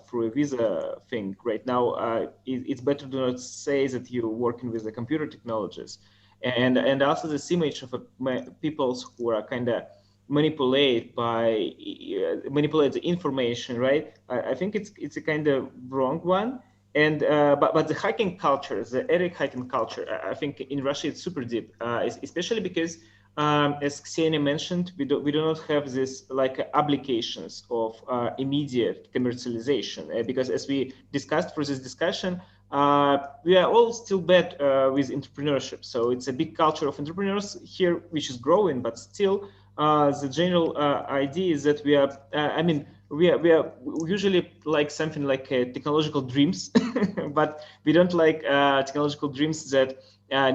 through a visa thing right now, it's better to not say that you're working with the computer technologies. And also this image of people who are kind of manipulate the information, right? I think it's a kind of wrong one. And but the hacking culture, the Eric hacking culture, I think in Russia it's super deep, especially because as Ksenia mentioned, we do not have this like applications of immediate commercialization, because as we discussed for this discussion, we are all still bad with entrepreneurship. So it's a big culture of entrepreneurs here, which is growing, but still the general idea is that we are, we are usually like something like technological dreams, but we don't like technological dreams that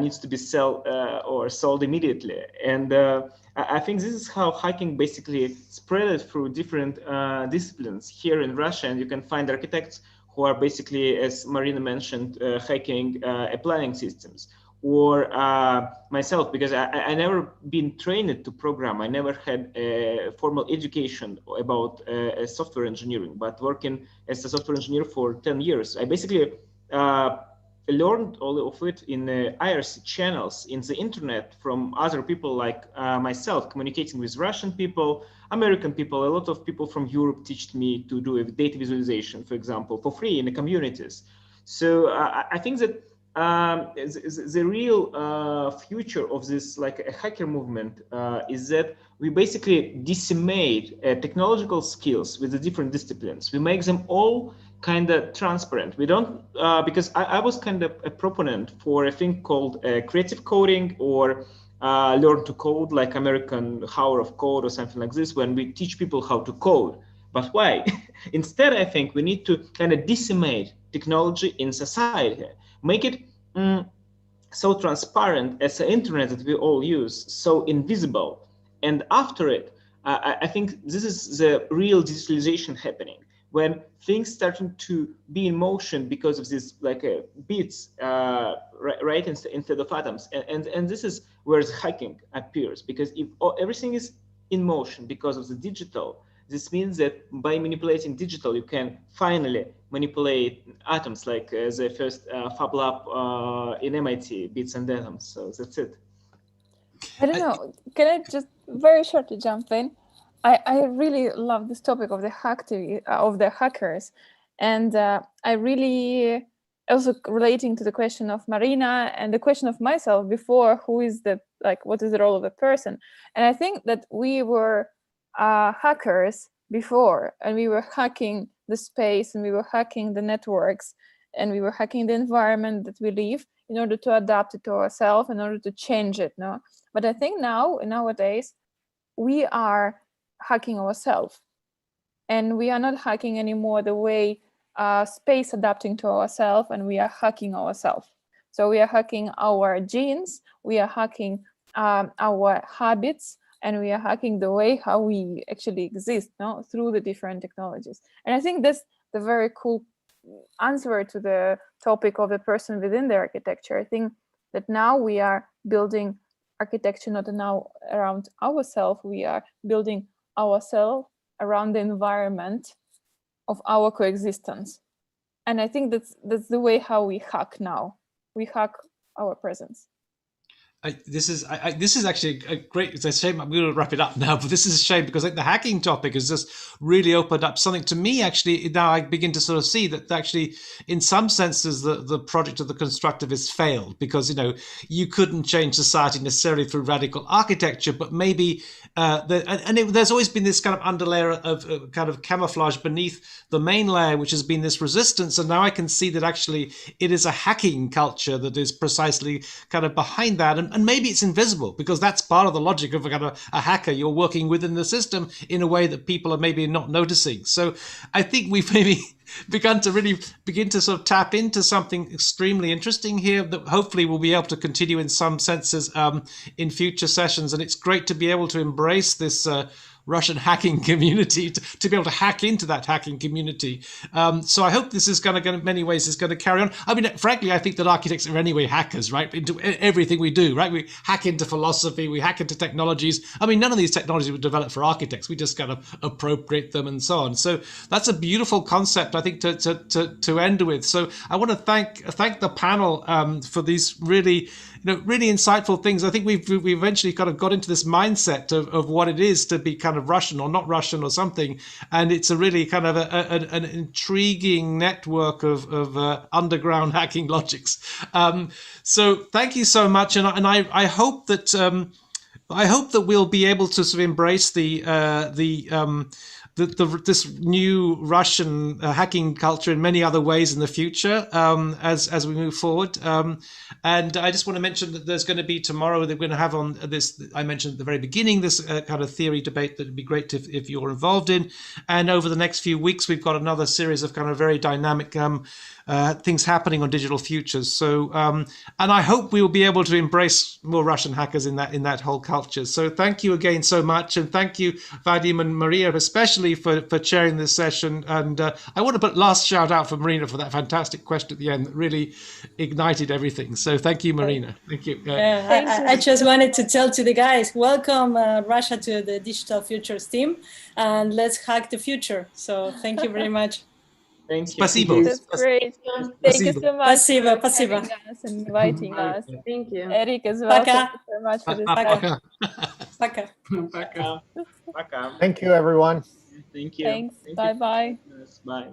needs to be sold immediately. And I think this is how hacking basically spread through different disciplines here in Russia. And you can find architects who are basically, as Marina mentioned, hacking planning systems. Or myself, because I never been trained to program. I never had a formal education about software engineering, but working as a software engineer for 10 years. I basically learned all of it in IRC channels in the internet from other people like myself, communicating with Russian people, American people. A lot of people from Europe taught me to do a data visualization, for example, for free in the communities. So I think that the real future of this like a hacker movement is that we basically decimate technological skills with the different disciplines. We make them all kind of transparent. We don't, because I was kind of a proponent for a thing called creative coding or learn to code, like American Hour of Code or something like this, when we teach people how to code. But why? Instead, I think we need to kind of decimate technology in society, make it so transparent as the internet that we all use, so invisible. And after it, I think this is the real digitalization happening, when things starting to be in motion because of this like bits, right, instead of atoms. And this is where the hacking appears, because if everything is in motion because of the digital, this means that by manipulating digital, you can finally manipulate atoms, like the first Fab Lab in MIT, bits and atoms. So that's it. I don't know. Can I just very shortly jump in? I really love this topic of the hackers, and I really also relating to the question of Marina and the question of myself before, who is what is the role of a person? And I think that we were hackers before, and we were hacking the space, and we were hacking the networks, and we were hacking the environment that we live in order to adapt it to ourselves, in order to change it. No, but I think nowadays we are hacking ourselves, and we are not hacking anymore the way space adapting to ourselves, and we are hacking ourselves. So we are hacking our genes, we are hacking our habits, and we are hacking the way how we actually exist, no, through the different technologies. And I think that's the very cool answer to the topic of the person within the architecture. I think that now we are building architecture not now around ourselves, we are building ourselves around the environment of our coexistence. And I think that's the way how we hack now. We hack our presence. This is actually a great. It's a shame. I'm going to wrap it up now, but this is a shame because I think the hacking topic has just really opened up something to me. Actually, now I begin to sort of see that actually, in some senses, the project of the constructivists failed, because you couldn't change society necessarily through radical architecture, but maybe there's always been this kind of underlayer of kind of camouflage beneath the main layer, which has been this resistance. And now I can see that actually it is a hacking culture that is precisely kind of behind that. And maybe it's invisible, because that's part of the logic of a hacker. You're working within the system in a way that people are maybe not noticing. So I think we've maybe begin to sort of tap into something extremely interesting here that hopefully we'll be able to continue in some senses in future sessions. And it's great to be able to embrace this Russian hacking community, to be able to hack into that hacking community. So I hope this is going to, in many ways, is going to carry on. I mean, frankly, I think that architects are anyway hackers, right? Into everything we do, right? We hack into philosophy, we hack into technologies. I mean, none of these technologies were developed for architects. We just kind of appropriate them and so on. So that's a beautiful concept, I think, to end with. So I want to thank the panel for these really insightful things. I think we eventually kind of got into this mindset of what it is to be kind of Russian or not Russian or something, and it's a really kind of an intriguing network of underground hacking logics. So thank you so much, and I hope that we'll be able to sort of embrace this new Russian hacking culture in many other ways in the future as we move forward. And I just want to mention that there's going to be tomorrow, they're going to have on this, I mentioned at the very beginning, this kind of theory debate that would be great if you're involved in. And over the next few weeks, we've got another series of kind of very dynamic things happening on Digital Futures. So, and I hope we will be able to embrace more Russian hackers in that whole culture. So thank you again so much. And thank you, Vadim and Maria, especially for chairing this session. And I want to put last shout out for Marina for that fantastic question at the end that really ignited everything. So thank you, Marina. Thank you. I just wanted to tell to the guys, welcome Russia to the Digital Futures team, and let's hack the future. So thank you very much. Thank you. Спасибо. That's great. Thank you so much Спасибо. for having us and inviting us. Thank you. Eric as well. Пока. Thank you so much for this. Пока. Пока. Thank you, everyone. Thank you. Thanks. Thank you. Bye-bye. Bye.